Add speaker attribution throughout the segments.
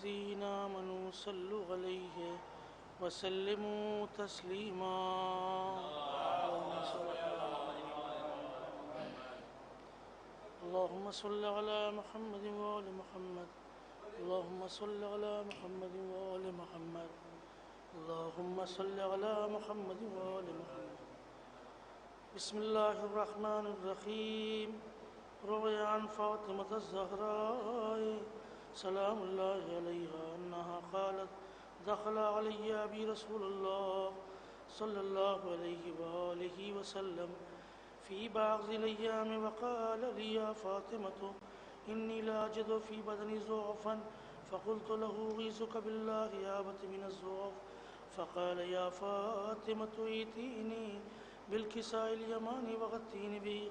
Speaker 1: الذين آمنوا صلوا عليه وسلموا تسليما اللهم صل على محمد وآل محمد اللهم صل على محمد وآل محمد اللهم صل على محمد وآل محمد بسم الله الرحمن الرحيم روي عن فاطمة الزهراء سلام الله عليها أنها قالت دخل علي أبي رسول الله صلى الله عليه وآله وسلم في بعض الأيام وقال لي يا فاطمة إني لا أجد في بدني ضعفا فقلت له أعيذك بالله يا أبت من الضعف فقال يا فاطمة ائتيني بالكساء اليماني وغطيني به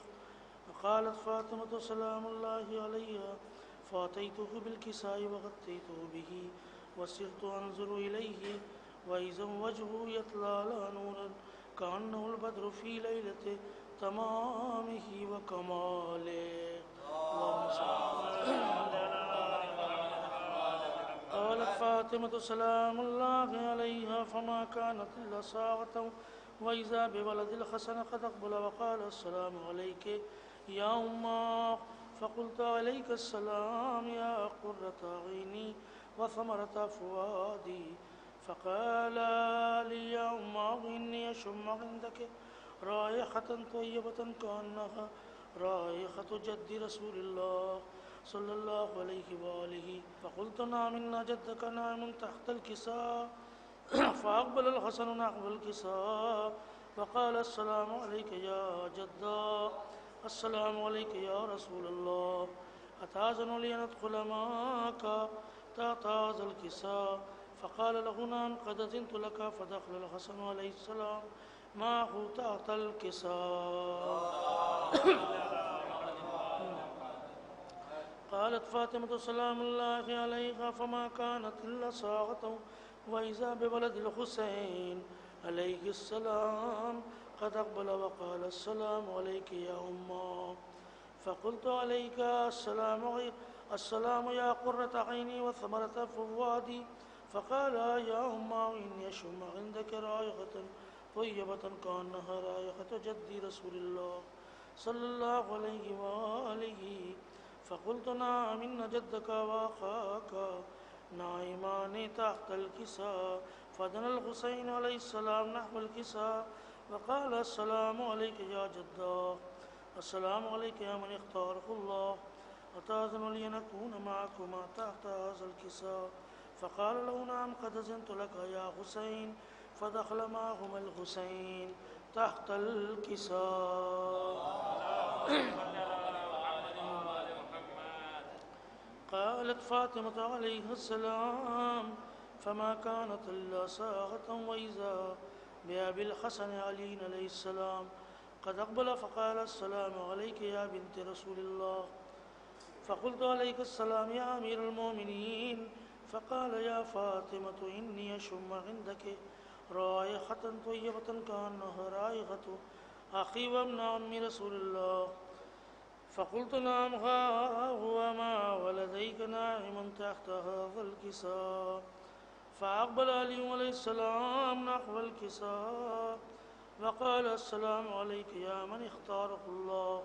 Speaker 1: فقالت فاطمة سلام الله عليها فأتيته بالكساء وغطيته به وسرت أنظر إليه وإذا وجهه يتلالى نورا كأنه البدر في ليلة تمامه وكماله اللهم صل قالت فاطمة سلام الله عليها فما كانت إلا ساعة وإذا بولد الحسن قد أقبل وقال السلام عليك يا أمه فقلت عليك السلام يا قرة عيني وثمرة فؤادي فقال لي يا أمه إني أشم عندك رائحة طيبة كأنها رائحة جد رسول الله صلى الله عليه وآله فقلت نعم إن جدك نائم تحت الكساء فأقبل الحسن نحو الكساء وقال السلام عليك يا جدا السلام عليك يا رسول الله أتأذن لي أن أدخل معك تحت هذا الكساء فقال له نعم قد أذنت لك فدخل الحسن عليه السلام معه تحت الكساء قالت فاطمة سلام الله عليها فما كانت إلا ساعة وإذا بولد الحسين عليه السلام قد أقبل وقال السلام عليك يا أمه فقلت عليك السلام يا قرة عيني وثمرة فؤادي فقال يا أمه إني أشم عندك رائحة طيبة كأنها رائحة جد رسول الله صلى الله عليه وآله فقلت نعم إن جدك وأخاك نائمان تحت الكساء فدنا الحسين عليه السلام نحو الكساء وقال السلام عليك يا جدا السلام عليك يا من اختاره الله أتأذن لي أن أكون معكما تحت هذا الكساء فقال له نعم قد أذنت لك يا حسين فدخل معهما الحسين تحت الكساء قالت فاطمة عليه السلام فما كانت إلا ساعة وإذا بأبي الحسن علي عليه السلام قد أقبل فقال السلام عليك يا بنت رسول الله فقلت عليك السلام يا أمير المؤمنين فقال يا فاطمة إني أشم عندك رائحة طيبة كأنها رائحة أخي وابن عم رسول الله فقلت نعم هو ما ولديك نائم تحت هذا الكساء فأقبل علي عليه السلام نحو الكساء وقال السلام عليك يا من اختاره الله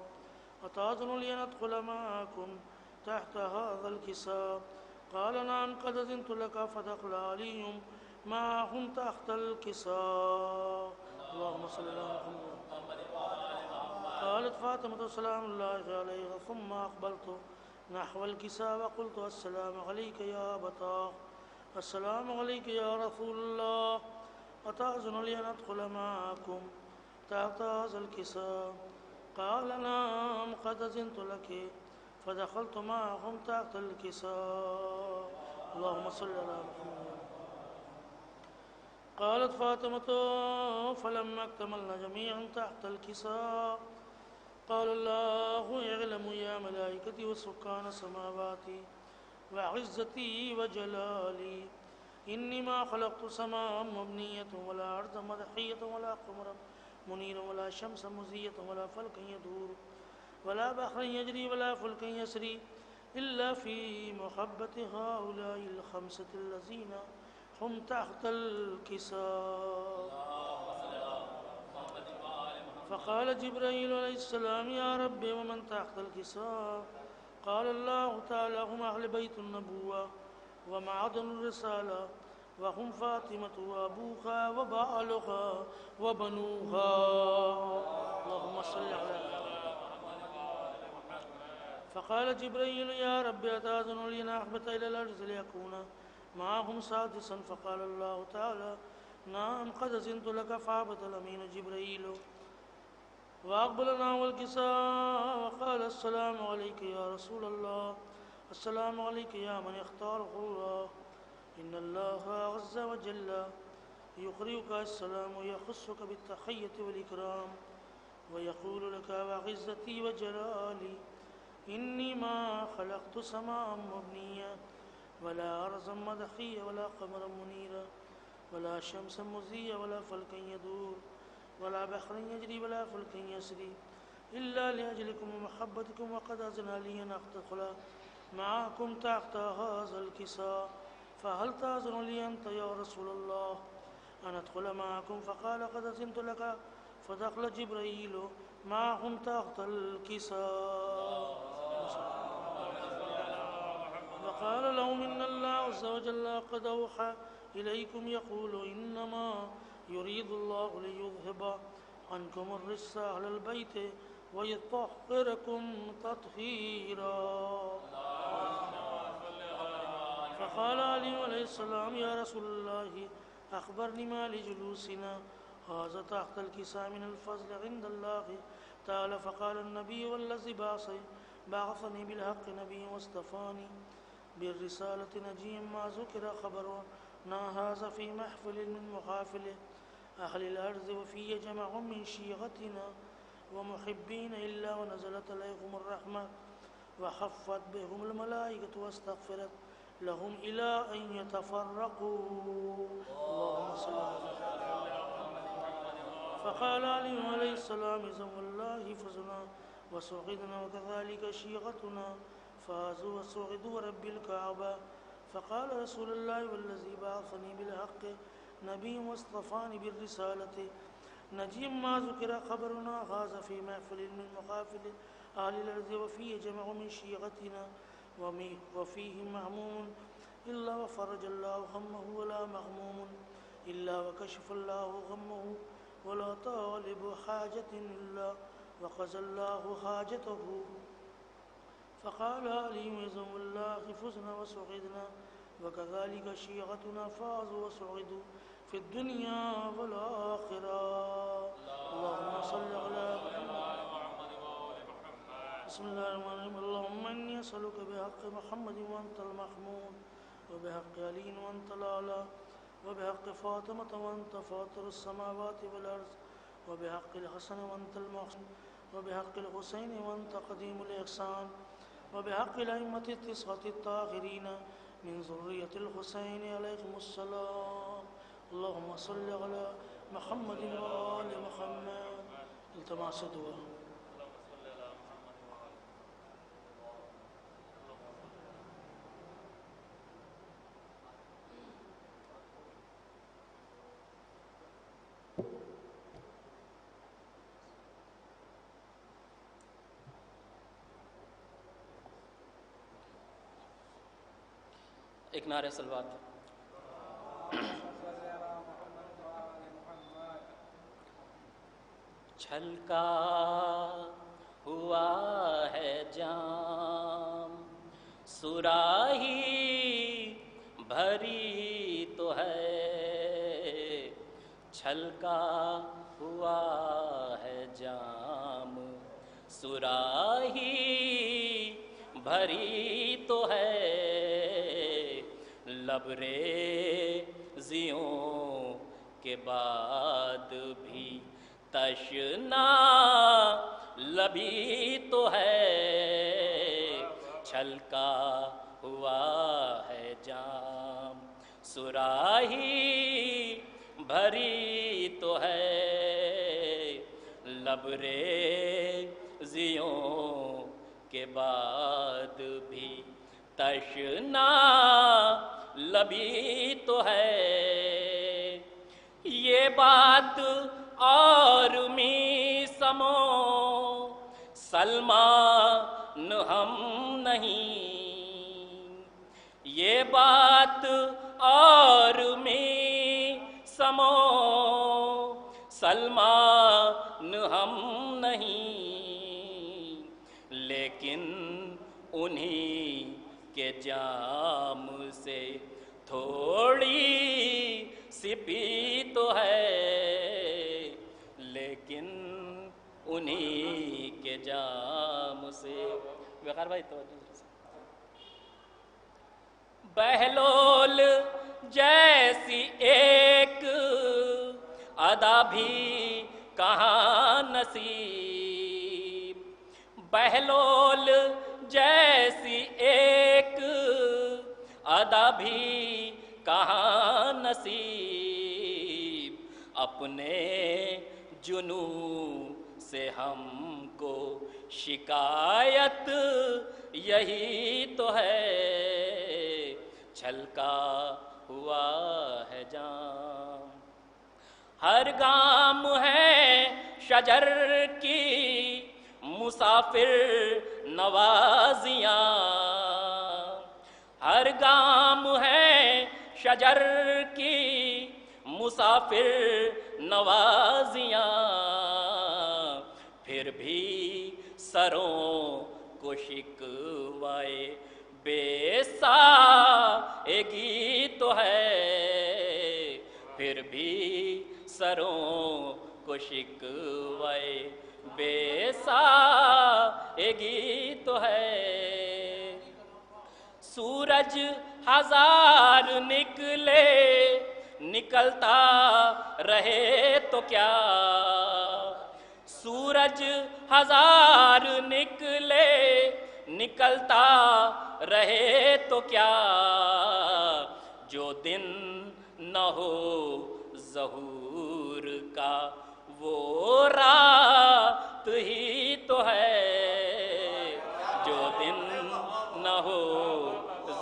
Speaker 1: أتأذن لي أن أدخل معكم تحت هذا الكساء قال نعم قد أذنت لك فدخل علي معهم تحت الكساء اللهم صل على محمد قالت فاطمة سلام الله عليها ثم أقبلت نحو الكساء وقلت السلام عليك يا أبتاه السلام عليك يا رسول الله أتأذن لي أن أدخل معكم تحت هذا الكساء قال نعم قد أذنت لك فدخلت معهم تحت الكساء اللهم صل على محمد قالت فاطمة فلما اكتملنا جميعا تحت الكساء قال الله يعلم يا ملائكتي وسكان سماواتي وعزتي وجلالي إني ما خلقت سماء مبنية ولا أرضا مدحية ولا قمرا منيرا ولا شمسا مزية ولا فلكا يدور ولا بحرا يجري ولا فلكا يسري إلا في محبة هؤلاء الخمسة الذين هم تحت الكساء. فقال جبرائيل عليه السلام يا رب ومن تحت الكساء؟ قال الله تعالى هم أهل بيت النبوة ومعدن الرسالة وهم فاطمة وأبوها وبعلها وبنوها. اللهم صل على. فقال جبرائيل يا رب أتأذن لي أن أهبط إلى الأرض ليكون معهم سادسا؟ فقال الله تعالى نعم قد أذنت لك فأهبط الأمين جبرائيل وأقبل نحو الكساء وقال السلام عليك يا رسول الله، السلام عليك يا من اختاره الله، إن الله عز وجل يقرئك السلام ويخصك بالتحية والإكرام ويقول لك وعزتي وجلالي إني ما خلقت سماء مبنيا ولا أرضا مدخيا ولا قمرا منيرا ولا شمسا مزيا ولا فلكا يدور ولا بحر يجري ولا فلك يسري إلا لأجلكم ومحبتكم، وقد أذن لي أن أدخل معكم تحت هذا الكساء، فهل تأذن لي أنت يا رسول الله أن أدخل معكم؟ فقال قد أذنت لك. فدخل جبرائيل معهم تحت الكساء وقال لهم إن الله عز وجل قد أوحى إليكم يقول إنما يريد الله ليذهب عنكم الرجس أهل البيت ويطهركم تطهيرا. فقال علي عليه السلام يا رسول الله أخبرني ما لجلوسنا هذا تحت الكساء من الفضل عند الله تعالى. فقال النبي والذي بعثني بالحق نبي واصطفاني بالرسالة نجيا ما ذكر خبرنا هذا في محفل من محافل أهل الأرض وفي جمع من شيعتنا ومحبين إلا ونزلت عليهم الرحمة وحفت بهم الملائكة واستغفرت لهم إلى أن يتفرقوا. اللهم صل على. فقال علي عليه السلام زم الله فزنا وسعدنا وكذلك شيعتنا فازوا وسعدوا رب الكعبة. فقال رسول الله والذي بعثني بالحق نبي واصطفاني بالرسالة نجي ما ذكر خبرنا هذا في محفل من محافل أهل الأرض وفيه جمع من شيعتنا وفيه مهموم إلا وفرج الله همه ولا مغموم إلا وكشف الله غمه ولا طالب حاجة إلا وقضى الله حاجته. فقال علي يزم الله فزنا وسعدنا وكذلك شيعتنا فازوا وسعدوا في الدنيا والآخرة. اللهم صل على محمد. بسم الله الرحمن الرحيم. اللهم إني أسألك بحق محمد وأنت المحمود وبحق علي وأنت الأعلى وبحق فاطمة وأنت فاطر السماوات والأرض وبحق الحسن وأنت المحسن وبحق الحسين وأنت قديم الإحسان وبحق الأئمة التسعة الطاهرين من ذرية الحسين عليهم السلام. اللهم صل على محمد وآل محمد. التماس دعا.
Speaker 2: ایک نعرہ صلوات. چھلکا ہوا ہے جام صراحی بھری تو ہے، چھلکا ہوا ہے جام صراحی بھری تو ہے، لبریزیوں کے بعد بھی تشنا لبی تو ہے، چھلکا ہوا ہے جام صراحی بھری تو ہے، لبریزیوں کے بعد بھی تشنا لبی تو ہے، یہ بات اور می سمو سلمان ہم نہیں، یہ بات اور می سمو سلمان ہم نہیں، لیکن انہی کے جام سے تھوڑی سی پی تو ہے، لیکن انہی کے جام سے وقار بھائی توجہ سے بہلول جیسی ایک ادا بھی کہاں نصیب، بہلول جیسی ایک ادا بھی کہاں نصیب، اپنے جنوں سے ہم کو شکایت یہی تو ہے، چھلکا ہوا ہے جام، ہر گام ہے شجر کی مسافر نوازیاں، ہر گام ہے شجر کی مسافر نوازیاں، پھر بھی سروں کو شکوائے بے سائگی تو ہے، پھر بھی سروں کو شکوائے بے سائگی تو ہے، سورج ہزار نکلے نکلتا رہے تو کیا، سورج ہزار نکلے نکلتا رہے تو کیا، جو دن نہ ہو ظہور کا وہ رات ہی تو ہے، جو دن نہ ہو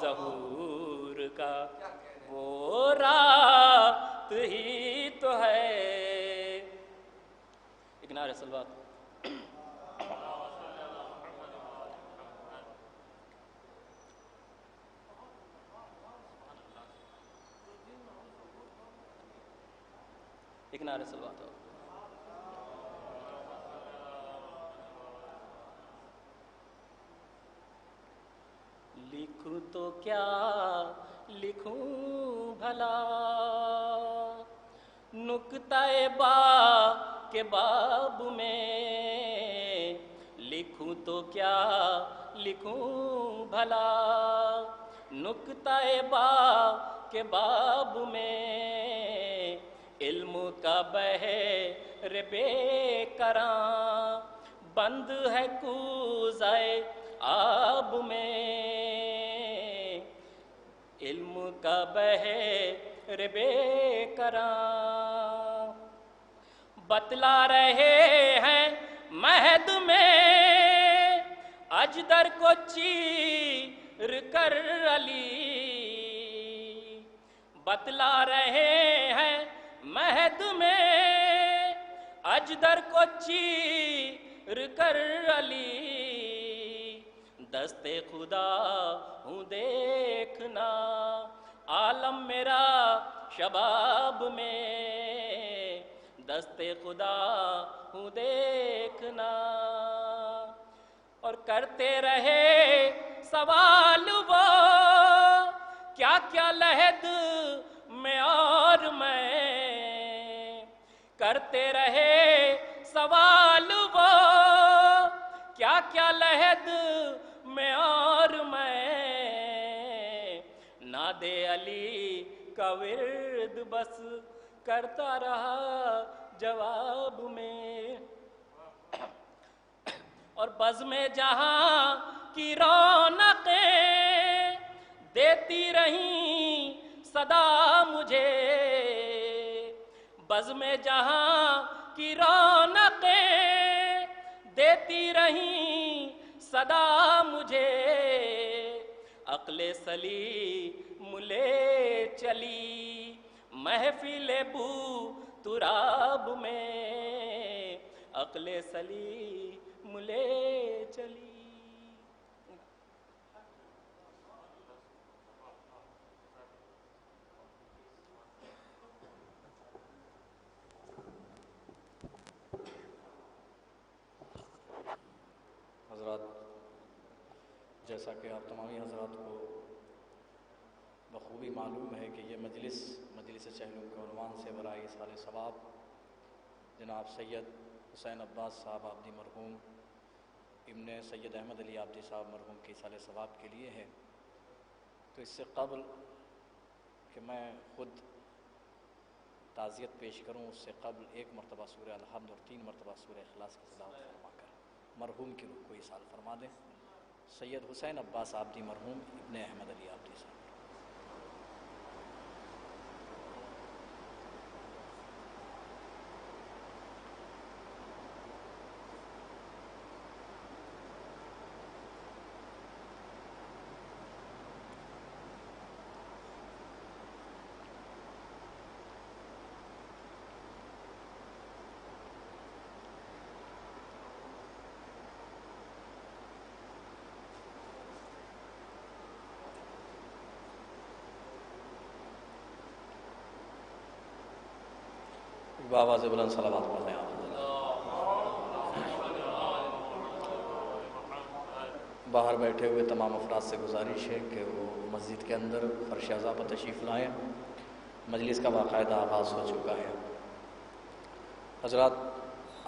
Speaker 2: ظہور کا وہ رات ہی تو ہے۔ ایک نعرہ صلوات۔ ایک نعرہ صلوات ہو۔ لکھوں تو کیا لکھوں بھلا نکتہ با کے باب میں، لکھوں تو کیا لکھوں بھلا نکتہ با کے باب میں، علم کا بحر بے کراں بند ہے کوزہ آب میں، علم کا بحر بے کراں بتلا رہے ہیں مہد میں اجدر کو چیر کر علی، بتلا رہے ہیں مہد میں اجدر کو چیر کر علی، دست خدا ہوں دیکھنا عالم میرا شباب میں، دست خدا ہوں دیکھنا، اور کرتے رہے سوال وہ کیا کیا لحد میں اور میں، کرتے رہے سوال وہ کیا کیا لحد میں اور میں، ناد علی کا ورد بس کرتا رہا جواب میں، اور بزم جہاں کی رونقیں دیتی رہیں صدا مجھے، بزم جہاں کی رونقیں دیتی رہیں صدا مجھے عقل سلیم لے چلی محفل بو تراب میں عقل سلیم لے چلی.
Speaker 3: حضرات، جیسا کہ آپ تمامی حضرات کو بخوبی معلوم ہے کہ یہ مجلس چہلم کے عنوان سے برائے ایصال ثواب جناب سید حسین عباس صاحب آبدی مرحوم ابن سید احمد علی آبدی صاحب مرحوم کے ایصال ثواب کے لیے ہے. تو اس سے قبل کہ میں خود تعزیت پیش کروں، اس سے قبل 1 مرتبہ سورہ الحمد اور 3 مرتبہ سورہ اخلاص کی تلاوت فرما کر مرحوم کی روح کو ایصال فرما دیں. سید حسین عباس آبدی مرحوم ابن احمد علی آبدی صاحب. بآواز بلند صلوات پڑھیں آپ. باہر بیٹھے ہوئے تمام افراد سے گزارش ہے کہ وہ مسجد کے اندر فرش اعضاء پر تشریف لائیں. مجلس کا باقاعدہ آغاز ہو چکا ہے. حضرات،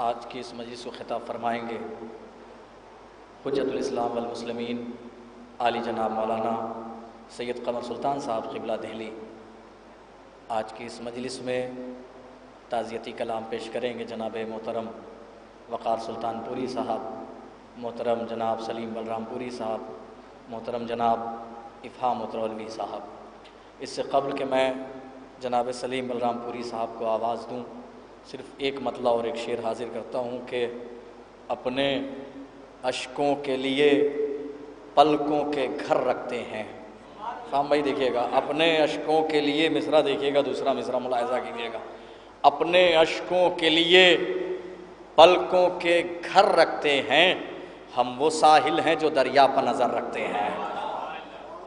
Speaker 3: آج کی اس مجلس کو خطاب فرمائیں گے حجت الاسلام والمسلمین عالی جناب مولانا سید قمر سلطان صاحب قبلہ دہلی. آج کی اس مجلس میں تعزیتی کلام پیش کریں گے جناب محترم وقار سلطان پوری صاحب، محترم جناب سلیم بلرام پوری صاحب، محترم جناب افہام مترولوی صاحب. اس سے قبل کہ میں جناب سلیم بلرام پوری صاحب کو آواز دوں، صرف ایک مطلع اور ایک شعر حاضر کرتا ہوں کہ اپنے اشکوں کے لیے پلکوں کے گھر رکھتے ہیں. فام بھائی دیکھیے گا، اپنے اشکوں کے لیے مصرع دیکھیے گا، دوسرا مصرع ملاحظہ کیجیے گا. اپنے اشکوں کے لیے پلکوں کے گھر رکھتے ہیں، ہم وہ ساحل ہیں جو دریا پر نظر رکھتے ہیں.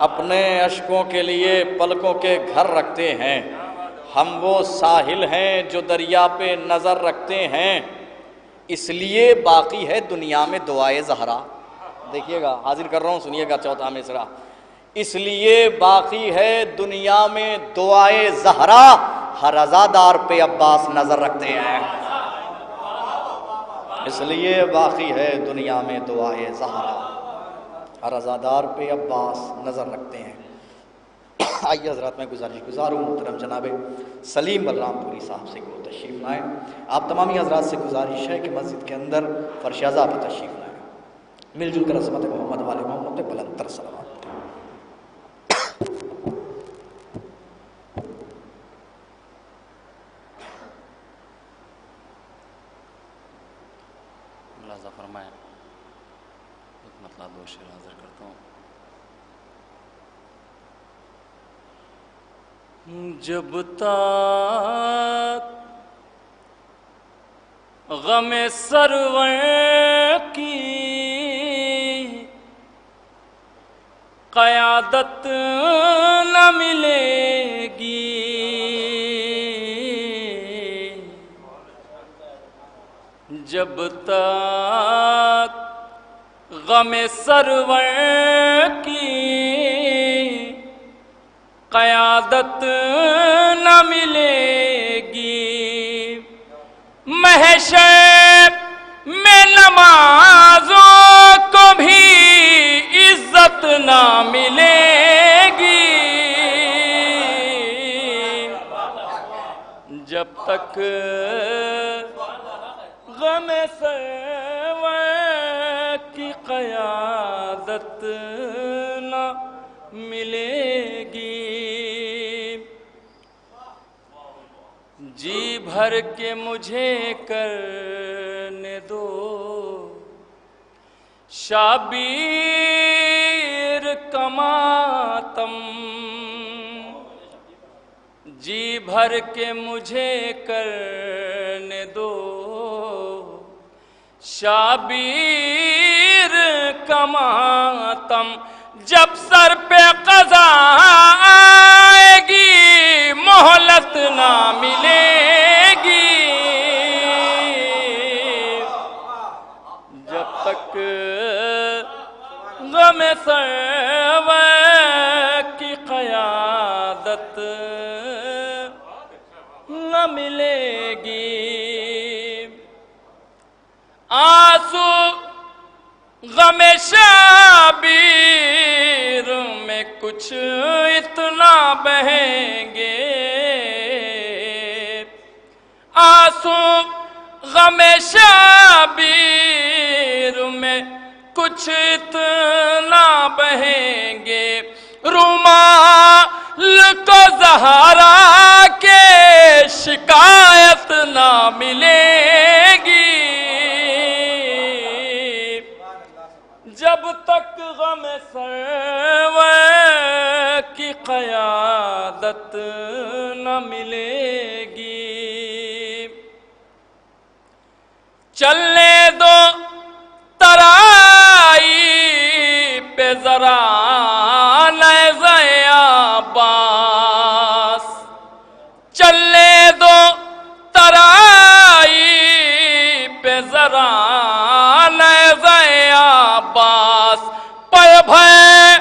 Speaker 3: اپنے اشکوں کے لیے پلکوں کے گھر رکھتے ہیں، ہم وہ ساحل ہیں جو دریا پہ نظر رکھتے ہیں. اس لیے باقی ہے دنیا میں دعائے زہرا. دیکھیے گا، حاضر کر رہا ہوں، سنیے گا چوتھا مصرع. اس لیے باقی ہے دنیا میں دعائے زہرا، ہر عزادار پہ عباس نظر رکھتے ہیں. اس لیے باقی ہے دنیا میں دعائے زہرا، ہر عزادار پہ عباس نظر رکھتے ہیں. آئیے حضرات، میں گزارش گزار ہوں محترم جناب سلیم بلرام پوری صاحب سے کہ وہ تشریف لائیں. آپ تمامی حضرات سے گزارش ہے کہ مسجد کے اندر فرش اعضاء پر تشریف لائیں. مل جل کر عظمت محمد والے محمد پہ بلند تر صلوات. ملاحظہ فرمائیں، ایک مطلب 2 شعر حاضر کرتا ہوں.
Speaker 2: جب تک غم سرور کی قیادت نہ ملے گی، جب تک غم سرور کی قیادت نہ ملے گی، محشر میں نمازوں کو بھی عزت نہ ملے گی، جب تک غم سرور کی قیادت نہ ملے گی. جی بھر کے مجھے کرنے دو شابیر کا ماتم جی بھر کے مجھے کرنے دو، شابیر کا ماتم جب سر پہ قضا آئے گی مہلت نہ ملے گی، جب تک غم سرور کی قیادت نہ ملے گی، آنسو غم شابیر میں کچھ اتنا بہیں گے، آنسو غم شابیر میں کچھ اتنا بہیں گے، رومال کو زہرا کے شکایت نہ ملے گی، جب تک غم سرور کی قیادت نہ ملے گی، چلنے دو ترائی پہ ذرا نیزہ عباس، چلنے دو ترائی پہ ذرا نیزہ عباس، پے بھئے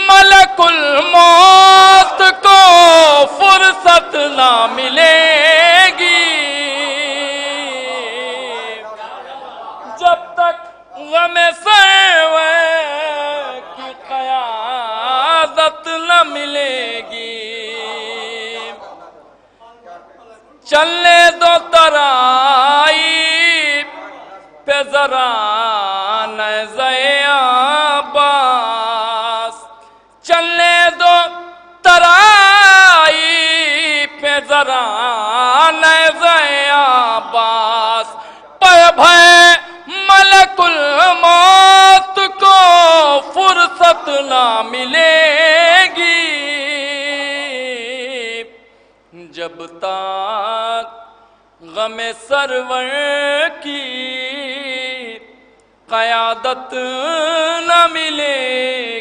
Speaker 2: ملک الموت کو فرصت نہ ملے گی، جب تک غم سرور کی قیادت نہ ملے گی، چلنے دو ترائی پہ ذرا نیزہ عباس، چلنے دو ترائی پہ ذرا نیزہ عباس، پے بھئے ملک الموت کو فرصت نہ ملے گی، جب تک غم سرور کی قیادت نہ ملے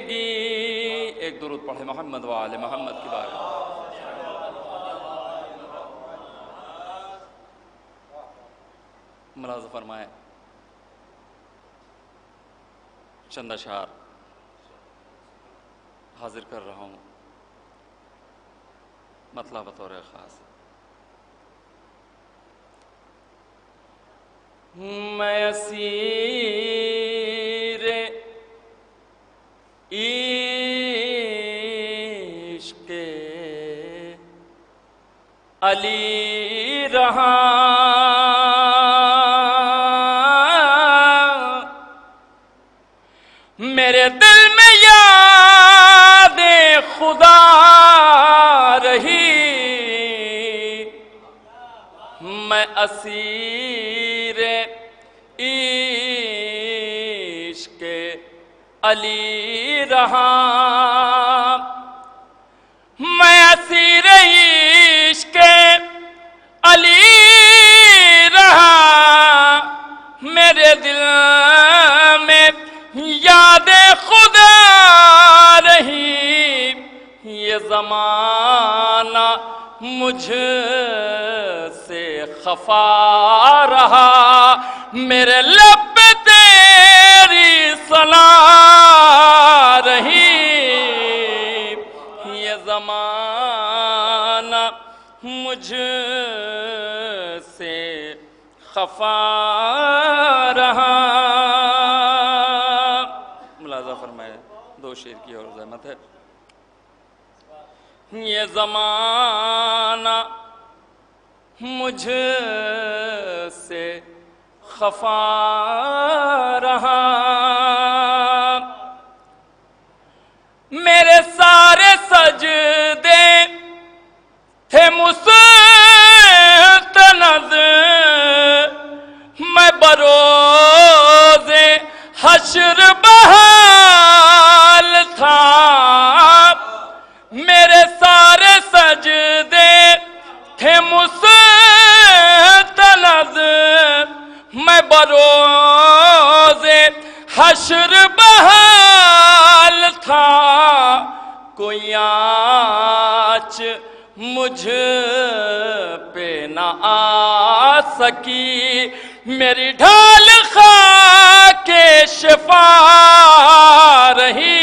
Speaker 2: گی۔ ایک درود پڑھے محمد و آل محمد کی بارگاہ۔ ملاحظہ فرمائے چند اشعار حاضر کر رہا ہوں، مطلب بطور خاص۔ میں اسیر عشق علی رہا، میرے دل میں یاد خدا رہی، میں اسیر عشق علی رہا، میں اسیر عشق علی رہا، میرے دل میں یاد خدا رہی، یہ زمانہ مجھ سے خفا رہا، میرے لب پہ تیری ثنا رہی، یہ زمانہ مجھ سے خفا رہا۔ ملاحظہ فرمائے دو شعر کی اور زحمت ہے۔ یہ زمانہ مجھ سے خفا رہا، میرے سارے سجدے تھے مستند، میں بروز حشر تھے مستند میں بروز حشر بحال تھا، کوئی آنچ مجھ پہ نہ آ سکی، میری ڈھال خاک شفا رہی،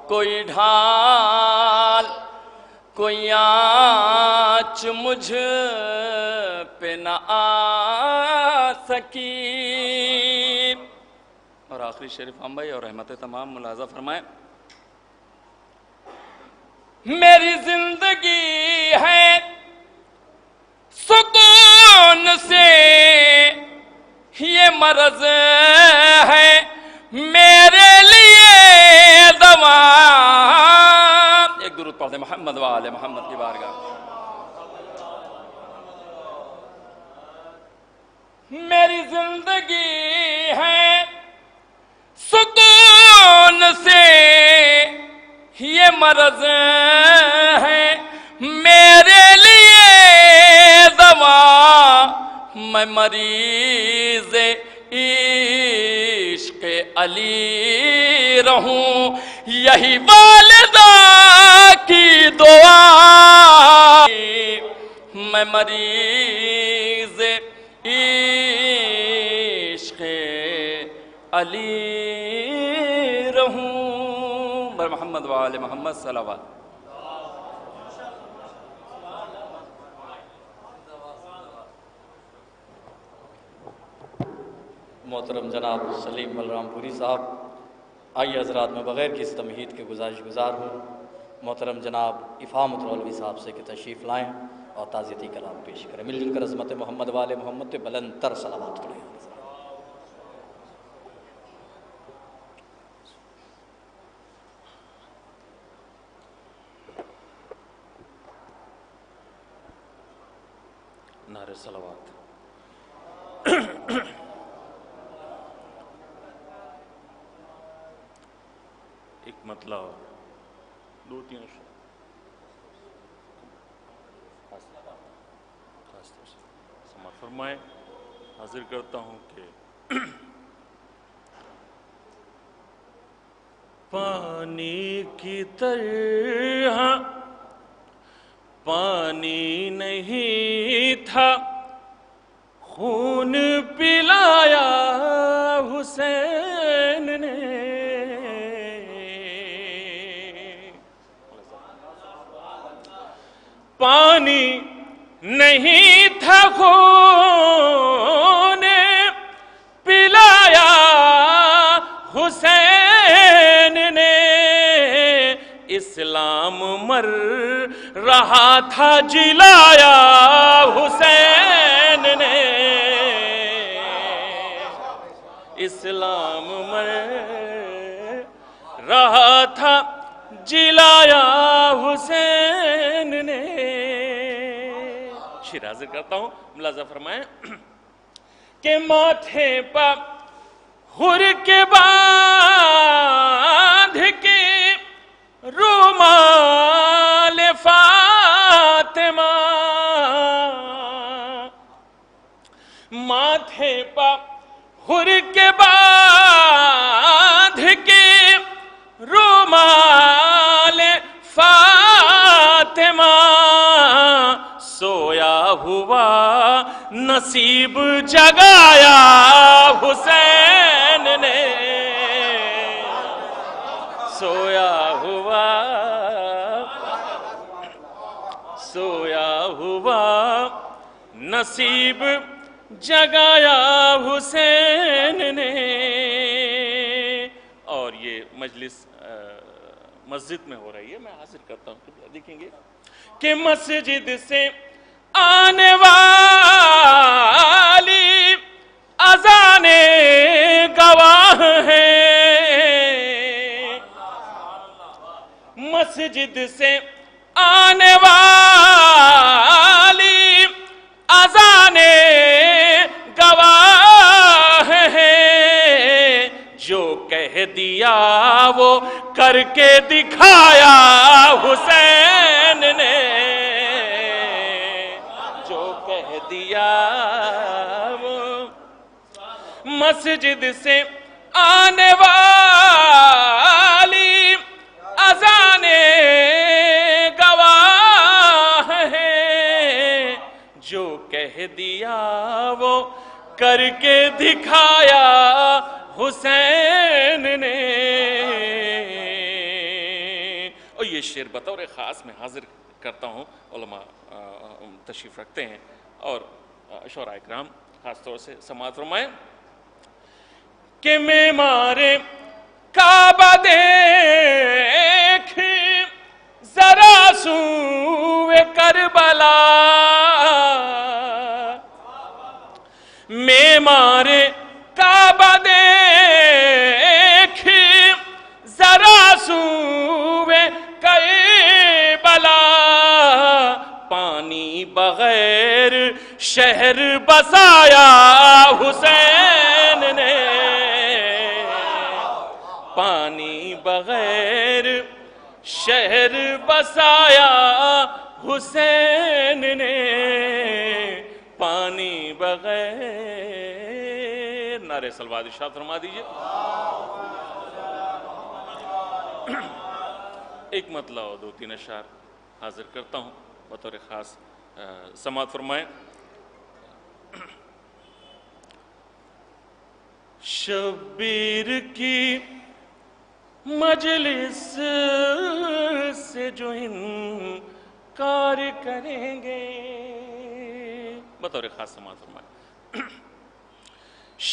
Speaker 2: کوئی ڈھال کوئی آنچ مجھ پہ نہ آ سکی۔ اور آخری شریف ہم بھائی اور رحمت تمام ملاحظہ فرمائیں، میری زندگی ہے سکون سے، یہ مرض ہے میرے لیے دوا۔ ایک درود پڑھ دیں محمد و آل محمد کی بارگاہ۔ میری زندگی ہے سکون سے، یہ مرض ہے میرے لیے دوا، میں مریض عشق علی رہوں، یہی والدہ کی دعا، میں مریض عشق علی رہوں۔ بر محمد و آل محمد صلوات۔
Speaker 3: محترم جناب سلیم بلرام پوری صاحب، آئیے حضرات میں بغیر کسی تمہید کے گزارش گزار ہوں محترم جناب افہام مولوی صاحب سے کہ تشریف لائیں اور تعزیتی کلام پیش کریں۔ مل جل کر عظمت محمد والے محمد پہ بلند تر صلوات پڑھیں۔
Speaker 2: نعرہ صلوات۔
Speaker 4: ایک مطلب دو تین خاص طور سے سماعت فرمائیں۔ حاضر کرتا ہوں کہ پانی کی طرح پانی نہیں تھا، خون پلایا حسین نے، پانی نہیں تھا خون پلایا حسین نے، اسلام مر رہا تھا جلایا حسین نے، اسلام مر رہا تھا جلایا حسین نے۔ شعر حاضر کرتا ہوں، ملاحظہ فرمائیں کہ ماتھے پر ہر کے باندھ کے رومال فاطمہ، ماتھے پر ہر کے باندھ کے رومال فاطمہ، سویا ہوا نصیب جگایا حسین نے، سویا ہوا نصیب جگایا حسین نے۔ اور یہ مجلس مسجد میں ہو رہی ہے، میں حاضر کرتا ہوں، دیکھیں گے کہ مسجد سے آنے والی اذان گواہ ہے، مسجد سے آنے والی اذان گواہ ہے، جو کہہ دیا وہ کر کے دکھایا حسین نے، مسجد سے آنے والی اذان گواہ ہے، جو کہہ دیا وہ کر کے دکھایا حسین نے۔ اور یہ شعر بطور خاص میں حاضر کرتا ہوں، علماء تشریف رکھتے ہیں اور شعراء اکرام خاص طور سے سماعت فرمائیں کہ معمار کعبہ دیکھ ذرا سوئے کربلا، معمار کعبہ دیکھ ذرا سوئے کربلا، پانی بغیر شہر بسایا حسین نے، پانی بغیر شہر بسایا حسین نے، پانی بغیر۔ نعرہ صلوات ارشاد فرما دیجئے۔ ایک مطلع اور 2-3 اشعار حاضر کرتا ہوں بطور خاص، سماعت فرمائیں۔ شبیر کی مجلس سے جو انکار کریں گے، بطور خاص سماعت فرمائیں۔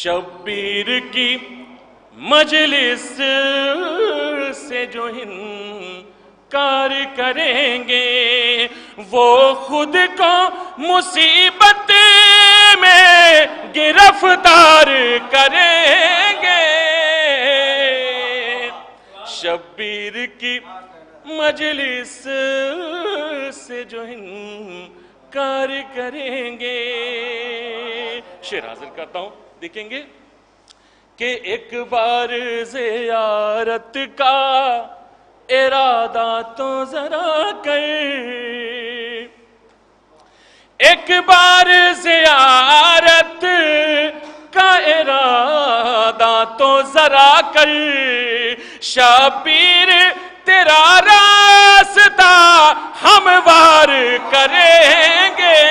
Speaker 4: شبیر کی مجلس سے جو انکار کریں گے، وہ خود کو مصیبت میں گرفتار کریں گے۔ شبیر کی مجلس سے جو انکار کریں گے، شعر حاضر کرتا ہوں، دیکھیں گے کہ ایک بار زیارت کا ارادہ تو ذرا کر، ایک بار زیارت کا ارادہ تو ذرا کر، شبیر تیرا راستہ ہموار کریں گے۔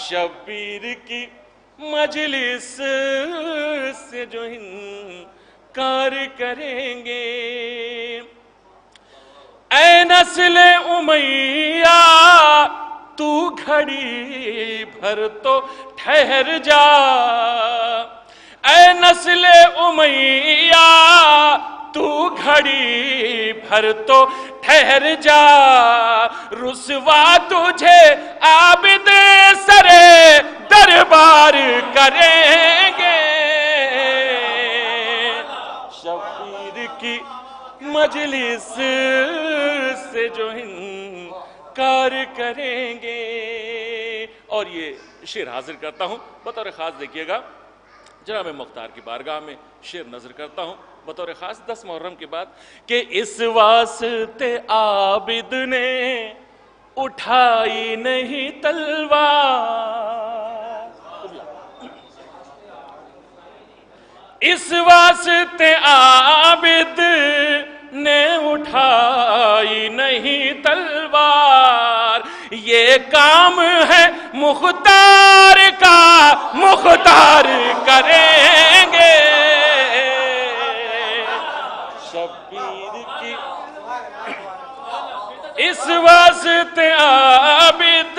Speaker 4: شبیر کی مجلس سے جو انکار کریں گے، اے نسل امیہ تو گھڑی بھر تو ٹھہر جا، اے نسل امیہ تو گھڑی بھر تو ٹھہر جا، رسوا تجھے عابد سرے دربار کریں گے۔ شبیر کی مجلس سے جو انکار کریں گے۔ اور یہ شعر حاضر کرتا ہوں بطور خاص، دیکھیے گا جناب مختار کی بارگاہ میں شعر نظر کرتا ہوں بطور خاص 10 محرم کے بعد کہ اس واسطے عابد نے اٹھائی نہیں تلوار، اس واسطے عابد نے اٹھائی نہیں تلوار، یہ کام ہے مختار کا، مختار کریں گے۔ شبیر کی اس واسطے عابد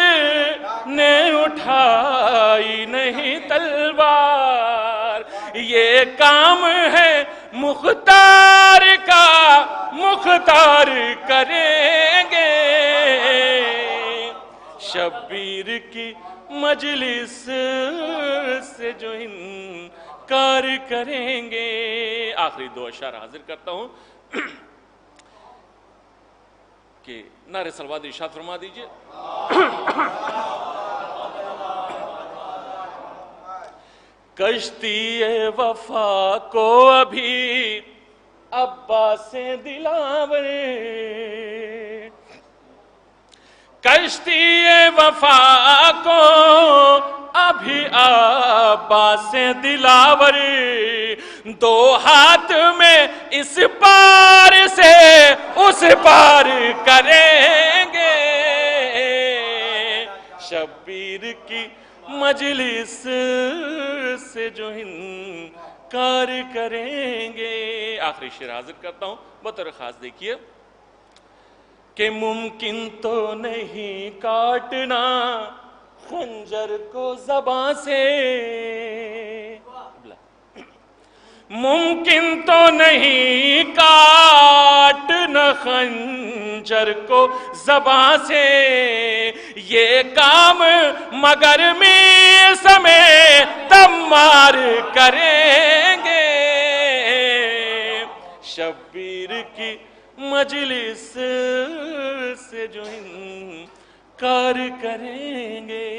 Speaker 4: نے اٹھائی نہیں تلوار، یہ کام ہے مختار کا، مختار کریں گے۔ شبیر کی مجلس سے جو انکار کریں گے۔ آخری 2 اشعار حاضر کرتا ہوں کہ نعرہ صلوات ارشاد فرما دیجئے۔ کشتی وفا کو ابھی عباس دلاور، کشتی وفا کو ابھی عباس سے دلاور، دو ہاتھ میں اس پار سے اس پار کریں گے، شبیر کی مجلس سے جو انکار کریں گے۔ آخری شعر حاضر کرتا ہوں بطور خاص، دیکھیے کہ ممکن تو نہیں کاٹنا خنجر کو زباں سے، ممکن تو نہیں کاٹنا خنجر کو زباں سے، یہ کام مگر میس میں تمار کریں گے، شبیر کی مجلس سے جو انکار کریں گے۔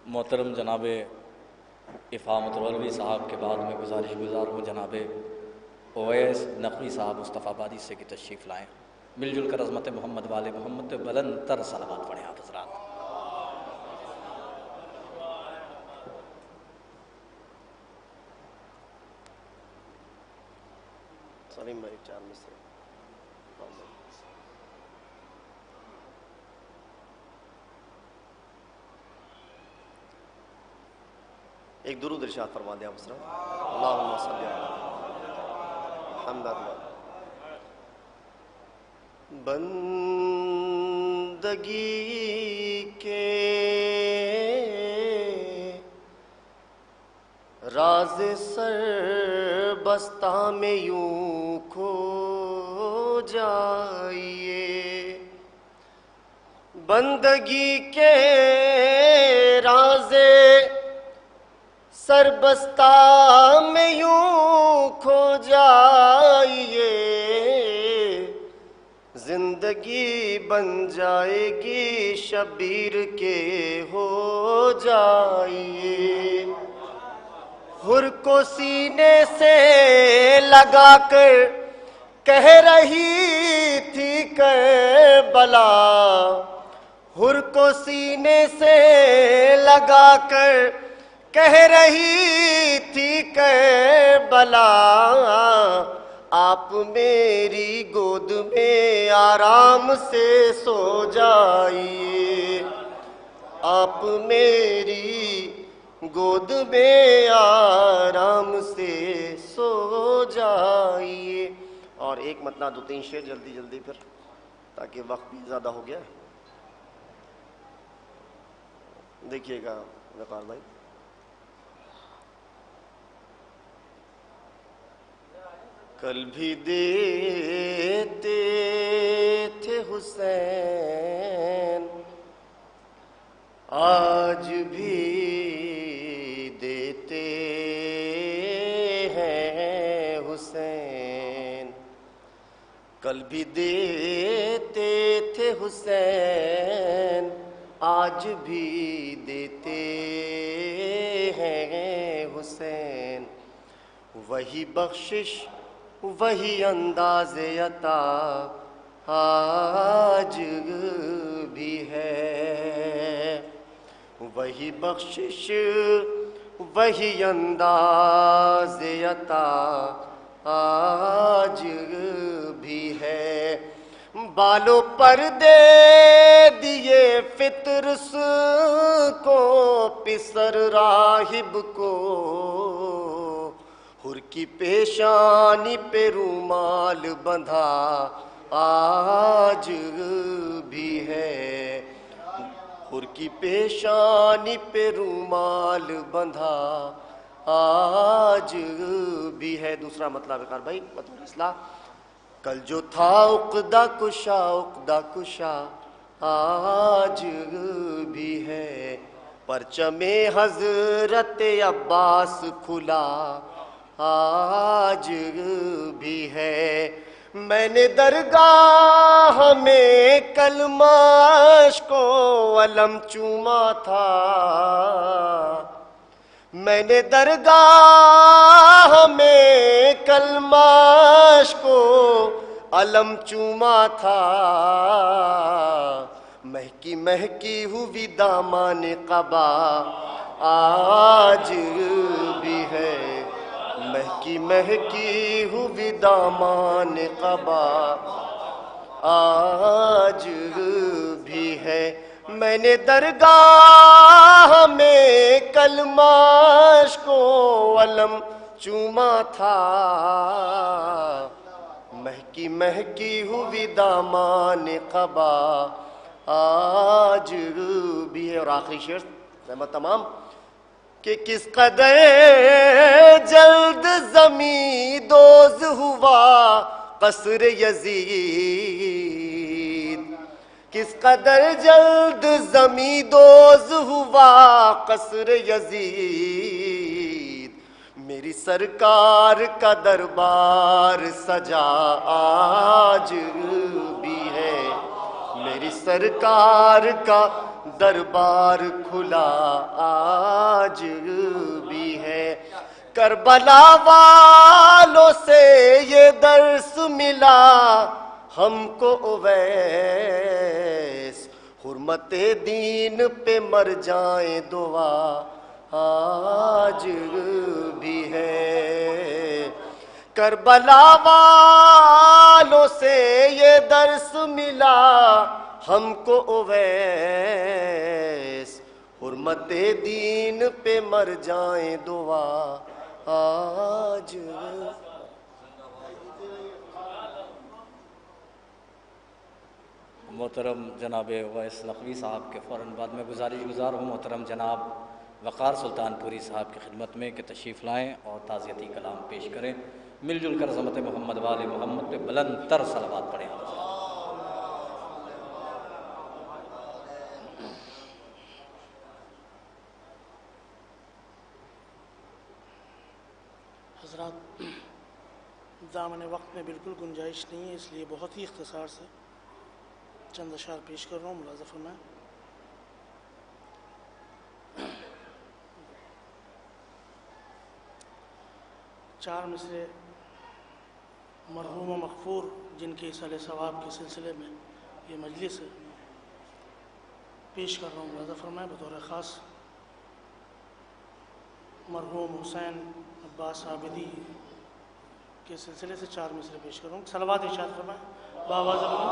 Speaker 3: محترم جناب افامت العلوی صاحب کے بعد میں گزارش گزار ہوں جناب اویس نقوی صاحب مصطفیٰ آبادی سے کی تشریف لائیں، مل جل کر عظمت محمد والے محمد بلند تر صلوات پڑھیں آپ حضرات۔
Speaker 5: سلیم بھائی چار میں سے ایک درود ارشاد فرما دیں آپ حضرات۔ اللہم صلی علی محمد۔ بندگی کے راز سر بستہ میں یوں کھو جائیے، بندگی کے راز سربستہ میں یوں کھو جائیے، زندگی بن جائے گی شبیر کے ہو جائیے، حر کو سینے سے لگا کر کہہ رہی تھی کربلا، حر کو سینے سے لگا کر کہہ رہی تھی کربلا، آپ میری گود میں آرام سے سو جائیے، آپ میری گود میں آرام سے سو جائیے۔ اور ایک متنا دو تین شعر جلدی جلدی پھر، تاکہ وقت بھی زیادہ ہو گیا۔ دیکھیے گا وقار بھائی، کل بھی دیتے تھے حسین، آج بھی دیتے ہیں حسین، کل بھی دیتے تھے حسین، آج بھی دیتے ہیں حسین، وہی بخشش وہی انداز عطا آج بھی ہے، وہی بخشش وہی انداز عطا آج بھی ہے، بالوں پر دے دیے فطرس کو پسر راہب کو، حر کی پیشانی پہ رومال بندھا آج بھی ہے، حر کی پیشانی پہ رومال بندھا آج بھی ہے۔ دوسرا مطلب ہے بھائی بطور اصلاح، کل جو تھا عقدہ کشا آج بھی ہے، پرچم حضرت عباس کھلا آج بھی ہے، میں نے درگاہ میں کلمش کو علم چوما تھا، میں نے درگاہ میں کلمش کو علم چوما تھا، مہکی مہکی ہوئی دامان قبا آج بھی ہے، مہکی مہکی ہوئی دامان قبا آج بھی ہے۔ میں نے درگاہ میں کلماش کو علم چوما تھا، مہکی مہکی ہوئی دامان قبا آج بھی ہے۔ اور آخری شعر رحمت تمام کہ کس قدر جلد زمین دوز ہوا قصر یزید، کس قدر جلد زمین دوز ہوا قصر یزید، میری سرکار کا دربار سجا آج بھی ہے، میری سرکار کا دربار کھلا آج بھی ہے۔ کربلا والوں سے یہ درس ملا ہم کو اویس، حرمت دین پہ مر جائیں دعا آج بھی ہے۔ کربلا والوں سے یہ درس ملا ہم کو اویس، حرمت دین پہ مر جائیں دعا آج۔
Speaker 3: محترم جناب اویس نقوی صاحب کے فوراً بعد میں گزار ہوں محترم جناب وقار سلطان پوری صاحب کی خدمت میں کہ تشریف لائیں اور تعزیتی کلام پیش کریں۔ مل جل کر عظمت محمد و آل محمد پہ بلند تر صلوات پڑھیں۔
Speaker 1: حضرات، دامن وقت میں بالکل گنجائش نہیں ہے، اس لیے بہت ہی اختصار سے چند اشعار پیش کر رہا ہوں، ملاحظہ فرمائیں۔ چار مصرے مرحوم و مغفور جن کے ایصال ثواب کے سلسلے میں یہ مجلس ہے، پیش کر رہا ہوں، ملاحظہ فرمائیں۔ بطور خاص مرحوم حسین عباس عابدی کے سلسلے سے چار مصرے پیش کر رہا ہوں، صلوات ارشاد فرمائیں بآواز بلند۔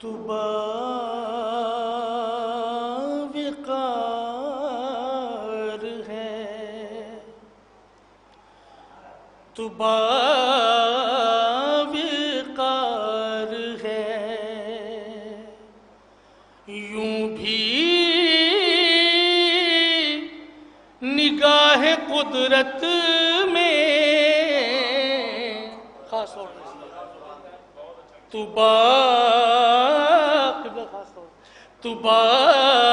Speaker 1: تو باوقار ہے، تو باوقار ہے، یوں بھی نگاہ قدرت میں خاص طور پر تو تو باوقار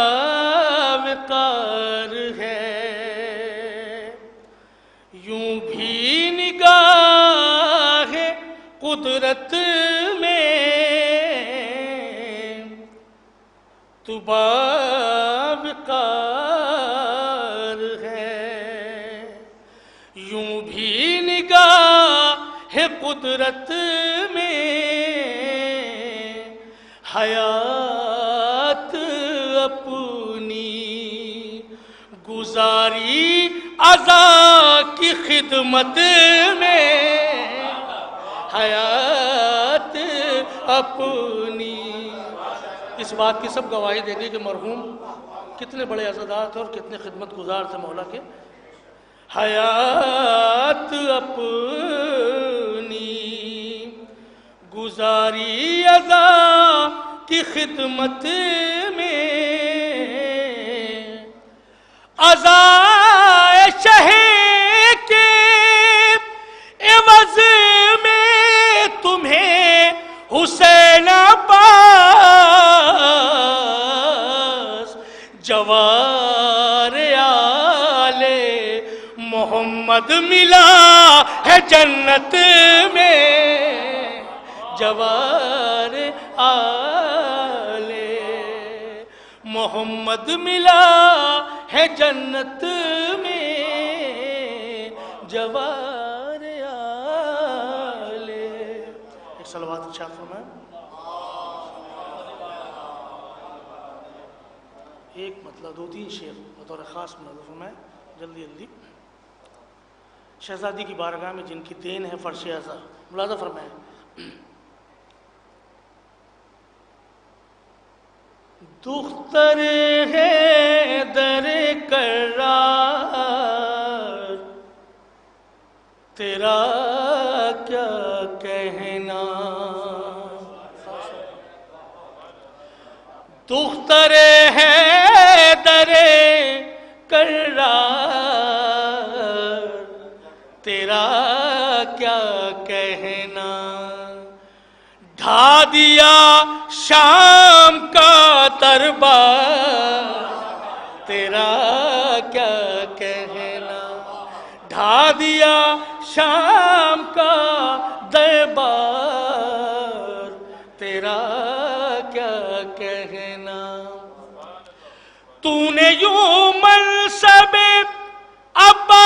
Speaker 1: ہے، یوں بھی نگاہ قدرت میں، تو باوقار ہے، یوں بھی نگاہ قدرت میں، حیات اپنی گزاری عزا کی خدمت میں، حیات اپنی۔ اس بات کی سب گواہی دیں گے کہ مرحوم کتنے بڑے عزادار تھے اور کتنے خدمت گزار تھے مولا کے۔ حیات اپنی گزاری عزا کی خدمت میں، عزائے شہ کے عوض میں تمہیں حسین عباس جوار آل محمد ملا ہے جنت میں، جوار آل محمد ملا ہے جنت میں جوار آلے. ایک صلوات ارشاد فرمائیں. ایک مطلب 2-3 شعر بطور خاص ملازم فرمائیں جلدی جلدی. شہزادی کی بارگاہ میں جن کی دین ہے فرش ازا ملازم فرمائیں. دختر ہے در کرار تیرا کیا کہنا. دختر ہے در کرار تیرا کیا کہنا. ڈھا دیا شام کا دربار تیرا کیا کہنا. ڈھا دیا شام کا دربار تیرا کیا کہنا. تو نے یوں منصب عباس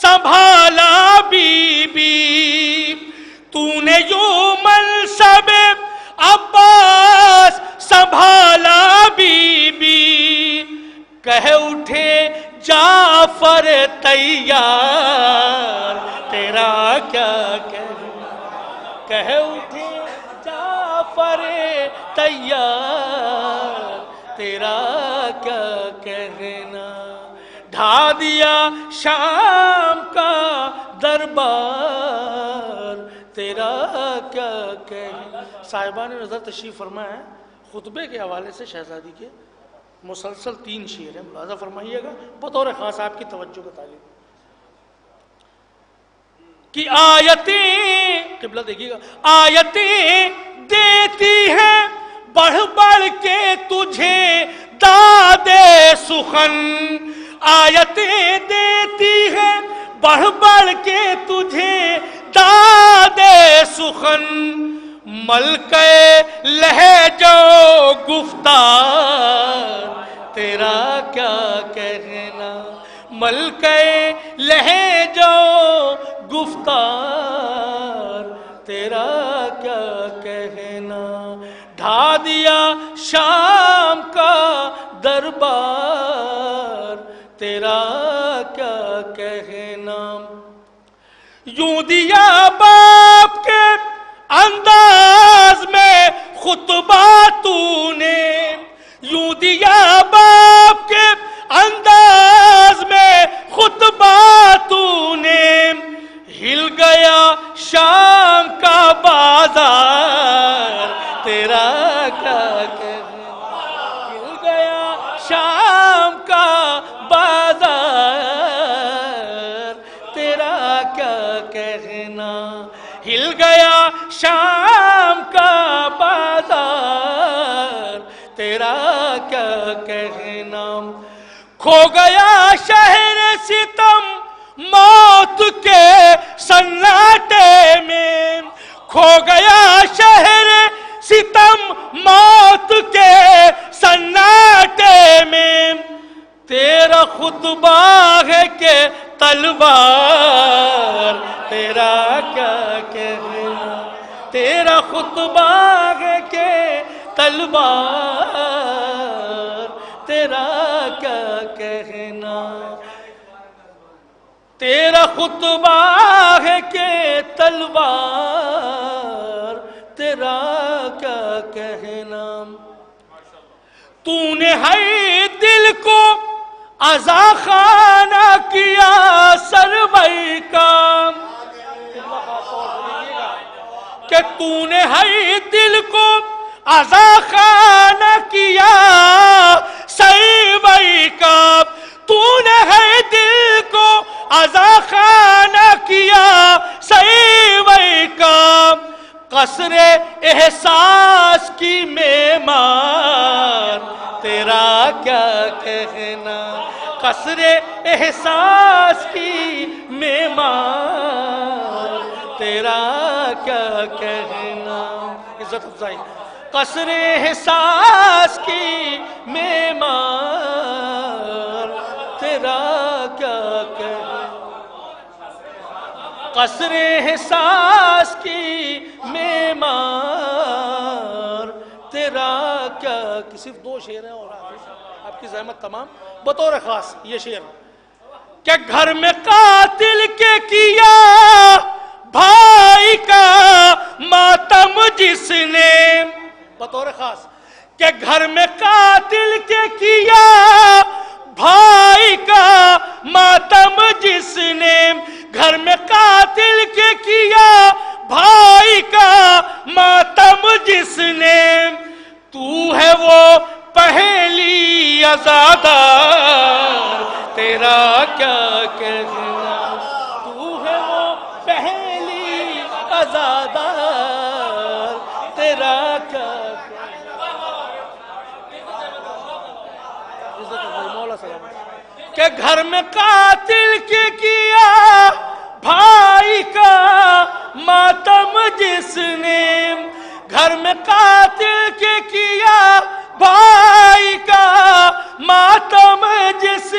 Speaker 1: سنبھالا بی بی. تو نے یوں منصب عباس سنبھالا بی بی. کہہ اٹھے جعفر تیار تیرا کیا کہنا. کہہ اٹھے جعفر تیار تیرا کیا کہنا. ڈھا دیا شام کا دربار تیرا کیا کہنا. صاحبان نظر تشریف فرمائے ہیں. خطبے کے حوالے سے شہزادی کے مسلسل 3 شعر ہیں ملاحظہ فرمائیے گا بطور خاص آپ کی توجہ کا طالب کی. آیتیں قبلہ دیکھیے گا. آیتیں دیتی ہیں بڑھ بڑھ کے تجھے داد سخن. آیتیں دیتی ہیں بڑھ بڑھ کے تجھے داد سخن. ملکہ لہجہ و گفتار تیرا کیا کہنا. ملکہ لہجہ و گفتار تیرا کیا کہنا. ڈھا دیا شام کا دربار تیرا کیا کہنا. یوں دیا باپ کے انداز میں خطبہ تو نے. یوں دیا باپ کے انداز میں خطبہ تو نے. ہل گیا شام کا بازار تیرا کیا کہنا. ہل گیا شام کا بازار تیرا کیا کہنا. ہل گیا شام کا بازار تیرا کیا کہنا. کھو گیا شہر ستم موت کے سناٹے میں. کھو گیا شہر ستم موت کے سناٹے میں. تیرا خطبہ ہے کہ تلوار تیرا کیا کہنا. تیرا خطبہ ہے کہ تلوار تیرا کیا کہنا. تیرا خطبہ ہے کہ تلوار تیرا کیا کہنا. تو نے ہے دل کو عزا خانہ کیا سروئی کا. کہ تو نے ہے دل کو عزا خانہ کیا سروئی کا. تو نے ہے دل کو عزا خانہ کیا سروئی کا. قصر احساس کی معمار تیرا کیا کہنا. قصر احساس کی معمار تیرا کیا کہنا. عزت افزائی قصر احساس کی معمار تیرا کیا کہنا، قصر احساس کی معمار تیرا کیا، صرف 2 شعر ہیں اور آپ کی زحمت تمام. بطور خاص یہ شعر کہ گھر میں قاتل کے کیا بھائی کا ماتم جس نے، بطور خاص کہ گھر میں قاتل کے کیا بھائی کا ماتم جس نے، گھر میں قاتل کے کیا بھائی کا ماتم جس نے، تو ہے وہ پہلی عزادار تیرا کیا کہنا، تو ہے وہ پہلی عزادار تیرا کیا کہنا، کہ گھر میں قاتل کے کیا بھائی کا ماتم جس نے، گھر میں قاتل کے کیا بھائی کا ماتم جس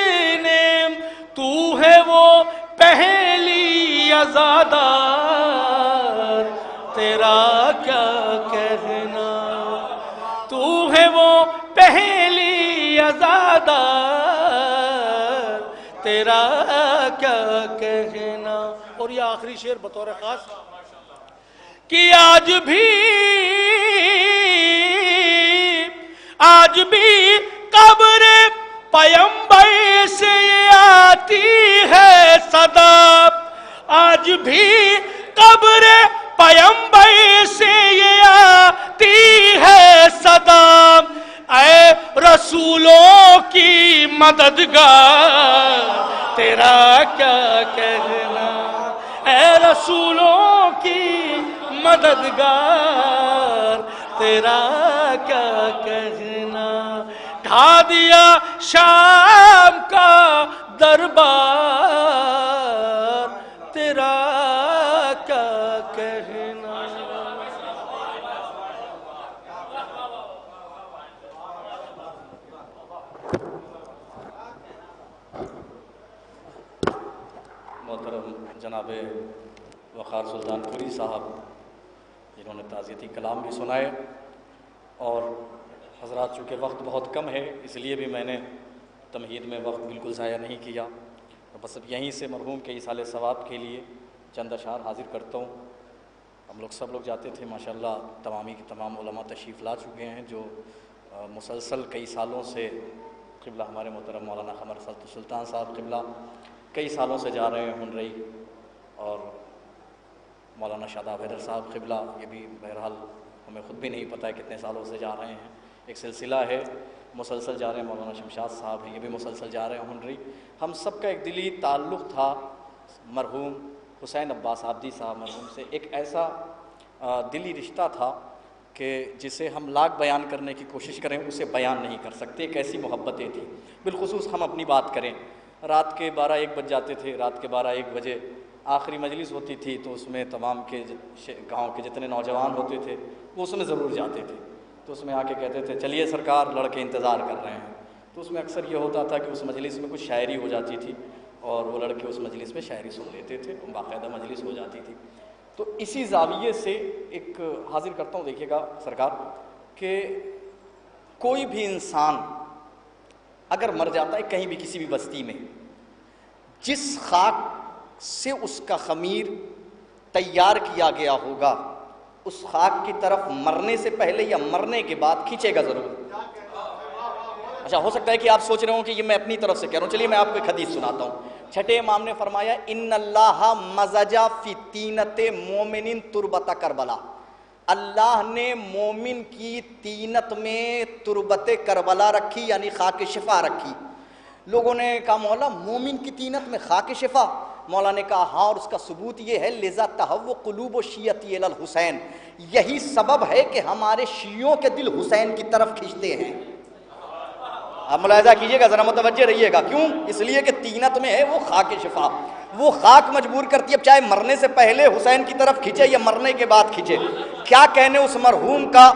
Speaker 1: نے، تو ہے وہ پہلی عزادار تیرا کیا کہنا، تو ہے وہ پہلی عزادار تیرا کیا کہنا. اور یہ آخری شعر بطور خاص کہ آج بھی قبر پیمبر سے آتی ہے صدا، آج بھی قبر پیمبر سے آتی ہے صدا، اے رسولوں کی مددگار تیرا کیا کہنا، اے رسولوں کی مددگار تیرا کیا کہنا، ڈھا دیا شام کا دربار تیرا کیا کہنا.
Speaker 3: محترم جناب وقار سلطان پوری صاحب جنہوں نے تعزیتی کلام بھی سنائے، اور حضرات چونکہ وقت بہت کم ہے اس لیے بھی میں نے تمہید میں وقت بالکل ضائع نہیں کیا، بس اب یہیں سے مرحوم کے ایصال ثواب کے لیے چند اشعار حاضر کرتا ہوں. ہم لوگ سب لوگ جاتے تھے، ماشاءاللہ تمامی کی تمام علماء تشریف لا چکے ہیں جو مسلسل کئی سالوں سے، قبلہ ہمارے محترم مولانا قمر سلطان صاحب قبلہ کئی سالوں سے جا رہے ہیں ہنرئی، اور مولانا شاداب حیدر صاحب قبلہ یہ بھی بہرحال ہمیں خود بھی نہیں پتہ ہے کتنے سالوں سے جا رہے ہیں. ایک سلسلہ ہے مسلسل جا رہے ہیں، مولانا شمشاد صاحب ہیں یہ بھی مسلسل جا رہے ہیں ہنرئی. ہم سب کا ایک دلی تعلق تھا مرحوم حسین عباس عابدی صاحب مرحوم سے، ایک ایسا دلی رشتہ تھا کہ جسے ہم لاکھ بیان کرنے کی کوشش کریں اسے بیان نہیں کر سکتے. ایک ایسی محبتیں تھیں. بالخصوص ہم اپنی بات کریں، رات کے 12-1 بج جاتے تھے، رات کے 12-1 بجے آخری مجلس ہوتی تھی تو اس میں تمام کے گاؤں کے جتنے نوجوان ہوتے تھے وہ اس میں ضرور جاتے تھے، تو اس میں آ کے کہتے تھے چلیے سرکار لڑکے انتظار کر رہے ہیں. تو اس میں اکثر یہ ہوتا تھا کہ اس مجلس میں کچھ شاعری ہو جاتی تھی اور وہ لڑکے اس مجلس میں شاعری سن لیتے تھے، باقاعدہ مجلس ہو جاتی تھی. تو اسی زاویے سے ایک حاضر کرتا ہوں، دیکھیے گا سرکار کہ کوئی بھی انسان اگر مر جاتا ہے کہیں بھی کسی بھی بستی میں، جس خاک سے اس کا خمیر تیار کیا گیا ہوگا اس خاک کی طرف مرنے سے پہلے یا مرنے کے بعد کھینچے گا ضرور. اچھا ہو سکتا ہے کہ آپ سوچ رہے ہوں کہ یہ میں اپنی طرف سے کہہ رہا ہوں، چلیے میں آپ کو ایک حدیث سناتا ہوں. چھٹے امام نے فرمایا ان اللہ مزجا فی تینت مومن تربت کربلا، اللہ نے مومن کی تینت میں تربت کربلا رکھی یعنی خاک شفا رکھی. لوگوں نے کہا مولا مومن کی تینت میں خاک شفا؟ مولا نے کہا ہاں، اور اس کا ثبوت یہ ہے لذا تہو قلوب الشیعۃ الی الحسین، یہی سبب ہے کہ ہمارے شیعوں کے دل حسین کی طرف کھینچتے ہیں. آپ ملاحظہ کیجئے گا، ذرا متوجہ رہیے گا. کیوں؟ اس لیے کہ تینت میں ہے وہ خاک شفا، وہ خاک مجبور کرتی ہے، چاہے مرنے سے پہلے حسین کی طرف کھینچے یا مرنے کے بعد کھینچے. کیا کہنے اس مرحوم کا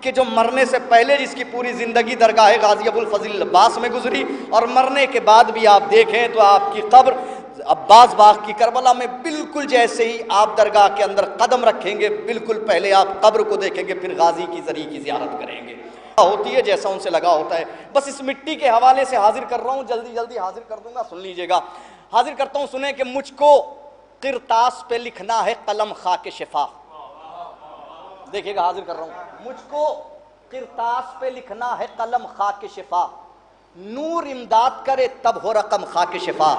Speaker 3: کہ جو مرنے سے پہلے جس کی پوری زندگی درگاہ غازی ابوالفضل عباس میں گزری اور مرنے کے بعد بھی آپ دیکھیں تو آپ کی قبر عباس باغ کی کربلا میں بالکل جیسے ہی آپ درگاہ کے اندر قدم رکھیں گے بالکل پہلے آپ قبر کو دیکھیں گے، پھر غازی کی زری کی زیارت کریں گے، ہوتی ہے جیسا ان سے لگا ہوتا ہے۔ بس اس مٹی کے حوالے سے حاضر کر رہا ہوں، جلدی جلدی حاضر کر دوں گا، سن لیجئے گا، حاضر کرتا ہوں، سنیں کہ مجھ کو قرطاس پہ لکھنا ہے قلم خاک شفا، دیکھیے گا حاضر کر رہا ہوں، مجھ کو قرطاس پہ لکھنا ہے قلم خاک شفا، نور امداد کرے تب ہو رقم خاک شفا،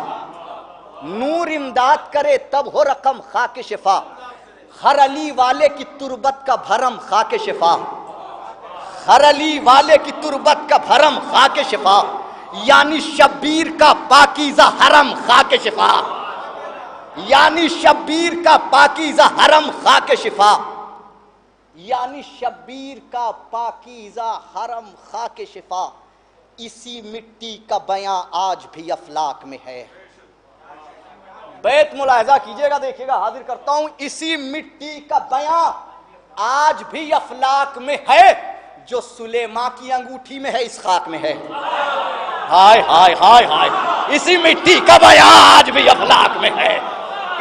Speaker 3: نور امداد کرے تب ہو رقم خاک شفا، ہر علی والے کی تربت کا بھرم خاک شفا، ہر علی والے کی تربت کا بھرم خاک شفا، یعنی شبیر کا پاکیزہ حرم خاک شفا، یعنی شبیر کا پاکیزہ حرم خاک شفا، یعنی شبیر کا پاکیزہ حرم خاک شفا، اسی مٹی کا بیاں آج بھی افلاک میں ہے۔ بیت ملاحظہ کیجئے گا، دیکھیے گا، حاضر کرتا ہوں، اسی مٹی کا بیاں آج بھی افلاک میں ہے، جو سلیمان کی انگوٹھی میں ہے اس خاک میں ہے۔ ہائے ہائے ہائے ہائے، اسی مٹی کا بیاں آج بھی افلاک میں ہے،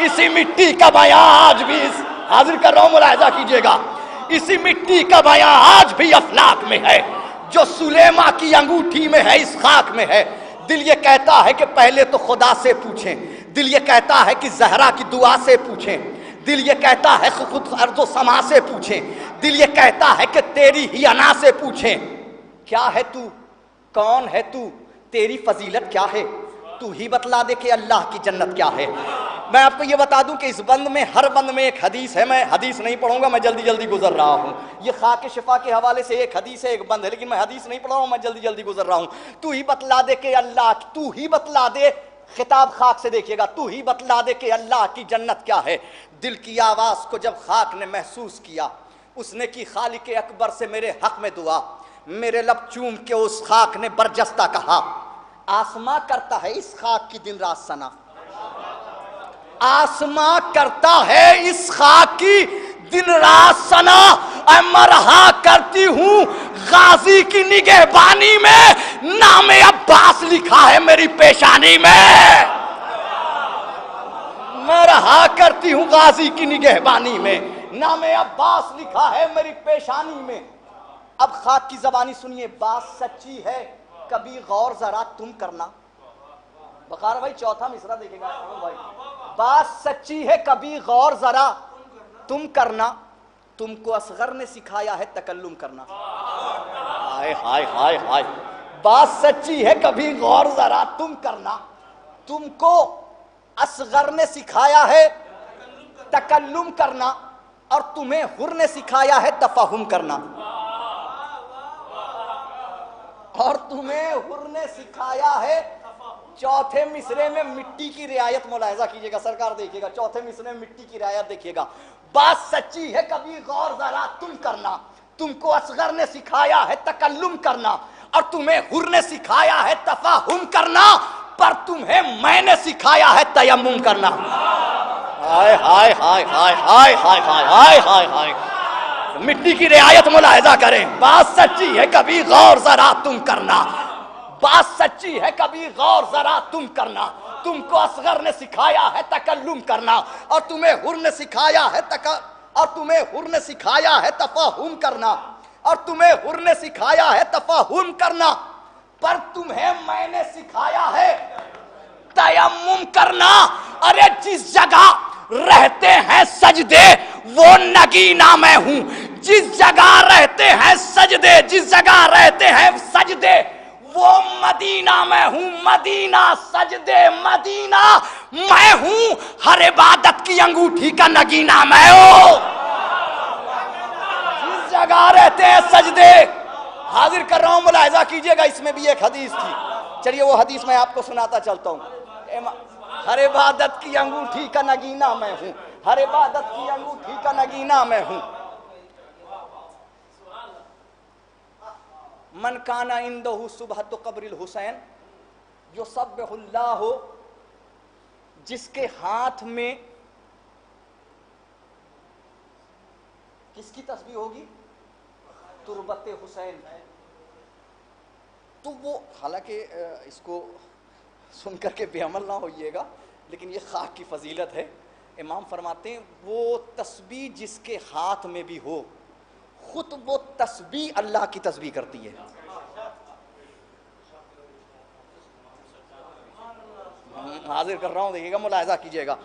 Speaker 3: اسی مٹی کا بیاں آج بھی حاضر کر رہا ہوں، ملاحظہ کیجئے گا، اسی مٹی کا بیاں آج بھی افلاک میں ہے، جو سلیمان کی انگوٹھی میں ہے اس خاک میں ہے۔ دل یہ کہتا ہے کہ پہلے تو خدا سے پوچھیں، دل یہ کہتا ہے کہ زہرا کی دعا سے پوچھیں، دل یہ کہتا ہے خود ارض و سما سے پوچھیں، دل یہ کہتا ہے کہ تیری ہی انا سے پوچھیں، کیا ہے تو، کون ہے تو، تیری فضیلت کیا ہے، تو ہی بتلا دے کہ اللہ کی جنت کیا ہے۔ میں آپ کو یہ بتا دوں کہ اس بند میں، ہر بند میں ایک حدیث ہے، میں حدیث نہیں پڑھوں گا، میں جلدی جلدی گزر رہا ہوں، یہ خاک شفا کے حوالے سے ایک حدیث ہے، ایک بند ہے، لیکن میں حدیث نہیں پڑھ رہا ہوں، میں جلدی جلدی گزر رہا ہوں۔ تو ہی بتلا دے کہ اللہ، تو ہی بتلا دے، خطاب خاک سے دیکھیے گا، تو ہی بتلا دے کہ اللہ کی جنت کیا ہے۔ دل کی آواز کو جب خاک نے محسوس کیا، اس نے کی خالق اکبر سے میرے حق میں دعا، میرے لب چوم کے اس خاک نے برجستہ کہا، آسماں کرتا ہے اس خاک کی دن رات ثنا، آسماں کرتا ہے اس خاک کی دن رات ثنا، اے مرہا کرتی ہوں غازی کی نگہبانی میں، نام عباس لکھا ہے میری پیشانی میں، میں رہا کرتی ہوں غازی کی نگہبانی میں، نام عباس لکھا ہے میری پیشانی میں۔ اب خاک کی زبانی سنیے، بات سچی ہے کبھی غور ذرا تم کرنا، بخار بھائی چوتھا مصرع دیکھے گا بھائی، بات سچی ہے کبھی غور ذرا تم کرنا، تم کو اصغر نے سکھایا ہے تکلم کرنا، ہائے ہائے ہائے ہائے، بات سچی ہے کبھی غور ذرا تم کرنا، تم کو اصغر نے سکھایا ہے تکلم کرنا، اور تمہیں حر نے سکھایا ہے تفہم کرنا، اور تمہیں حر نے سکھایا ہے۔ چوتھے مصرے میں مٹی کی رعایت ملاحظہ کیجئے گا، سرکار دیکھیے گا، چوتھے مصرے میں مٹی کی رعایت دیکھیے گا، بات سچی ہے کبھی غور ذرا تم کرنا، تم کو اصغر نے سکھایا ہے تکلم کرنا، اور تمہیں حر نے سکھایا ہے تفہم کرنا، پر تمہیں میں نے سکھایا ہے تیمم کرنا۔ ہائے ہائے ہائے ہائے ہائے ہائے ہائے ہائے ہائے، مٹی کی رعایت ملاحظہ کریں، بات سچی ہے کبھی غور ذرا تم کرنا، بات سچی ہے کبھی غور ذرا تم کرنا، تم کو اصغر نے سکھایا ہے تکلم کرنا، اور تمہیں حر نے سکھایا ہے اور تمہیں حر نے سکھایا ہے تفہم کرنا، اور تمہیں حر نے سکھایا ہے تفہم کرنا، پر تمہیں میں نے سکھایا ہے تیمم کرنا۔ ارے جس جگہ رہتے ہیں سجدے وہ نگینا میں ہوں، جس جگہ رہتے ہیں سجدے، جس جگہ رہتے ہیں سجدے وہ مدینہ میں ہوں، مدینہ سجدے مدینہ میں ہوں، ہر عبادت کی انگوٹھی کا نگینہ میں ہوں، جس جگہ رہتے ہیں سجدے۔ حاضر کر رہا ہوں، ملاحظہ کیجئے گا، اس میں بھی ایک حدیث تھی، چلیے وہ حدیث میں آپ کو سناتا چلتا ہوں۔ ہر عبادت کی انگوٹھی کا نگینہ میں ہوں، ہر عبادت کی انگوٹھی کا نگینہ میں ہوں۔ من کانا عندہ صبحۃ قبر الحسین یسبح اللہ ہو، جس کے ہاتھ میں کس کی تسبیح ہوگی؟ تربت حسین. تو وہ حالانکہ اس کو سن کر کے بے عمل نہ ہوئیے گا، لیکن یہ خاک کی فضیلت ہے. امام فرماتے ہیں وہ تسبیح جس کے ہاتھ میں بھی ہو، خود وہ تسبیح اللہ کی تسبیح کرتی ہے. حاضر کر رہا ہوں، دیکھیے گا، ملاحظہ کیجئے گا.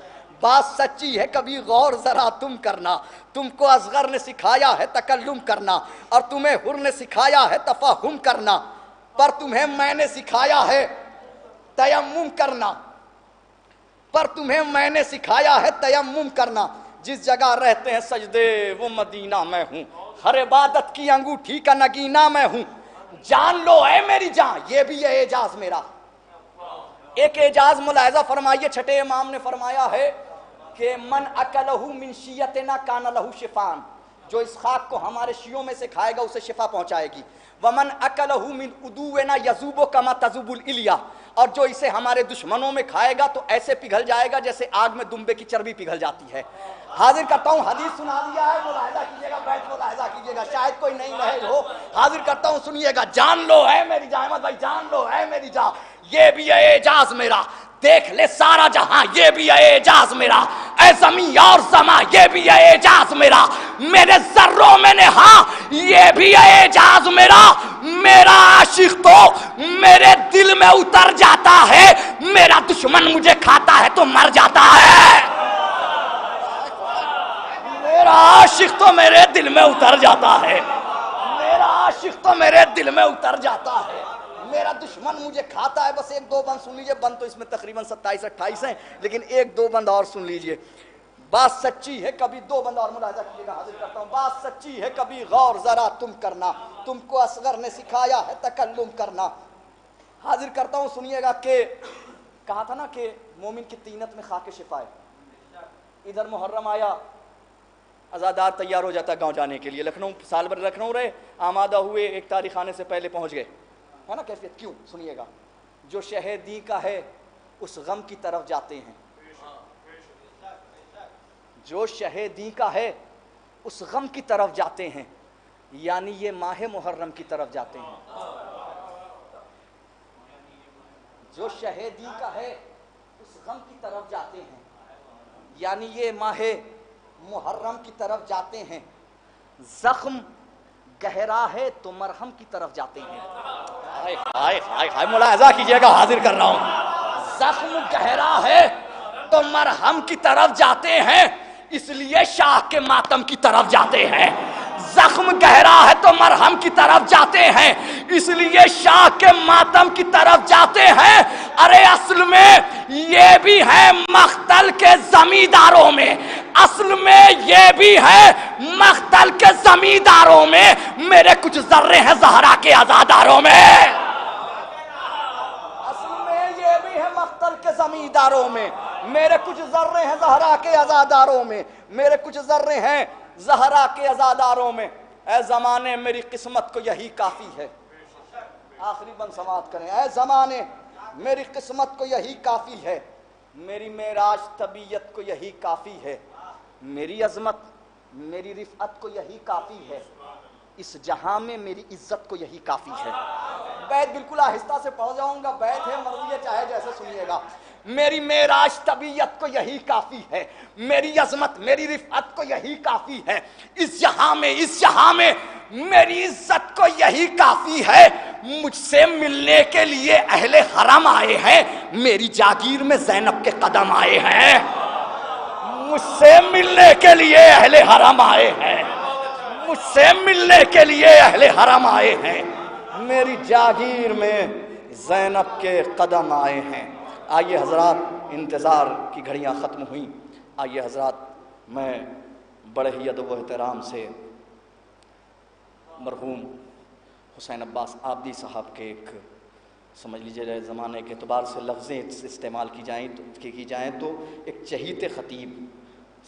Speaker 3: بات سچی ہے کبھی غور ذرا تم کرنا، تم کو اصغر نے سکھایا ہے تکلم کرنا، اور تمہیں حر نے سکھایا ہے تفہم کرنا، پر تمہیں میں نے سکھایا ہے تیمم کرنا، پر تمہیں میں نے سکھایا ہے تیمم کرنا. جس جگہ رہتے ہیں سجدے وہ مدینہ میں ہوں، ہر عبادت کی انگوٹھی کا نگینہ میں ہوں. جان لو اے میری جان، یہ بھی ہے اعجاز میرا. ایک اعجاز ملاحظہ فرمائیے، چھٹے امام نے فرمایا ہے کہ من اکلہ من شیعتنا کان لہ شفان، جو اس خاک کو ہمارے شیعوں میں سے کھائے گا اسے شفا پہنچائے گی. ومن اکلہ من عدونا یذوب کما تذوب الالیا، اور جو اسے ہمارے دشمنوں میں کھائے گا تو ایسے پگھل جائے گا جیسے آگ میں دمبے کی چربی پگھل جاتی ہے. حاضر کرتا ہوں، حدیث سنا دیا ہے، ملاحظہ کیجئے گا، بیٹھ ملاحظہ کیجئے گا، شاید کوئی نہیں رہے ہو. حاضر کرتا ہوں، سنیے گا. جان لو اے میری جان، احمد بھائی جان لو اے میری جان، یہ بھی ہے اعجاز میرا. دیکھ لے سارا جہاں، یہ بھی ہے اعجاز میرا. اے زمین اور سما، یہ بھی ہے اعجاز میرا. میرے ذروں میں نے، ہاں یہ بھی ہے اعجاز میرا. میرا عاشق تو میرے دل میں اتر جاتا ہے، میرا دشمن مجھے کھاتا ہے تو مر جاتا ہے. میرا عاشق تو میرے دل میں اتر جاتا ہے، میرا عاشق تو میرے دل میں اتر جاتا ہے، میرا دشمن مجھے کھاتا ہے. بس ایک دو بند سن لیجئے، بند تو اس میں تقریباً 27-28 ہیں، لیکن ایک دو بند اور سن لیجئے. بات سچی ہے کبھی، دو بند اور ملاحظہ کیجئے گا. حاضر کرتا ہوں. بات سچی ہے کبھی غور ذرا تم کرنا، تم کو اصغر نے سکھایا ہے تکلم کرنا. حاضر کرتا ہوں، سنیے گا کہ کہا تھا نا کہ مومن کی طینت میں خاک شفا ہے. ادھر محرم آیا، عزادار تیار ہو جاتا گاؤں جانے کے لیے. لکھنؤ سال بھر لکھنؤ رہے، آمادہ ہوئے، ایک تاریخ آنے سے پہلے پہنچ گئے، ہے نا کیفیت. کیوں؟ سنیے گا. جو شہیدی کا ہے اس غم کی طرف جاتے ہیں، جو شہیدی کا ہے اس غم کی طرف جاتے ہیں، یعنی یہ ماہ محرم کی طرف جاتے ہیں. جو شہیدی کا ہے اس غم کی طرف جاتے ہیں، یعنی یہ ماہ محرم کی طرف جاتے ہیں. زخم گہرا ہے تو مرہم کی طرف جاتے ہیں. ہائے ہائے ہائے، ملاحظہ کیجئے گا، حاضر کر رہا ہوں. زخم گہرا ہے تو مرہم کی طرف جاتے ہیں، اس لیے شاہ کے ماتم کی طرف جاتے ہیں. زخم گہرا ہے تو مرہم کی طرف جاتے ہیں، اس لیے شاہ کے ماتم کی طرف جاتے ہیں. ارے اصل میں یہ بھی ہے مقتل کے زمینداروں میں، اصل میں یہ بھی ہے مقتل کے زمینداروں میں. میرے کچھ ذرے ہیں زہرا کے عزاداروں میں، اصل میں یہ بھی ہے مقتل کے زمینداروں میں. میرے کچھ ذرے ہیں زہرا کے عزاداروں میں، میرے کچھ ذرے ہیں زہرا کے عزاداروں میں. اے زمانے میری قسمت کو یہی کافی ہے. آخری بند سماعت کریں. اے زمانے میری قسمت کو یہی کافی ہے، میری معراج طبیعت کو یہی کافی ہے، میری عظمت میری رفعت کو یہی کافی ہے، اس جہاں میں میری عزت کو یہی کافی ہے. بیت بالکل آہستہ سے پڑھ جاؤں گا، بیت ہے، مرضی ہے چاہے جیسے سنیے گا. میری معراج طبیعت کو یہی کافی ہے، میری عظمت میری رفعت کو یہی کافی ہے، اس جہاں میں میری عزت کو یہی کافی ہے. مجھ سے ملنے کے لیے اہل حرم آئے ہیں، میری جاگیر میں زینب کے قدم آئے ہیں. مجھ سے ملنے کے لیے اہل حرم آئے ہیں، مجھ سے ملنے کے لیے اہل حرم آئے ہیں، میری جاگیر میں زینب کے قدم آئے ہیں. آئیے حضرات، انتظار کی گھڑیاں ختم ہوئیں. آئیے حضرات، میں بڑے ہی ادب و احترام سے مرحوم حسین عباس عابدی صاحب کے ایک سمجھ لیجیے زمانے کے اعتبار سے لفظیں استعمال کی جائیں تو ایک چہیتے خطیب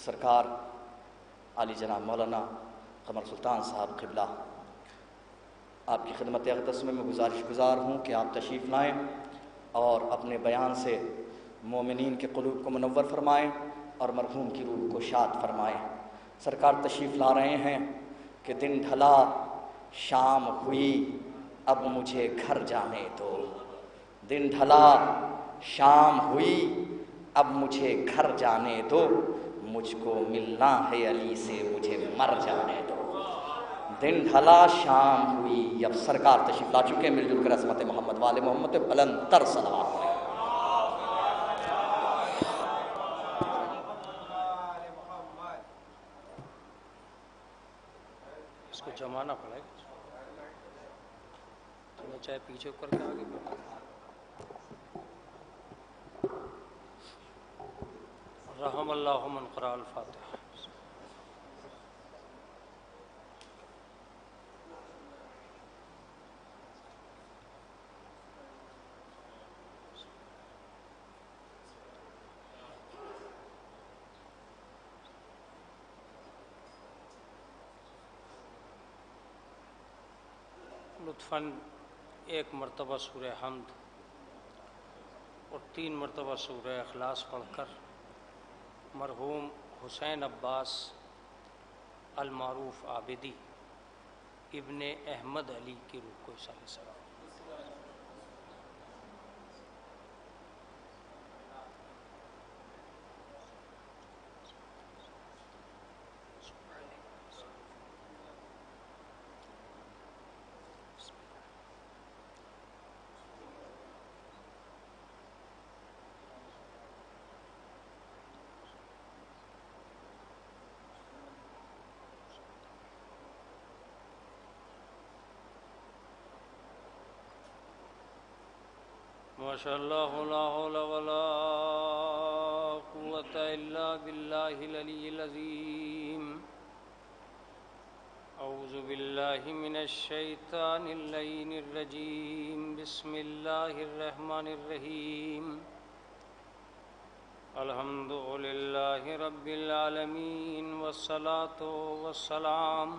Speaker 3: سرکار عالی جناب مولانا قمر سلطان صاحب قبلہ، آپ کی خدمت اقدس میں گزارش گزار ہوں کہ آپ تشریف لائیں اور اپنے بیان سے مومنین کے قلوب کو منور فرمائیں اور مرحوم کی روح کو شاد فرمائیں. سرکار تشریف لا رہے ہیں کہ دن ڈھلا شام ہوئی اب مجھے گھر جانے دو، دن ڈھلا شام ہوئی اب مجھے گھر جانے دو، مجھ کو ملنا ہے علی سے مجھے مر جانے دو۔ دن ڈھلا شام ہوئی، اب سرکار تشریف لا چکے، مل جل کر عظمت محمد والے محمد پہ بلند تر صلوات پڑھیں۔
Speaker 6: اس کو جمانا پڑے گا، تھوڑا چاہے پیچھے کر کے آگے بڑھو۔ رحم اللہ من قرأ الفاتحہ۔ لطفاً ایک مرتبہ سورہ حمد اور 3 مرتبہ سورہ اخلاص پڑھ کر مرحوم حسین عباس المعروف عابدی ابن احمد علی کی روح کو اصالہ سلام۔ ماشاء اللہ لا حول ولا قوة الا باللہ العلی العظیم۔ اعوذ باللہ من الشیطان اللعین الرجیم، بسم اللہ الرحمن الرحیم۔ الحمد للہ رب العالمین والصلاة والسلام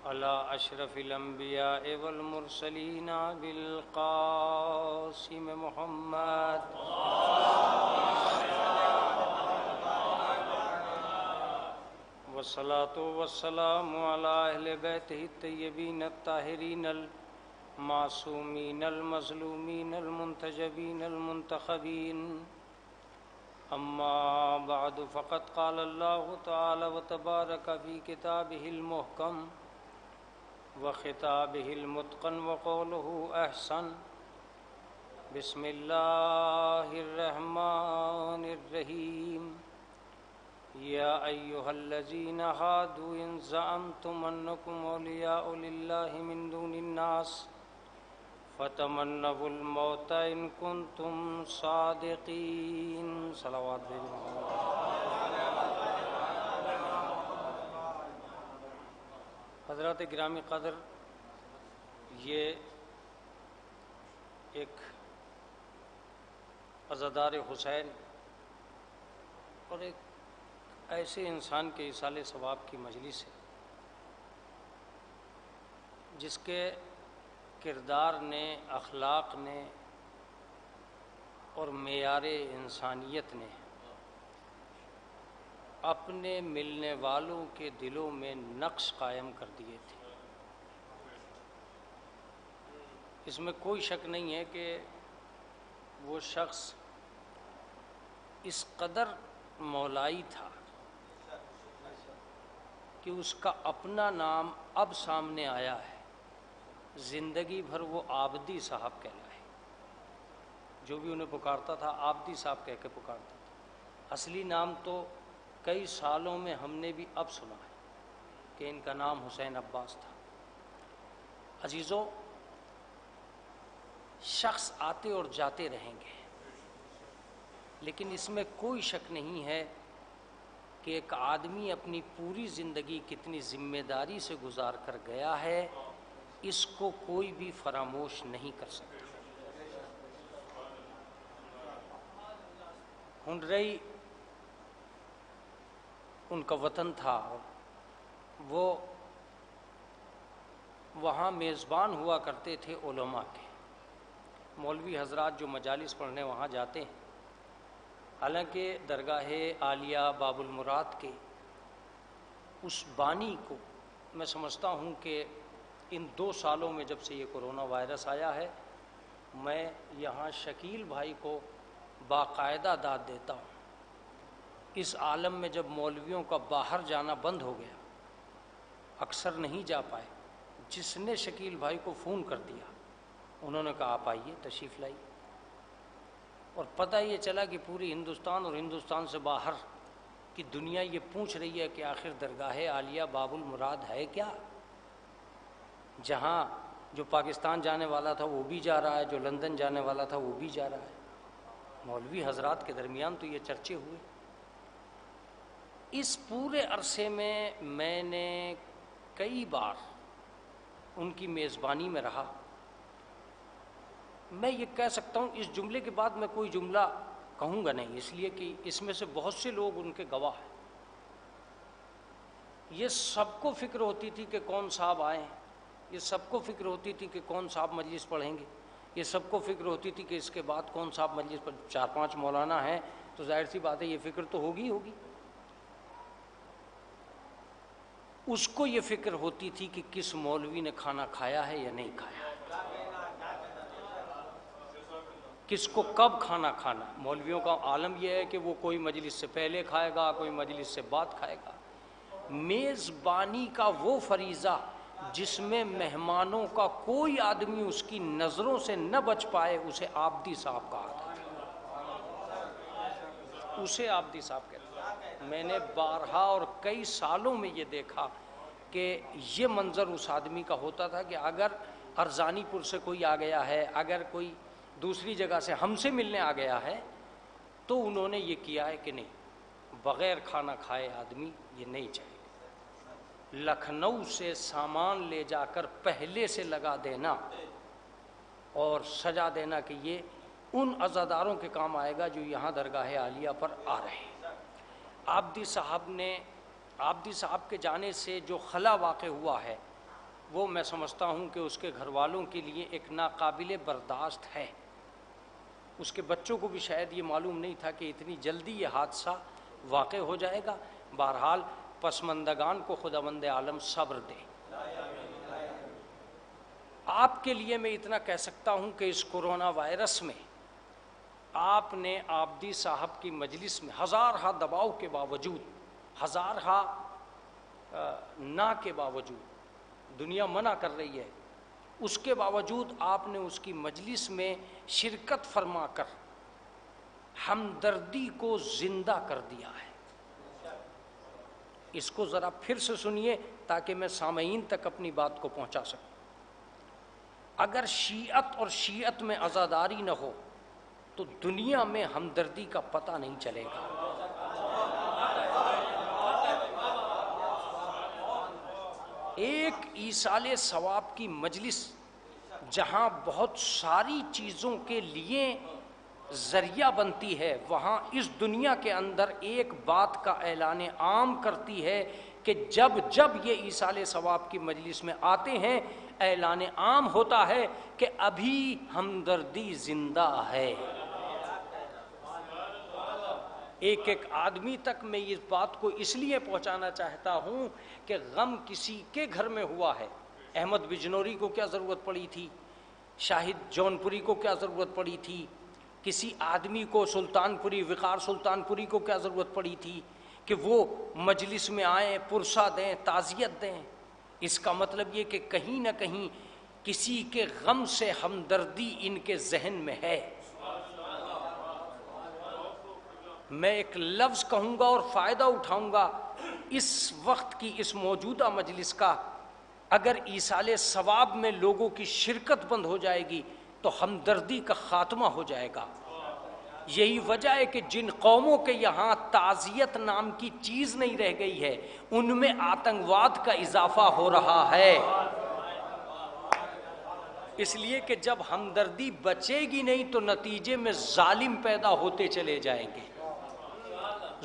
Speaker 6: علی اشرف الانبیاء والمرسلین بالقاسم محمد والصلاة والسلام علی اہل بیتہ الطیبین الطاہرین المعصومین المظلومین المنتجبین المنتخبین۔ اما بعد فقد قال اللہ تعالی وتبارک فی کتابہ المحکم وخطابه المتقن وقوله احسن۔ بسم اللہ الرحمن الرحیم۔ یا ایہا الذین ہادوا ان زعمتم انکم اولیاء للہ من دون الناس فتمنوا الموت ان کنتم صادقین۔ صلوات بھیجو۔ حضرات گرامی قدر، یہ ایک عزادار حسین اور ایک ایسے انسان کے ایصال ثواب کی مجلس ہے جس کے کردار نے، اخلاق نے اور معیار انسانیت نے اپنے ملنے والوں کے دلوں میں نقش قائم کر دیے تھے۔ اس میں کوئی شک نہیں ہے کہ وہ شخص اس قدر مولائی تھا کہ اس کا اپنا نام اب سامنے آیا ہے، زندگی بھر وہ عابدی صاحب کہلائے، جو بھی انہیں پکارتا تھا عابدی صاحب کہہ کے پکارتا تھا۔ اصلی نام تو کئی سالوں میں ہم نے بھی اب سنا ہے کہ ان کا نام حسین عباس تھا۔ عزیزوں، شخص آتے اور جاتے رہیں گے، لیکن اس میں کوئی شک نہیں ہے کہ ایک آدمی اپنی پوری زندگی کتنی ذمہ داری سے گزار کر گیا ہے، اس کو کوئی بھی فراموش نہیں کر سکتا۔ ہنڈرئی ان کا وطن تھا، وہ وہاں میزبان ہوا کرتے تھے علماء کے۔ مولوی حضرات جو مجالس پڑھنے وہاں جاتے ہیں، حالانکہ درگاہ عالیہ باب المراد کے اس بانی کو میں سمجھتا ہوں کہ ان 2 سالوں میں جب سے یہ کرونا وائرس آیا ہے، میں یہاں شکیل بھائی کو باقاعدہ داد دیتا ہوں۔ اس عالم میں جب مولویوں کا باہر جانا بند ہو گیا، اکثر نہیں جا پائے، جس نے شکیل بھائی کو فون کر دیا، انہوں نے کہا آپ آئیے، تشریف لائیے، اور پتہ یہ چلا کہ پوری ہندوستان اور ہندوستان سے باہر کی دنیا یہ پوچھ رہی ہے کہ آخر درگاہ عالیہ باب المراد ہے کیا؟ جہاں جو پاکستان جانے والا تھا وہ بھی جا رہا ہے، جو لندن جانے والا تھا وہ بھی جا رہا ہے۔ مولوی حضرات کے درمیان تو یہ چرچے ہوئے۔ اس پورے عرصے میں نے کئی بار ان کی میزبانی میں رہا۔ میں یہ کہہ سکتا ہوں، اس جملے کے بعد میں کوئی جملہ کہوں گا نہیں، اس لیے کہ اس میں سے بہت سے لوگ ان کے گواہ ہیں۔ یہ سب کو فکر ہوتی تھی کہ کون صاحب آئیں، یہ سب کو فکر ہوتی تھی کہ کون صاحب مجلس پڑھیں گے، یہ سب کو فکر ہوتی تھی کہ اس کے بعد کون صاحب مجلس پر 4-5 مولانا ہیں تو ظاہر سی بات ہے یہ فکر تو ہوگی اس کو یہ فکر ہوتی تھی کہ کس مولوی نے کھانا کھایا ہے یا نہیں کھایا، کس کو کب کھانا کھانا۔ مولویوں کا عالم یہ ہے کہ وہ کوئی مجلس سے پہلے کھائے گا، کوئی مجلس سے بعد کھائے گا۔ میزبانی کا وہ فریضہ جس میں مہمانوں کا کوئی آدمی اس کی نظروں سے نہ بچ پائے، اسے عابدی صاحب کہا تھا، اسے عابدی صاحب کہتے ہیں۔ میں نے بارہا اور کئی سالوں میں یہ دیکھا کہ یہ منظر اس آدمی کا ہوتا تھا کہ اگر ارزانی پور سے کوئی آ گیا ہے، اگر کوئی دوسری جگہ سے ہم سے ملنے آ گیا ہے، تو انہوں نے یہ کیا ہے کہ نہیں، بغیر کھانا کھائے آدمی یہ نہیں چاہیے۔ لکھنؤ سے سامان لے جا کر پہلے سے لگا دینا اور سجا دینا کہ یہ ان عزاداروں کے کام آئے گا جو یہاں درگاہ عالیہ پر آ رہے ہیں۔ عابدی صاحب کے جانے سے جو خلا واقع ہوا ہے وہ میں سمجھتا ہوں کہ اس کے گھر والوں کے لیے ایک ناقابل برداشت ہے۔ اس کے بچوں کو بھی شاید یہ معلوم نہیں تھا کہ اتنی جلدی یہ حادثہ واقع ہو جائے گا۔ بہرحال پسماندگان کو خداوند عالم صبر دے۔ آپ کے لیے میں اتنا کہہ سکتا ہوں کہ اس کرونا وائرس میں آپ نے عابدی صاحب کی مجلس میں ہزارہا دباؤ کے باوجود، ہزارہا نہ کے باوجود، دنیا منع کر رہی ہے، اس کے باوجود آپ نے اس کی مجلس میں شرکت فرما کر ہمدردی کو زندہ کر دیا ہے۔ اس کو ذرا پھر سے سنیے تاکہ میں سامعین تک اپنی بات کو پہنچا سکوں۔ اگر شیعت اور شیعت میں عزاداری نہ ہو تو دنیا میں ہمدردی کا پتہ نہیں چلے گا۔ ایک ایصال ثواب کی مجلس جہاں بہت ساری چیزوں کے لیے ذریعہ بنتی ہے، وہاں اس دنیا کے اندر ایک بات کا اعلان عام کرتی ہے کہ جب جب یہ ایصال ثواب کی مجلس میں آتے ہیں، اعلان عام ہوتا ہے کہ ابھی ہمدردی زندہ ہے۔ ایک ایک آدمی تک میں اس بات کو اس لیے پہنچانا چاہتا ہوں کہ غم کسی کے گھر میں ہوا ہے، احمد بجنوری کو کیا ضرورت پڑی تھی، شاہد جونپوری کو کیا ضرورت پڑی تھی، کسی آدمی کو سلطان پوری، وقار سلطان پوری کو کیا ضرورت پڑی تھی کہ وہ مجلس میں آئیں، پرسہ دیں، تعزیت دیں۔ اس کا مطلب یہ کہ کہیں نہ کہیں کسی کے غم سے ہمدردی ان کے ذہن میں ہے۔ میں ایک لفظ کہوں گا اور فائدہ اٹھاؤں گا اس وقت کی اس موجودہ مجلس کا۔ اگر ایصال ثواب میں لوگوں کی شرکت بند ہو جائے گی تو ہمدردی کا خاتمہ ہو جائے گا۔ یہی وجہ ہے کہ جن قوموں کے یہاں تعزیت نام کی چیز نہیں رہ گئی ہے، ان میں آتنکواد کا اضافہ ہو رہا ہے۔ اس لیے کہ جب ہمدردی بچے گی نہیں تو نتیجے میں ظالم پیدا ہوتے چلے جائیں گے،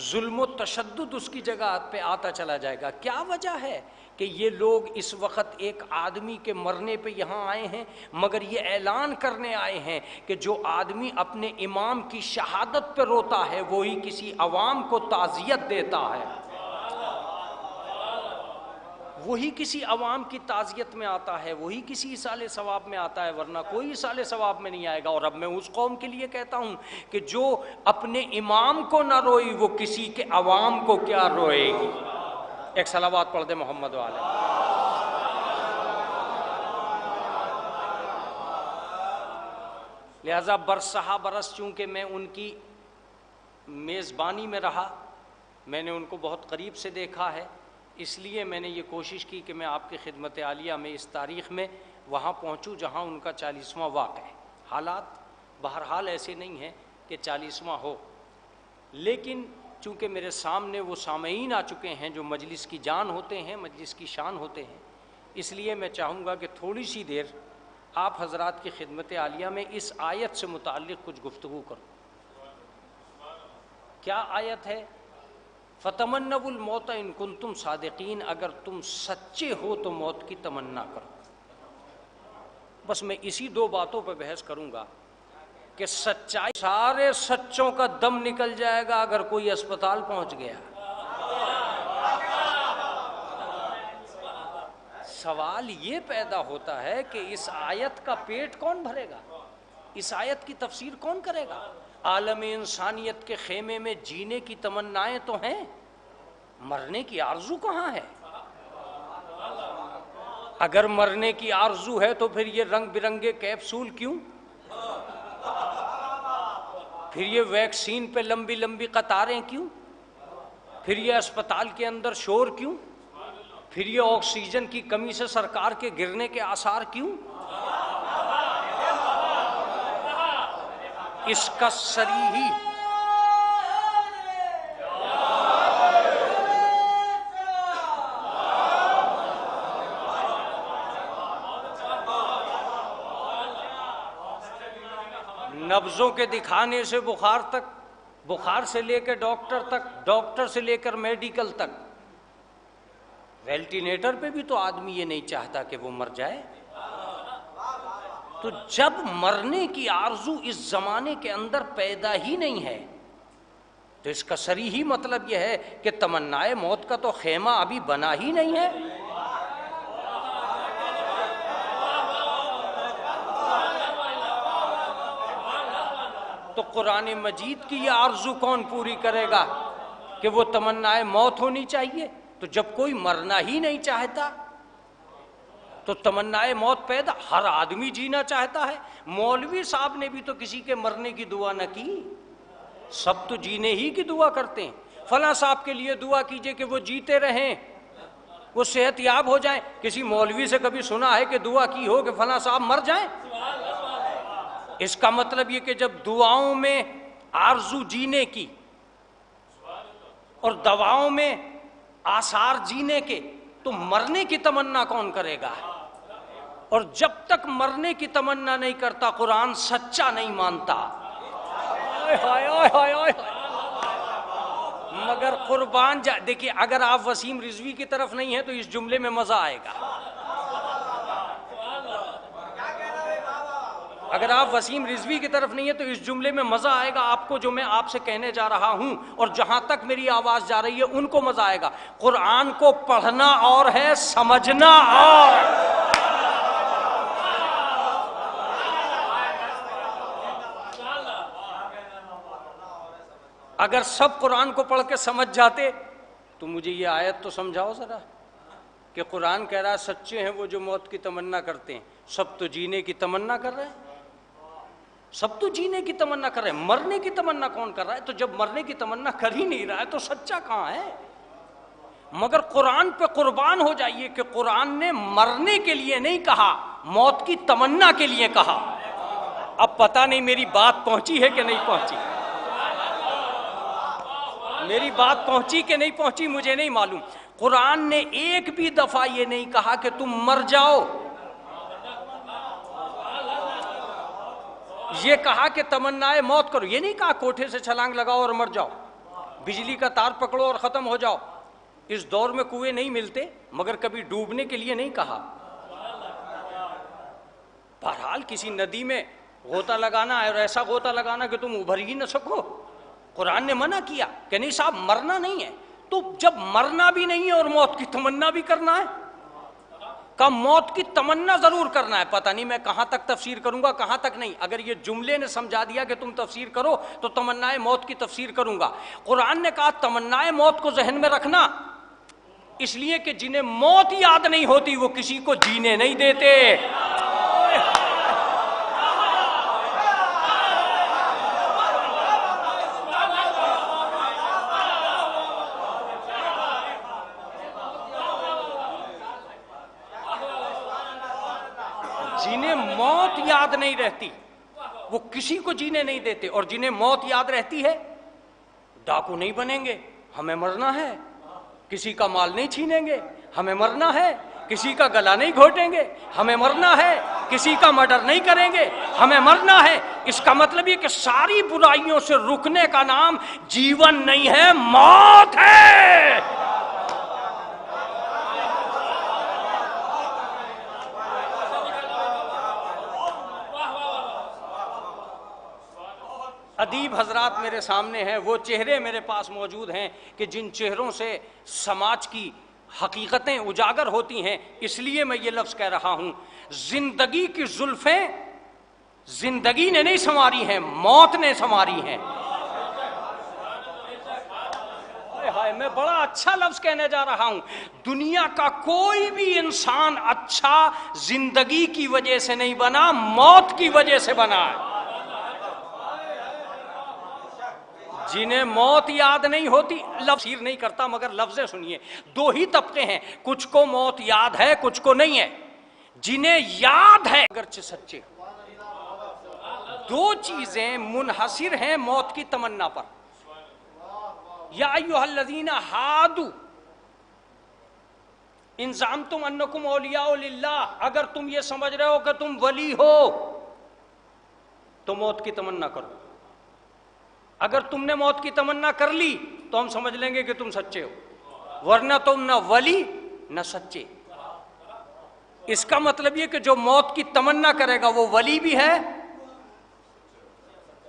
Speaker 6: ظلم و تشدد اس کی جگہ پہ آتا چلا جائے گا۔ کیا وجہ ہے کہ یہ لوگ اس وقت ایک آدمی کے مرنے پہ یہاں آئے ہیں، مگر یہ اعلان کرنے آئے ہیں کہ جو آدمی اپنے امام کی شہادت پہ روتا ہے وہی کسی عوام کو تعزیت دیتا ہے، وہی کسی عوام کی تعزیت میں آتا ہے، وہی کسی ایصال ثواب میں آتا ہے، ورنہ کوئی ایصال ثواب میں نہیں آئے گا۔ اور اب میں اس قوم کے لیے کہتا ہوں کہ جو اپنے امام کو نہ روئی وہ کسی کے عوام کو کیا روئے گی۔ ایک صلوات پڑھ دے محمد والے۔ لہذا برسہ برس چونکہ میں ان کی میزبانی میں رہا، میں نے ان کو بہت قریب سے دیکھا ہے، اس لیے میں نے یہ کوشش کی کہ میں آپ کی خدمت عالیہ میں اس تاریخ میں وہاں پہنچوں جہاں ان کا 40واں واقع ہے۔ حالات بہرحال ایسے نہیں ہیں کہ 40واں ہو، لیکن چونکہ میرے سامنے وہ سامعین آ چکے ہیں جو مجلس کی جان ہوتے ہیں، مجلس کی شان ہوتے ہیں، اس لیے میں چاہوں گا کہ تھوڑی سی دیر آپ حضرات کی خدمت عالیہ میں اس آیت سے متعلق کچھ گفتگو کروں۔ کیا آیت ہے؟ فَتَمَنَّوُا الْمَوْتَ إِن كُنتُمْ صَادِقِينَ، اگر تم سچے ہو تو موت کی تمنا کرو۔ بس میں اسی دو باتوں پہ بحث کروں گا کہ سچائی، سارے سچوں کا دم نکل جائے گا اگر کوئی اسپتال پہنچ گیا۔ سوال یہ پیدا ہوتا ہے کہ اس آیت کا پیٹ کون بھرے گا؟ اس آیت کی تفسیر کون کرے گا؟ عالم انسانیت کے خیمے میں جینے کی تمنائیں تو ہیں، مرنے کی آرزو کہاں ہے؟ اگر مرنے کی آرزو ہے تو پھر یہ رنگ برنگے کیپسول کیوں؟ پھر یہ ویکسین پہ لمبی لمبی قطاریں کیوں؟ پھر یہ اسپتال کے اندر شور کیوں؟ پھر یہ آکسیجن کی کمی سے سرکار کے گرنے کے آثار کیوں؟ اس کا صریحی نبضوں کے دکھانے سے بخار تک، بخار سے لے کے ڈاکٹر تک، ڈاکٹر سے لے کر میڈیکل تک، وینٹیلیٹر پہ بھی تو آدمی یہ نہیں چاہتا کہ وہ مر جائے۔ تو جب مرنے کی آرزو اس زمانے کے اندر پیدا ہی نہیں ہے تو اس کا صریحی مطلب یہ ہے کہ تمنائے موت کا تو خیمہ ابھی بنا ہی نہیں ہے۔ تو قرآن مجید کی یہ آرزو کون پوری کرے گا کہ وہ تمنائے موت ہونی چاہیے؟ تو جب کوئی مرنا ہی نہیں چاہتا تو تمنائے موت پیدا، ہر آدمی جینا چاہتا ہے۔ مولوی صاحب نے بھی تو کسی کے مرنے کی دعا نہ کی، سب تو جینے ہی کی دعا کرتے ہیں۔ فلاں صاحب کے لیے دعا کیجئے کہ وہ جیتے رہیں، وہ صحت یاب ہو جائیں۔ کسی مولوی سے کبھی سنا ہے کہ دعا کی ہو کہ فلاں صاحب مر جائیں؟ اس کا مطلب یہ کہ جب دعاؤں میں آرزو جینے کی اور دواؤں میں آثار جینے کے، تو مرنے کی تمنا کون کرے گا؟ اور جب تک مرنے کی تمنا نہیں کرتا قرآن سچا نہیں مانتا۔ مگر قربان دیکھیے، اگر آپ وسیم رضوی کی طرف نہیں ہیں تو اس جملے میں مزہ آئے گا۔ اگر آپ وسیم رضوی کی طرف نہیں ہیں تو اس جملے میں مزہ آئے گا آپ کو، جو میں آپ سے کہنے جا رہا ہوں، اور جہاں تک میری آواز جا رہی ہے ان کو مزہ آئے گا۔ قرآن کو پڑھنا اور ہے، سمجھنا اور۔ اگر سب قرآن کو پڑھ کے سمجھ جاتے تو مجھے یہ آیت تو سمجھاؤ ذرا کہ قرآن کہہ رہا ہے سچے ہیں وہ جو موت کی تمنا کرتے ہیں۔ سب تو جینے کی تمنا کر رہے ہیں، سب تو جینے کی تمنا کر رہے ہیں، مرنے کی تمنا کون کر رہا ہے؟ تو جب مرنے کی تمنا کر ہی نہیں رہا ہے تو سچا کہاں ہے؟ مگر قرآن پہ قربان ہو جائیے کہ قرآن نے مرنے کے لیے نہیں کہا، موت کی تمنا کے لیے کہا۔ اب پتہ نہیں میری بات پہنچی ہے کہ نہیں پہنچی، میری بات پہنچی کہ نہیں پہنچی مجھے نہیں معلوم۔ قرآن نے ایک بھی دفعہ یہ نہیں کہا کہ تم مر جاؤ، یہ کہا کہ تمنائے موت کرو۔ یہ نہیں کہا کوٹھے سے چھلانگ لگاؤ اور مر جاؤ، بجلی کا تار پکڑو اور ختم ہو جاؤ۔ اس دور میں کنویں نہیں ملتے، مگر کبھی ڈوبنے کے لیے نہیں کہا۔ بہرحال کسی ندی میں غوطہ لگانا ہے اور ایسا غوطہ لگانا کہ تم ابھر ہی نہ سکو، قرآن نے منع کیا کہ نہیں صاحب مرنا نہیں ہے۔ تو جب مرنا بھی نہیں ہے اور موت کی تمنا بھی کرنا ہے کا موت کی تمنا ضرور کرنا ہے. پتہ نہیں میں کہاں تک تفسیر کروں گا کہاں تک نہیں. اگر یہ جملے نے سمجھا دیا کہ تم تفسیر کرو تو تمنائے موت کی تفسیر کروں گا. قرآن نے کہا تمنائے موت کو ذہن میں رکھنا، اس لیے کہ جنہیں موت یاد نہیں ہوتی وہ کسی کو جینے نہیں دیتے. جنہیں موت یاد نہیں رہتی وہ کسی کو جینے نہیں دیتے، اور جنہیں موت یاد رہتی ہے ڈاکو نہیں بنیں گے، ہمیں مرنا ہے، کسی کا مال نہیں چھینیں گے، ہمیں مرنا ہے، کسی کا گلا نہیں گھونٹیں گے، ہمیں مرنا ہے، کسی کا مرڈر نہیں کریں گے، ہمیں مرنا ہے. اس کا مطلب یہ کہ ساری برائیوں سے رکنے کا نام جیون نہیں ہے، موت ہے. ادیب حضرات میرے سامنے ہیں، وہ چہرے میرے پاس موجود ہیں کہ جن چہروں سے سماج کی حقیقتیں اجاگر ہوتی ہیں. اس لیے میں یہ لفظ کہہ رہا ہوں، زندگی کی زلفیں زندگی نے نہیں سنواری ہیں، موت نے سنواری ہیں. میں بڑا اچھا لفظ کہنے جا رہا ہوں. دنیا کا کوئی بھی انسان اچھا زندگی کی وجہ سے نہیں بنا، موت کی وجہ سے بنا ہے. جنہیں موت یاد نہیں ہوتی، لفظ نہیں کرتا مگر لفظیں سنیے. دو ہی طبقے ہیں، کچھ کو موت یاد ہے کچھ کو نہیں ہے. جنہیں یاد ہے اگرچہ سچے، دو چیزیں منحصر ہیں موت کی تمنا پر. یا ایھا الذین ہادوا ان زعمتم انکم اولیاء للہ، اگر تم یہ سمجھ رہے ہو کہ تم ولی ہو تو موت کی تمنا کرو. اگر تم نے موت کی تمنا کر لی تو ہم سمجھ لیں گے کہ تم سچے ہو، ورنہ تم نہ ولی نہ سچے. اس کا مطلب یہ کہ جو موت کی تمنا کرے گا وہ ولی بھی ہے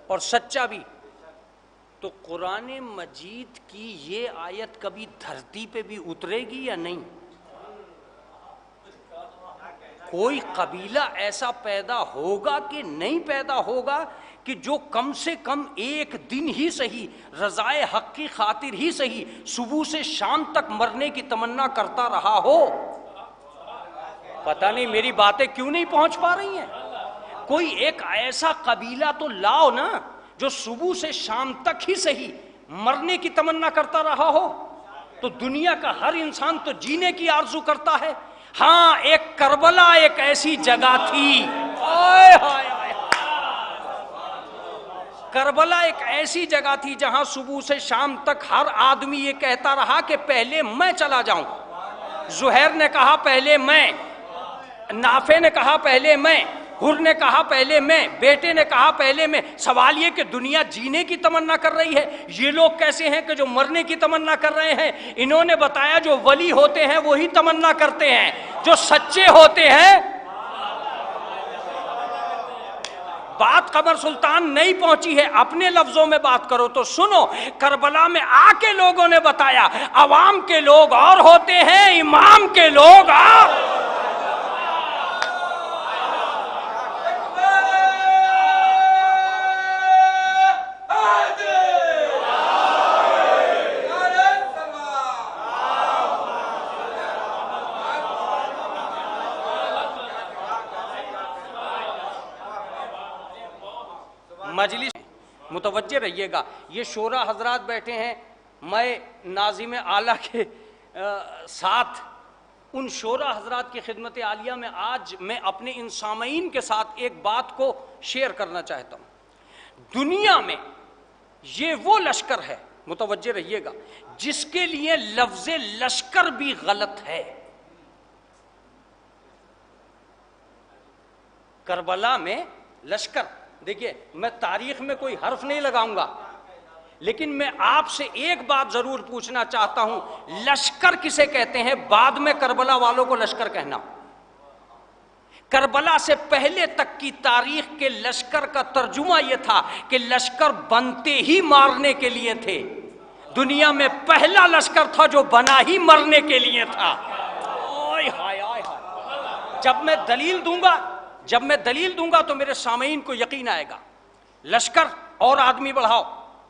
Speaker 6: اور سچا بھی. تو قرآن مجید کی یہ آیت کبھی دھرتی پہ بھی اترے گی یا نہیں؟ کوئی قبیلہ ایسا پیدا ہوگا کہ نہیں پیدا ہوگا کہ جو کم سے کم ایک دن ہی صحیح، رضائے حق کی خاطر ہی صحیح، صبح سے شام تک مرنے کی تمنا کرتا رہا ہو؟ پتہ نہیں میری باتیں کیوں نہیں پہنچ پا رہی ہیں. کوئی ایک ایسا قبیلہ تو لاؤ نا جو صبح سے شام تک ہی صحیح مرنے کی تمنا کرتا رہا ہو. تو دنیا کا ہر انسان تو جینے کی آرزو کرتا ہے. ہاں، ایک کربلا ایک ایسی جگہ تھی، کربلا ایک ایسی جگہ تھی جہاں صبح سے شام تک ہر آدمی یہ کہتا رہا کہ پہلے میں چلا جاؤں. زہیر نے کہا پہلے میں، نافع نے کہا پہلے میں، حر نے کہا پہلے میں، بیٹے نے کہا پہلے میں. سوال یہ کہ دنیا جینے کی تمنا کر رہی ہے. یہ لوگ کیسے ہیں کہ جو مرنے کی تمنا کر رہے ہیں؟ انہوں نے بتایا جو ولی ہوتے ہیں وہی تمنا کرتے ہیں، جو سچے ہوتے ہیں. بات قمر سلطان نہیں پہنچی ہے، اپنے لفظوں میں بات کرو تو سنو. کربلا میں آ کے لوگوں نے بتایا عوام کے لوگ اور ہوتے ہیں، امام کے لوگ اور. مجلس متوجہ رہیے گا. یہ شورا حضرات بیٹھے ہیں، میں ناظم اعلیٰ کے ساتھ ان شورا حضرات کی خدمت عالیہ میں آج میں اپنے ان سامعین کے ساتھ ایک بات کو شیئر کرنا چاہتا ہوں. دنیا میں یہ وہ لشکر ہے، متوجہ رہیے گا، جس کے لیے لفظ لشکر بھی غلط ہے. کربلا میں لشکر، دیکھیے میں تاریخ میں کوئی حرف نہیں لگاؤں گا، لیکن میں آپ سے ایک بات ضرور پوچھنا چاہتا ہوں، لشکر کسے کہتے ہیں؟ بعد میں کربلا والوں کو لشکر کہنا. کربلا سے پہلے تک کی تاریخ کے لشکر کا ترجمہ یہ تھا کہ لشکر بنتے ہی مارنے کے لیے تھے. دنیا میں پہلا لشکر تھا جو بنا ہی مرنے کے لیے تھا. جب میں دلیل دوں گا تو میرے سامعین کو یقین آئے گا. لشکر اور آدمی بڑھاؤ،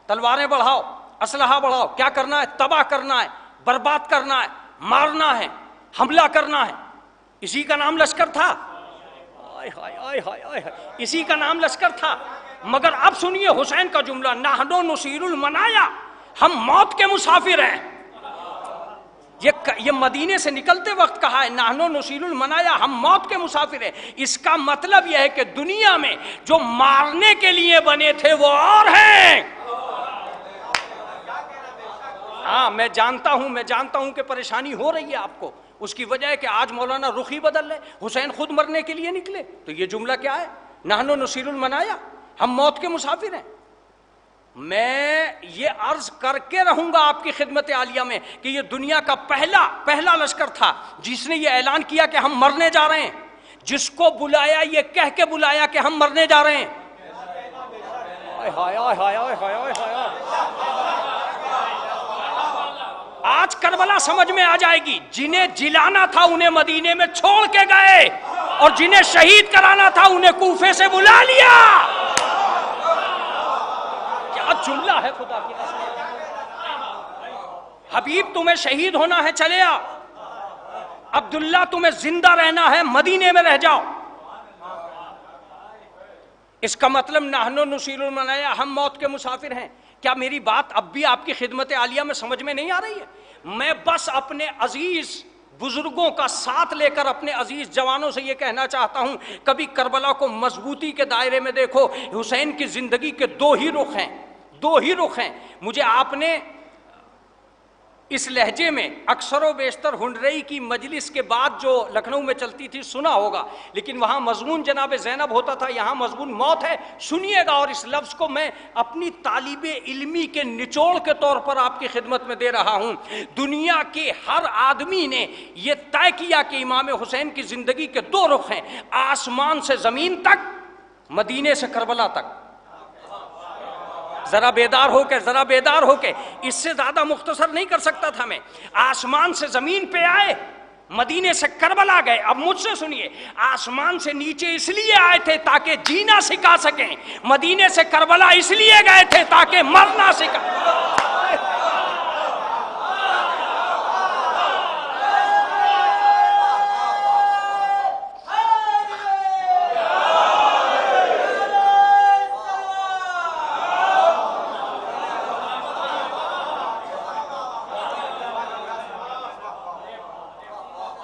Speaker 6: تلواریں بڑھاؤ، اسلحہ بڑھاؤ، کیا کرنا ہے؟ تباہ کرنا ہے، برباد کرنا ہے، مارنا ہے، حملہ کرنا ہے. اسی کا نام لشکر تھا. اسی کا نام لشکر تھا. مگر اب سنیے حسین کا جملہ، نحنو نصیر المنایا، ہم موت کے مسافر ہیں. یہ مدینے سے نکلتے وقت کہا ہے، نحنو نصیر المنایا، ہم موت کے مسافر ہیں. اس کا مطلب یہ ہے کہ دنیا میں جو مارنے کے لیے بنے تھے وہ اور ہیں. ہاں میں جانتا ہوں کہ پریشانی ہو رہی ہے آپ کو. اس کی وجہ ہے کہ آج مولانا رخ ہی بدل رہے. حسین خود مرنے کے لیے نکلے. تو یہ جملہ کیا ہے؟ نحنو نصیر المنایا، ہم موت کے مسافر ہیں. میں یہ عرض کر کے رہوں گا آپ کی خدمت عالیہ میں کہ یہ دنیا کا پہلا لشکر تھا جس نے یہ اعلان کیا کہ ہم مرنے جا رہے ہیں. جس کو بلایا یہ کہہ کے بلایا کہ ہم مرنے جا رہے ہیں. آج کربلا سمجھ میں آ جائے گی. جنہیں جلانا تھا انہیں مدینے میں چھوڑ کے گئے، اور جنہیں شہید کرانا تھا انہیں کوفے سے بلا لیا. کیا جملہ ہے خدا کی قسم. حبیب تمہیں شہید ہونا ہے چلے آ. عبداللہ تمہیں زندہ رہنا ہے مدینے میں رہ جاؤ. اس کا مطلب نحنو نصیر المنایا، ہم موت کے مسافر ہیں. کیا میری بات اب بھی آپ کی خدمت عالیہ میں سمجھ میں نہیں آ رہی ہے؟ میں بس اپنے عزیز بزرگوں کا ساتھ لے کر اپنے عزیز جوانوں سے یہ کہنا چاہتا ہوں، کبھی کربلا کو مضبوطی کے دائرے میں دیکھو. حسین کی زندگی کے دو ہی رخ ہیں. مجھے آپ نے اس لہجے میں اکثر و بیشتر ہنڈرئی کی مجلس کے بعد جو لکھنؤ میں چلتی تھی سنا ہوگا، لیکن وہاں مضمون جناب زینب ہوتا تھا، یہاں مضمون موت ہے. سنیے گا، اور اس لفظ کو میں اپنی طالب علمی کے نچوڑ کے طور پر آپ کی خدمت میں دے رہا ہوں. دنیا کے ہر آدمی نے یہ طے کیا کہ امام حسین کی زندگی کے دو رخ ہیں، آسمان سے زمین تک، مدینے سے کربلا تک. ذرا بیدار ہو کے اس سے زیادہ مختصر نہیں کر سکتا تھا میں. آسمان سے زمین پہ آئے، مدینے سے کربلا گئے. اب مجھ سے سنیے، آسمان سے نیچے اس لیے آئے تھے تاکہ جینا سکھا سکیں، مدینے سے کربلا اس لیے گئے تھے تاکہ مرنا سکھا.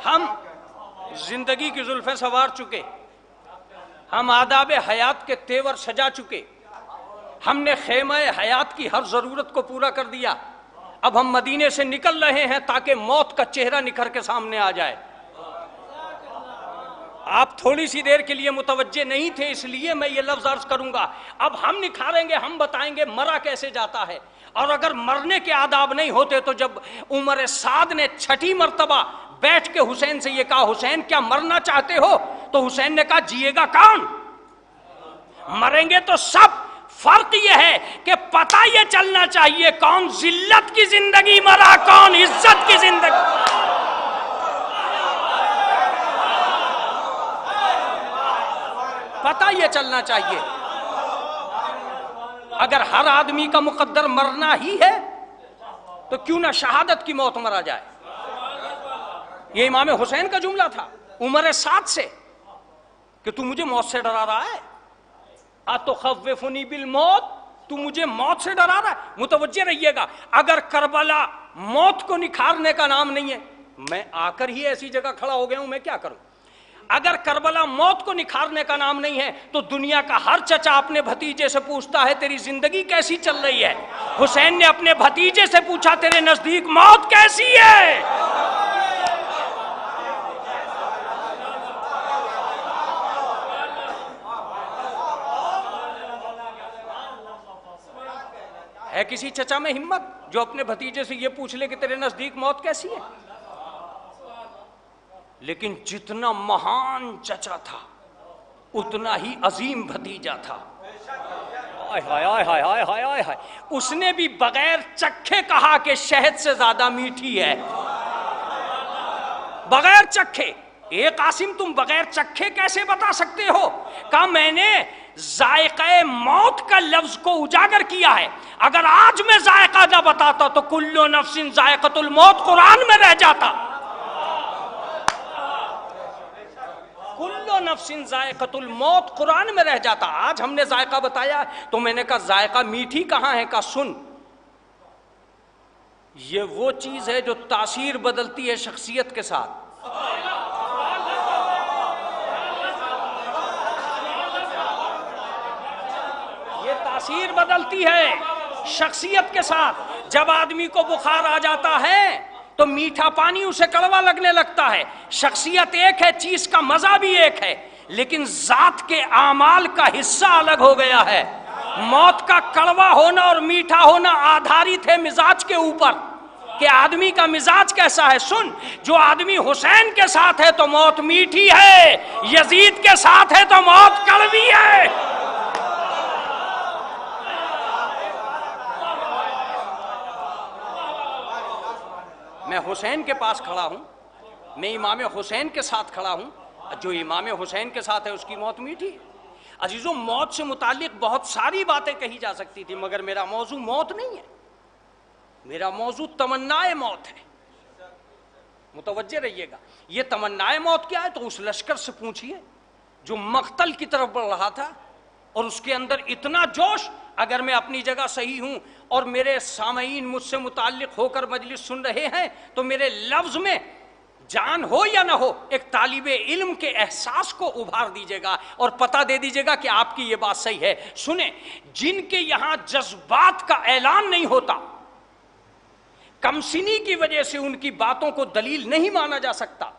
Speaker 6: ہم زندگی کی زلفیں سنوار چکے، ہم آداب حیات کے تیور سجا چکے، ہم نے خیمہ حیات کی ہر ضرورت کو پورا کر دیا. اب ہم مدینے سے نکل رہے ہیں تاکہ موت کا چہرہ نکھر کے سامنے آ جائے. آپ تھوڑی سی دیر کے لیے متوجہ نہیں تھے، اس لیے میں یہ لفظ عرض کروں گا. اب ہم نکھاریں گے، ہم بتائیں گے مرا کیسے جاتا ہے. اور اگر مرنے کے آداب نہیں ہوتے تو جب عمر سعد نے 6 مرتبہ بیٹھ کے حسین سے یہ کہا، حسین کیا مرنا چاہتے ہو؟ تو حسین نے کہا جیے گا کون؟ مریں گے تو سب. فرق یہ ہے کہ پتہ یہ چلنا چاہیے کون ذلت کی زندگی مرا، کون عزت کی زندگی. پتہ یہ چلنا چاہیے. اگر ہر آدمی کا مقدر مرنا ہی ہے تو کیوں نہ شہادت کی موت مرا جائے. یہ امام حسین کا جملہ تھا عمر سعد سے کہ تو مجھے موت سے ڈرا رہا ہے. اتخوفنی بالموت، تو مجھے موت سے ڈرا رہا ہے. متوجہ رہیے گا، اگر کربلا موت کو نکھارنے کا نام نہیں ہے، میں آ کر ہی ایسی جگہ کھڑا ہو گیا ہوں، میں کیا کروں. اگر کربلا موت کو نکھارنے کا نام نہیں ہے تو دنیا کا ہر چچا اپنے بھتیجے سے پوچھتا ہے تیری زندگی کیسی چل رہی ہے. حسین نے اپنے بھتیجے سے پوچھا تیرے نزدیک موت کیسی ہے. ہے کسی چچا میں ہمت جو اپنے بھتیجے سے یہ پوچھ لے کہ تیرے نزدیک موت کیسی ہے؟ لیکن جتنا مہان چچا تھا اتنا ہی عظیم بھتیجا تھا. اس نے بھی بغیر چکھے کہا کہ شہد سے زیادہ میٹھی ہے. بغیر چکھے ایک قاسم تم بغیر چکھے کیسے بتا سکتے ہو؟ کہا میں نے ذائقہ موت کا لفظ کو اجاگر کیا ہے، اگر آج میں ذائقہ نہ بتاتا تو کل نفس ذائقۃ الموت قرآن میں رہ جاتا. کل نفس ذائقۃ الموت قرآن میں رہ جاتا. آج ہم نے ذائقہ بتایا تو میں نے کہا ذائقہ میٹھی کہاں ہے؟ کہا سن، یہ وہ چیز ہے جو تاثیر بدلتی ہے شخصیت کے ساتھ. یہ تاثیر بدلتی ہے شخصیت کے ساتھ. جب آدمی کو بخار آ جاتا ہے تو میٹھا پانی اسے کڑوا لگنے لگتا ہے. شخصیت ایک ہے، چیز کا مزہ بھی ایک ہے، لیکن ذات کے اعمال کا حصہ الگ ہو گیا ہے. موت کا کڑوا ہونا اور میٹھا ہونا آدھارت ہے مزاج کے اوپر کہ آدمی کا مزاج کیسا ہے. سن، جو آدمی حسین کے ساتھ ہے تو موت میٹھی ہے، یزید کے ساتھ ہے تو موت کڑوی ہے. میں حسین کے پاس کھڑا ہوں، میں امام حسین کے ساتھ کھڑا ہوں، جو امام حسین کے ساتھ ہے اس کی موت میٹھی ہے. عزیزوں، موت سے متعلق بہت ساری باتیں کہی جا سکتی تھی، مگر میرا موضوع موت نہیں ہے، میرا موضوع تمنائے موت ہے. متوجہ رہیے گا. یہ تمنائے موت کیا ہے؟ تو اس لشکر سے پوچھئے جو مقتل کی طرف بڑھ رہا تھا اور اس کے اندر اتنا جوش. اگر میں اپنی جگہ صحیح ہوں اور میرے سامعین مجھ سے متعلق ہو کر مجلس سن رہے ہیں تو میرے لفظ میں جان ہو یا نہ ہو ایک طالب علم کے احساس کو ابھار دیجیے گا اور پتہ دے دیجیے گا کہ آپ کی یہ بات صحیح ہے. سنیں، جن کے یہاں جذبات کا اعلان نہیں ہوتا، کمسنی کی وجہ سے ان کی باتوں کو دلیل نہیں مانا جا سکتا،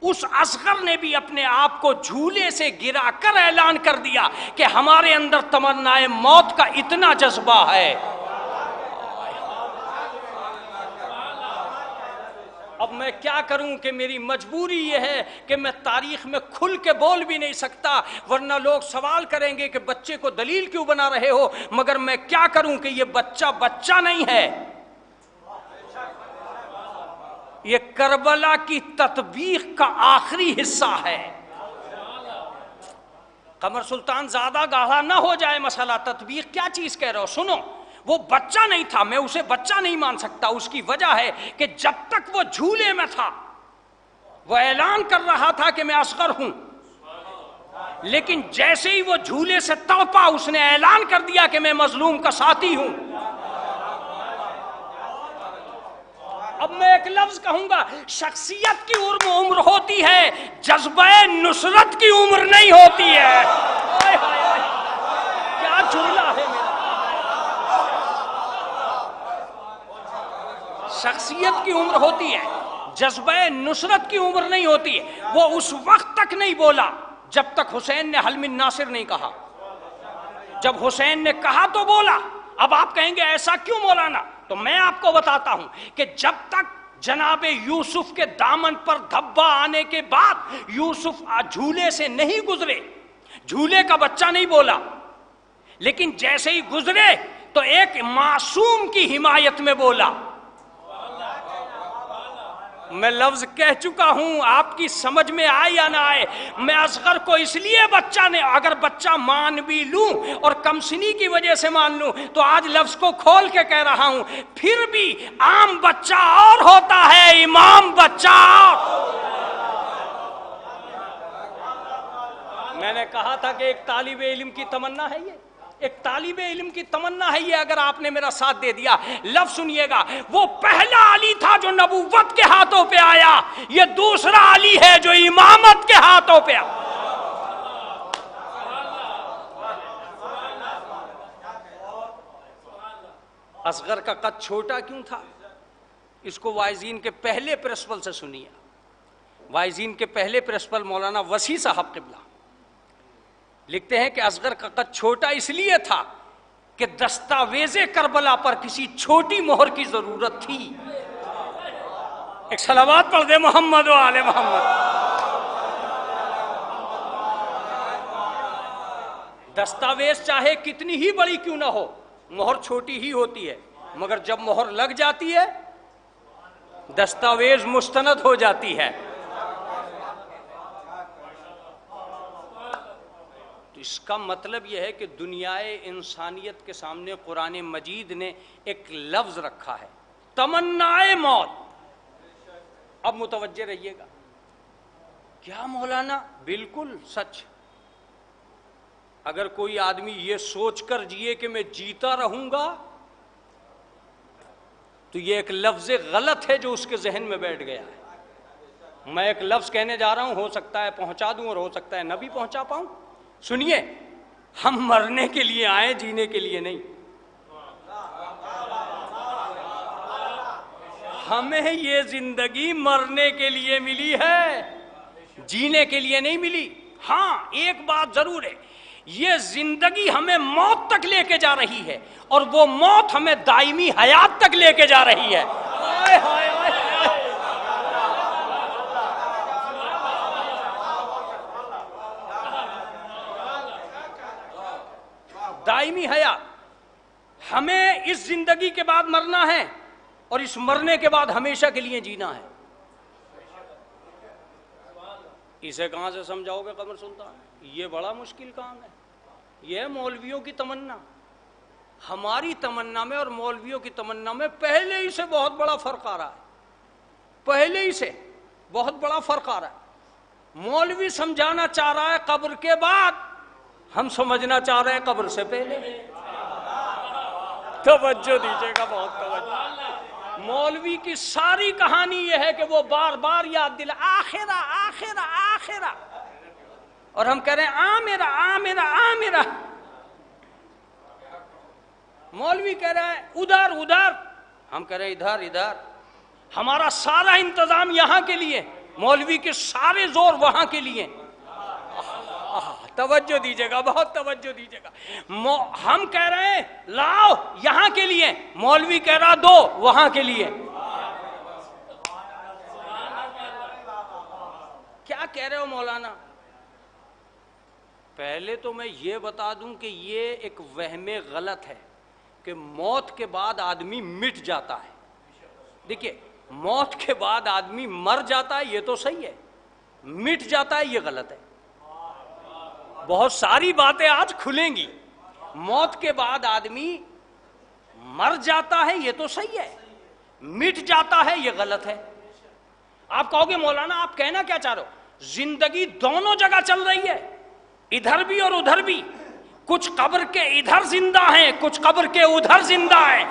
Speaker 6: اس اصغر نے بھی اپنے آپ کو جھولے سے گرا کر اعلان کر دیا کہ ہمارے اندر تمنائے موت کا اتنا جذبہ ہے. اب میں کیا کروں کہ میری مجبوری یہ ہے کہ میں تاریخ میں کھل کے بول بھی نہیں سکتا، ورنہ لوگ سوال کریں گے کہ بچے کو دلیل کیوں بنا رہے ہو. مگر میں کیا کروں کہ یہ بچہ بچہ نہیں ہے، یہ کربلا کی تطبیق کا آخری حصہ ہے. قمر سلطان زیادہ گاڑھا نہ ہو جائے مسئلہ. تطبیق کیا چیز کہہ رہا ہو؟ سنو، وہ بچہ نہیں تھا، میں اسے بچہ نہیں مان سکتا. اس کی وجہ ہے کہ جب تک وہ جھولے میں تھا وہ اعلان کر رہا تھا کہ میں اصغر ہوں، لیکن جیسے ہی وہ جھولے سے تڑپا اس نے اعلان کر دیا کہ میں مظلوم کا ساتھی ہوں. اب میں ایک لفظ کہوں گا، شخصیت کی عمر ہوتی ہے، جذبہ نصرت کی عمر نہیں ہوتی ہے. کیا جملہ ہے میرا! شخصیت کی عمر ہوتی ہے، جذبہ نصرت کی عمر نہیں ہوتی ہے. وہ اس وقت تک نہیں بولا جب تک حسین نے حل من ناصر نہیں کہا. جب حسین نے کہا تو بولا. اب آپ کہیں گے ایسا کیوں مولانا؟ تو میں آپ کو بتاتا ہوں کہ جب تک جناب یوسف کے دامن پر دھبا آنے کے بعد یوسف جھولے سے نہیں گزرے، جھولے کا بچہ نہیں بولا، لیکن جیسے ہی گزرے تو ایک معصوم کی حمایت میں بولا. میں لفظ کہہ چکا ہوں، آپ کی سمجھ میں آئے یا نہ آئے. میں اصغر کو اس لیے بچہ نے، اگر بچہ مان بھی لوں اور کمسنی کی وجہ سے مان لوں تو آج لفظ کو کھول کے کہہ رہا ہوں، پھر بھی عام بچہ اور ہوتا ہے، امام بچہ. میں نے کہا تھا کہ ایک طالب علم کی تمنا ہے، یہ ایک طالب علم کی تمنا ہے یہ. اگر آپ نے میرا ساتھ دے دیا، لفظ سنیے گا، وہ پہلا علی تھا جو نبوت کے ہاتھوں پہ آیا، یہ دوسرا علی ہے جو امامت کے ہاتھوں پہ آیا. اصغر کا قد چھوٹا کیوں تھا؟ اس کو وائزین کے پہلے پرنسپل سے سنیے. وائزین کے پہلے پرنسپل مولانا وسیع صاحب قبلہ لکھتے ہیں کہ اصغر کا قد چھوٹا اس لیے تھا کہ دستاویز کربلا پر کسی چھوٹی مہر کی ضرورت تھی. ایک صلوات پڑھ دے محمد و آل محمد. دستاویز چاہے کتنی ہی بڑی کیوں نہ ہو، مہر چھوٹی ہی ہوتی ہے، مگر جب مہر لگ جاتی ہے دستاویز مستند ہو جاتی ہے. اس کا مطلب یہ ہے کہ دنیائے انسانیت کے سامنے قرآن مجید نے ایک لفظ رکھا ہے، تمنائے موت۔ اب متوجہ رہیے گا، کیا مولانا؟ بالکل سچ۔ اگر کوئی آدمی یہ سوچ کر جیے کہ میں جیتا رہوں گا تو یہ ایک لفظ غلط ہے جو اس کے ذہن میں بیٹھ گیا ہے۔ میں ایک لفظ کہنے جا رہا ہوں، ہو سکتا ہے پہنچا دوں اور ہو سکتا ہے نہ بھی پہنچا پاؤں۔ سنیے، ہم مرنے کے لیے آئے، جینے کے لیے نہیں۔ ہمیں یہ زندگی مرنے کے لیے ملی ہے، جینے کے لیے نہیں ملی۔ ہاں ایک بات ضرور ہے، یہ زندگی ہمیں موت تک لے کے جا رہی ہے اور وہ موت ہمیں دائمی حیات تک لے کے جا رہی ہے۔ دائمی حیات، ہمیں اس زندگی کے بعد مرنا ہے اور اس مرنے کے بعد ہمیشہ کے لیے جینا ہے۔ اسے کہاں سے سمجھاؤ گے قمر سلطان؟ یہ بڑا مشکل کام ہے۔ یہ ہے مولویوں کی تمنا۔ ہماری تمنا میں اور مولویوں کی تمنا میں پہلے ہی سے بہت بڑا فرق آ رہا ہے، پہلے ہی سے بہت بڑا فرق آ رہا ہے۔ مولوی سمجھانا چاہ رہا ہے قبر کے بعد، ہم سمجھنا چاہ رہے ہیں قبر سے پہلے۔ توجہ دیجیے گا، بہت توجہ۔ مولوی کی ساری کہانی یہ ہے کہ وہ بار بار یاد دلا آخرہ آخرہ آخرہ، اور ہم کہہ رہے ہیں آمرہ آمرہ آمرہ۔ مولوی کہہ رہا ہے ادھر ادھر، ہم کہہ رہے ہیں ادھر ادھر۔ ہمارا سارا انتظام یہاں کے لیے، مولوی کے سارے زور وہاں کے لیے۔ توجہ دیجیے گا، بہت توجہ دیجیے گا۔ ہم کہہ رہے ہیں لاؤ یہاں کے لیے، مولوی کہہ رہا دو وہاں کے لیے۔ کیا کہہ رہے ہو مولانا؟ پہلے تو میں یہ بتا دوں کہ یہ ایک وہم غلط ہے کہ موت کے بعد آدمی مٹ جاتا ہے۔ دیکھیے، موت کے بعد آدمی مر جاتا ہے یہ تو صحیح ہے، مٹ جاتا ہے یہ غلط ہے۔ بہت ساری باتیں آج کھلیں گی۔ موت کے بعد آدمی مر جاتا ہے یہ تو صحیح ہے، مٹ جاتا ہے یہ غلط ہے۔ آپ کہو گے مولانا آپ کہنا کیا چاہ رہے ہو؟ زندگی دونوں جگہ چل رہی ہے، ادھر بھی اور ادھر بھی۔ کچھ قبر کے ادھر زندہ ہیں، کچھ قبر کے ادھر زندہ ہیں۔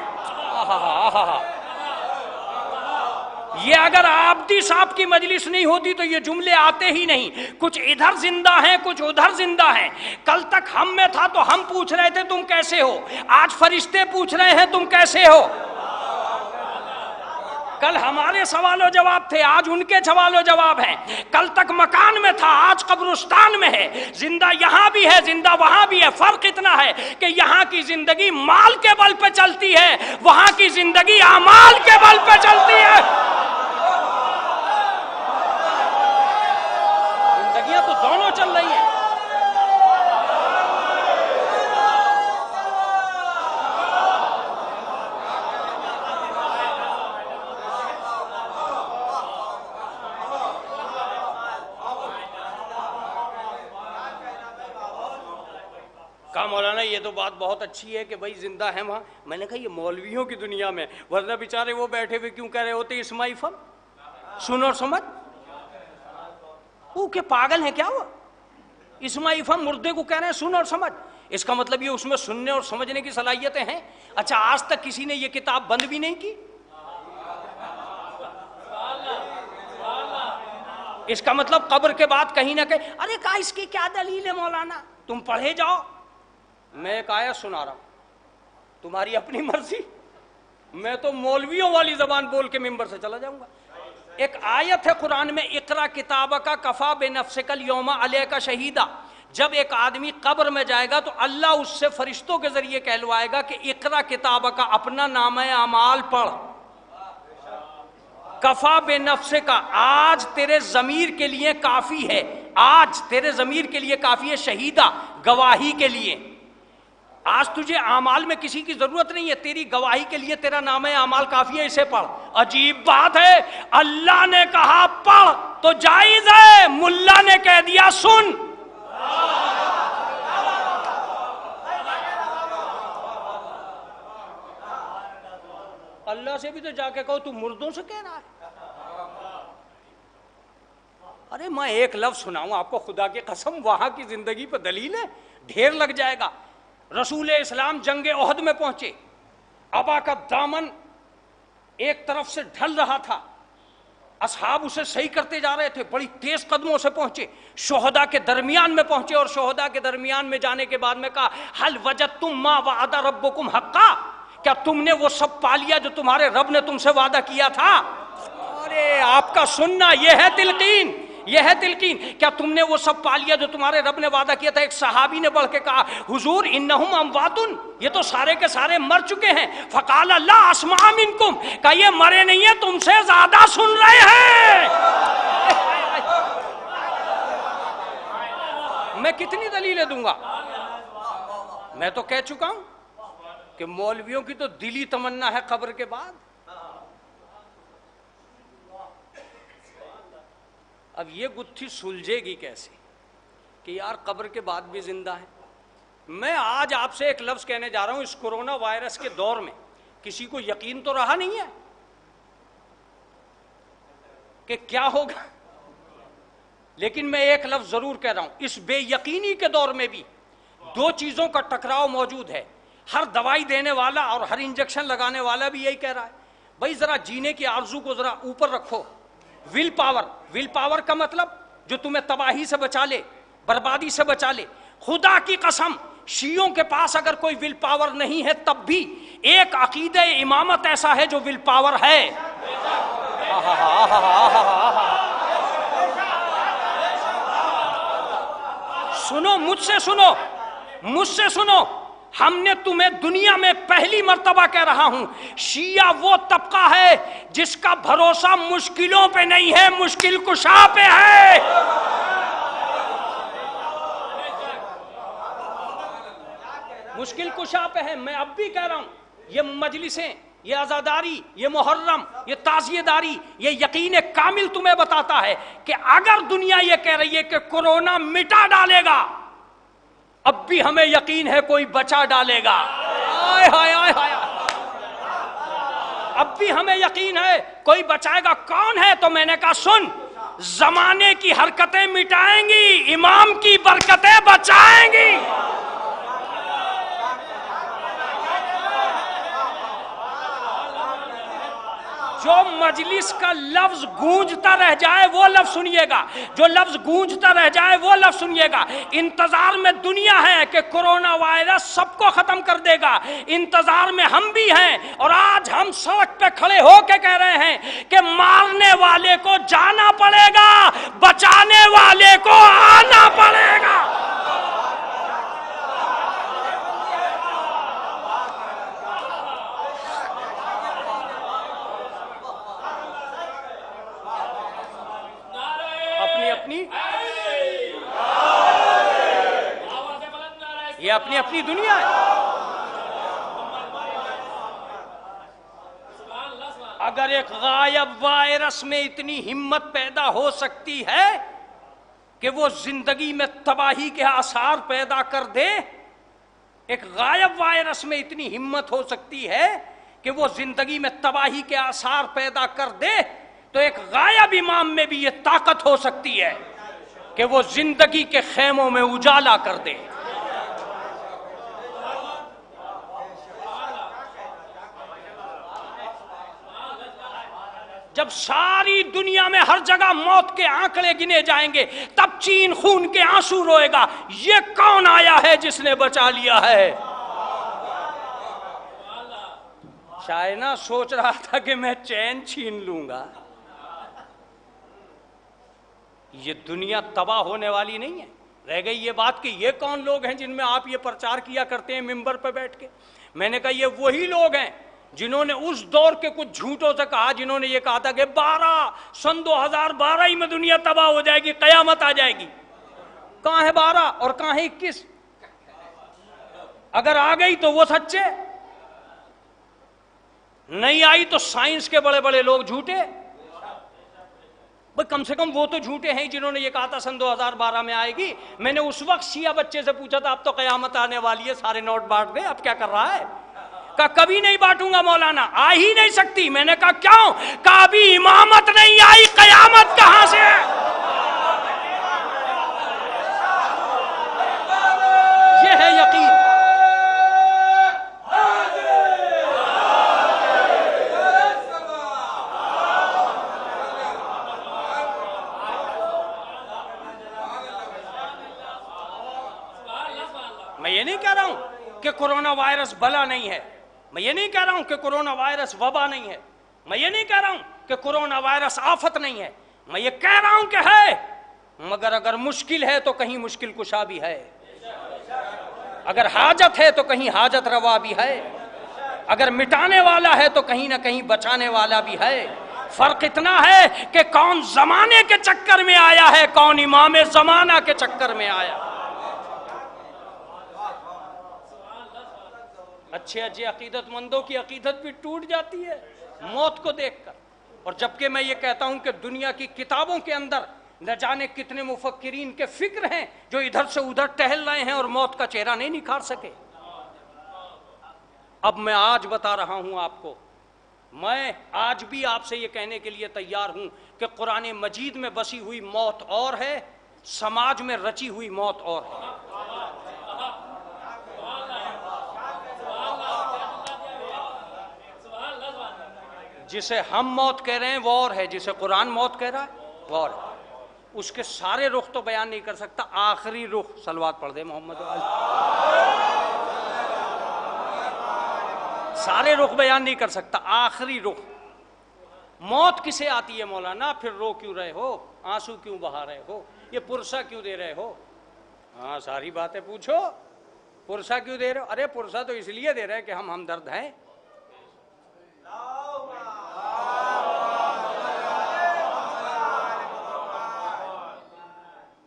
Speaker 6: یہ اگر عابدی صاحب کی مجلس نہیں ہوتی تو یہ جملے آتے ہی نہیں۔ کچھ ادھر زندہ ہیں، کچھ ادھر زندہ ہیں۔ کل تک ہم میں تھا تو ہم پوچھ رہے تھے تم کیسے ہو، آج فرشتے پوچھ رہے ہیں تم کیسے ہو۔ کل ہمارے سوال و جواب تھے، آج ان کے سوال و جواب ہیں۔ کل تک مکان میں تھا، آج قبرستان میں ہے۔ زندہ یہاں بھی ہے، زندہ وہاں بھی ہے۔ فرق اتنا ہے کہ یہاں کی زندگی مال کے بل پہ چلتی ہے، وہاں کی زندگی اعمال کے بل پہ چلتی ہے۔ زندگیاں تو دونوں چل رہی ہیں۔ کہا مولانا یہ تو بات بہت اچھی ہے کہ بھائی زندہ ہیں وہاں۔ میں نے کہا یہ مولویوں کی دنیا میں، ورنہ بیچارے وہ بیٹھے ہوئے کیوں کہہ رہے ہوتے اسماعی فم سن اور سمجھ؟ وہ کہ پاگل ہیں کیا وہ؟ اسماعی فم مردے کو کہہ رہے ہیں سن اور سمجھ، اس کا مطلب یہ اس میں سننے اور سمجھنے کی صلاحیتیں ہیں۔ اچھا آج تک کسی نے یہ کتاب بند بھی نہیں کی؟ اس کا مطلب قبر کے بعد کہیں نہ کہیں ارے کہا اس کی کیا دلیل ہے مولانا، تم پڑھے جاؤ۔ میں ایک آیت سنا رہا ہوں، تمہاری اپنی مرضی، میں تو مولویوں والی زبان بول کے ممبر سے چلا جاؤں گا۔ ایک آیت ہے قرآن میں، اقرا کتابک کفا بنفسک الیوم علیک شہیدا۔ جب ایک آدمی قبر میں جائے گا تو اللہ اس سے فرشتوں کے ذریعے کہلوائے گا کہ اقرا کتابک، اپنا نامہ اعمال پڑھ۔ کفا بنفسک، آج تیرے ضمیر کے لیے کافی ہے، آج تیرے ضمیر کے لیے کافی ہے، شہیدہ، گواہی کے لیے۔ آج تجھے اعمال میں کسی کی ضرورت نہیں ہے، تیری گواہی کے لیے تیرا نامہ اعمال کافی ہے، اسے پڑھ۔ عجیب بات ہے، اللہ نے کہا پڑھ تو جائز ہے، ملا نے کہہ دیا سن۔ بھی تو جا کے کہو تو مردوں سے کہہ رہا ہے. ارے میں ایک لفظ سناؤں آپ کو خدا کی قسم, وہاں کی زندگی پہ دلیل ہے, ڈھیر لگ جائے گا. رسول اسلام جنگ احد میں پہنچے, ابا کا دامن ایک طرف سے ڈھل رہا تھا, اصحاب اسے صحیح کرتے جا رہے تھے, بڑی تیز قدموں سے پہنچے, شہداء کے درمیان میں پہنچے, اور شہداء کے درمیان میں جانے کے بعد میں کہا حل وجدتم ما وعد ربکم حقا, کیا تم نے وہ سب پا لیا جو تمہارے رب نے تم سے وعدہ کیا تھا؟ ارے آپ کا سننا یہ ہے تلقین, یہ ہے تلقین. کیا تم نے وہ سب پا لیا جو تمہارے رب نے وعدہ کیا تھا؟ ایک صحابی نے بڑھ کے کہا حضور انہم اموات, یہ تو سارے کے سارے مر چکے ہیں. فقال لا اسمع منکم, کہ یہ مرے نہیں ہیں, تم سے زیادہ سن رہے ہیں. میں کتنی دلیلیں دوں گا؟ میں تو کہہ چکا ہوں کہ مولویوں کی تو دلی تمنا ہے قبر کے بعد. اب یہ گتھی سلجھے گی کیسے کہ یار قبر کے بعد بھی زندہ ہے؟ میں آج آپ سے ایک لفظ کہنے جا رہا ہوں, اس کورونا وائرس کے دور میں کسی کو یقین تو رہا نہیں ہے کہ کیا ہوگا, لیکن میں ایک لفظ ضرور کہہ رہا ہوں, اس بے یقینی کے دور میں بھی دو چیزوں کا ٹکراؤ موجود ہے. ہر دوائی دینے والا اور ہر انجیکشن لگانے والا بھی یہی کہہ رہا ہے, بھائی ذرا جینے کی آرزو کو ذرا اوپر رکھو. ول پاور, ول پاور کا مطلب جو تمہیں تباہی سے بچا لے, بربادی سے بچا لے. خدا کی قسم شیعوں کے پاس اگر کوئی ول پاور نہیں ہے تب بھی ایک عقیدہ امامت ایسا ہے جو ول پاور ہے. سنو مجھ سے, سنو مجھ سے, سنو. ہم نے تمہیں دنیا میں پہلی مرتبہ کہہ رہا ہوں, شیعہ وہ طبقہ ہے جس کا بھروسہ مشکلوں پہ نہیں ہے, مشکل کشا پہ ہے. مشکل کشا پہ ہے. میں اب بھی کہہ رہا ہوں, یہ مجلسیں, یہ عزاداری, یہ محرم, یہ تعزیہ داری, یہ یقین کامل تمہیں بتاتا ہے کہ اگر دنیا یہ کہہ رہی ہے کہ کورونا مٹا ڈالے گا, اب بھی ہمیں یقین ہے کوئی بچا ڈالے گا. آئے ہائے آئے ہائے, اب بھی ہمیں یقین ہے کوئی بچائے گا. کون ہے؟ تو میں نے کہا سن, زمانے کی حرکتیں مٹائیں گی, امام کی برکتیں بچائیں گی. جو مجلس کا لفظ گونجتا رہ جائے وہ لفظ سنیے گا, جو لفظ گونجتا رہ جائے وہ لفظ سنیے گا. انتظار میں دنیا ہے کہ کورونا وائرس سب کو ختم کر دے گا, انتظار میں ہم بھی ہیں. اور آج ہم سڑک پہ کھڑے ہو کے کہہ رہے ہیں کہ مارنے والے کو جانا پڑے گا, بچانے والے کو آنا پڑے گا. یہ اپنی اپنی دنیا ہے. اگر ایک غائب وائرس میں اتنی ہمت پیدا ہو سکتی ہے کہ وہ زندگی میں تباہی کے آثار پیدا کر دے, ایک غائب وائرس میں اتنی ہمت ہو سکتی ہے کہ وہ زندگی میں تباہی کے آثار پیدا کر دے, تو ایک غائب امام میں بھی یہ طاقت ہو سکتی ہے کہ وہ زندگی کے خیموں میں اجالا کر دے. جب ساری دنیا میں ہر جگہ موت کے آنکڑے گنے جائیں گے تب چین خون کے آنسو روئے گا, یہ کون آیا ہے جس نے بچا لیا ہے. شائنا سوچ رہا تھا کہ میں چین چھین لوں گا. یہ دنیا تباہ ہونے والی نہیں ہے. رہ گئی یہ بات کہ یہ کون لوگ ہیں جن میں آپ یہ پرچار کیا کرتے ہیں ممبر پہ بیٹھ کے. میں نے کہا یہ وہی لوگ ہیں جنہوں نے اس دور کے کچھ جھوٹوں سے کہا, جنہوں نے یہ کہا تھا کہ 2012 ہی میں دنیا تباہ ہو جائے گی, قیامت آ جائے گی. کہاں ہے 12 اور کہاں ہے 21؟ اگر آ گئی تو وہ سچے, نہیں آئی تو سائنس کے بڑے بڑے لوگ جھوٹے. بھئی کم سے کم وہ تو جھوٹے ہیں جنہوں نے یہ کہا تھا 2012 میں آئے گی. میں نے اس وقت شیعہ بچے سے پوچھا تھا اب تو قیامت آنے والی ہے, سارے نوٹ بانٹ دے, اب کیا کر رہا ہے؟ کہا کبھی نہیں بانٹوں گا مولانا، آ ہی نہیں سکتی۔ میں نے کہا کیوں؟ کہا ابھی امامت نہیں آئی، قیامت کہاں سے ہے؟ یہ ہے یقین۔ میں یہ نہیں کہہ رہا ہوں کہ کرونا وائرس بلا نہیں ہے، میں یہ نہیں کہہ رہا ہوں کہ کرونا وائرس وبا نہیں ہے، میں یہ نہیں کہہ رہا ہوں کہ کرونا وائرس آفت نہیں ہے، میں یہ کہہ رہا ہوں کہ ہے، مگر اگر مشکل ہے تو کہیں مشکل کشا بھی ہے، اگر حاجت ہے تو کہیں حاجت روا بھی ہے، اگر مٹانے والا ہے تو کہیں نہ کہیں بچانے والا بھی ہے۔ فرق اتنا ہے کہ کون زمانے کے چکر میں آیا ہے، کون امام زمانہ کے چکر میں آیا۔ اچھے عقیدت مندوں کی عقیدت بھی ٹوٹ جاتی ہے موت کو دیکھ کر، اور جبکہ میں یہ کہتا ہوں کہ دنیا کی کتابوں کے اندر نہ جانے کتنے مفکرین کے فکر ہیں جو ادھر سے ادھر ٹہل رہے ہیں اور موت کا چہرہ نہیں نکھار سکے۔ اب میں آج بتا رہا ہوں آپ کو، میں آج بھی آپ سے یہ کہنے کے لیے تیار ہوں کہ قرآن مجید میں بسی ہوئی موت اور ہے، سماج میں رچی ہوئی موت اور ہے۔ جسے ہم موت کہہ رہے ہیں وہ اور ہے، جسے قرآن موت کہہ رہا ہے وہ اور ہے۔ اس کے سارے رخ تو بیان نہیں کر سکتا، آخری رخ صلوات پڑھ دے محمد علی، سارے رخ بیان نہیں کر سکتا، آخری رخ۔ موت کسے آتی ہے مولانا؟ پھر رو کیوں رہے ہو، آنسو کیوں بہا رہے ہو، یہ پرسہ کیوں دے رہے ہو؟ ہاں ساری باتیں پوچھو، پرسہ کیوں دے رہے ہو؟ ارے پرسہ تو اس لیے دے رہے ہیں کہ ہم ہمدرد ہیں۔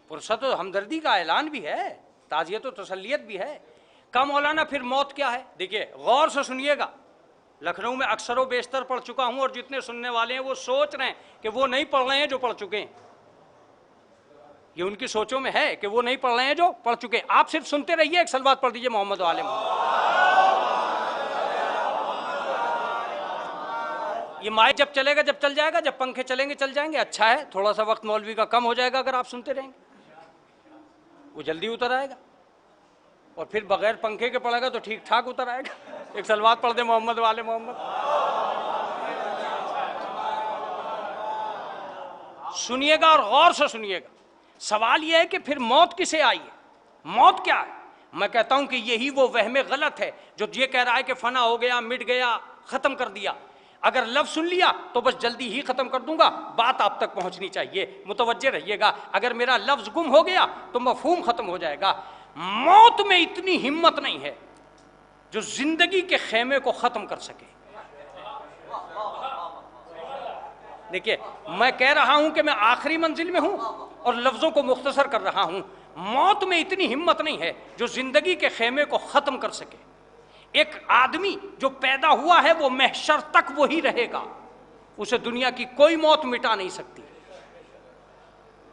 Speaker 6: پرسہ تو ہمدردی کا اعلان بھی ہے، تعزیت و تسلیت بھی ہے۔ کہا مولانا پھر موت کیا ہے؟ دیکھیے غور سے سنیے گا، لکھنؤ میں اکثر و بیشتر پڑھ چکا ہوں، اور جتنے سننے والے ہیں وہ سوچ رہے ہیں کہ وہ نہیں پڑھ رہے ہیں جو پڑھ چکے ہیں، یہ ان کی سوچوں میں ہے کہ وہ نہیں پڑھ رہے ہیں جو پڑھ چکے ہیں۔ آپ صرف سنتے رہیے، ایک صلوات پڑھ دیجئے محمد و آل محمد۔ یہ مائک جب چلے گا جب چل جائے گا، جب پنکھے چلیں گے چل جائیں گے، اچھا ہے، تھوڑا سا وقت مولوی کا کم ہو جائے گا اگر آپ سنتے رہیں گے، وہ جلدی اتر آئے گا، اور پھر بغیر پنکھے کے پڑے گا تو ٹھیک ٹھاک اتر آئے گا۔ ایک صلوات پڑھ دے محمد والے محمد۔ سنیے گا اور غور سے سنیے گا۔ سوال یہ ہے کہ پھر موت کسے آئی ہے؟ موت کیا ہے؟ میں کہتا ہوں کہ یہی وہ وہم غلط ہے جو یہ کہہ رہا ہے کہ فنا ہو گیا، مٹ گیا، ختم کر دیا۔ اگر لفظ سن لیا تو بس جلدی ہی ختم کر دوں گا، بات آپ تک پہنچنی چاہیے، متوجہ رہیے گا۔ اگر میرا لفظ گم ہو گیا تو مفہوم ختم ہو جائے گا۔ موت میں اتنی ہمت نہیں ہے جو زندگی کے خیمے کو ختم کر سکے۔ دیکھیے میں کہہ رہا ہوں کہ میں آخری منزل میں ہوں اور لفظوں کو مختصر کر رہا ہوں۔ موت میں اتنی ہمت نہیں ہے جو زندگی کے خیمے کو ختم کر سکے۔ ایک آدمی جو پیدا ہوا ہے وہ محشر تک وہی رہے گا، اسے دنیا کی کوئی موت مٹا نہیں سکتی۔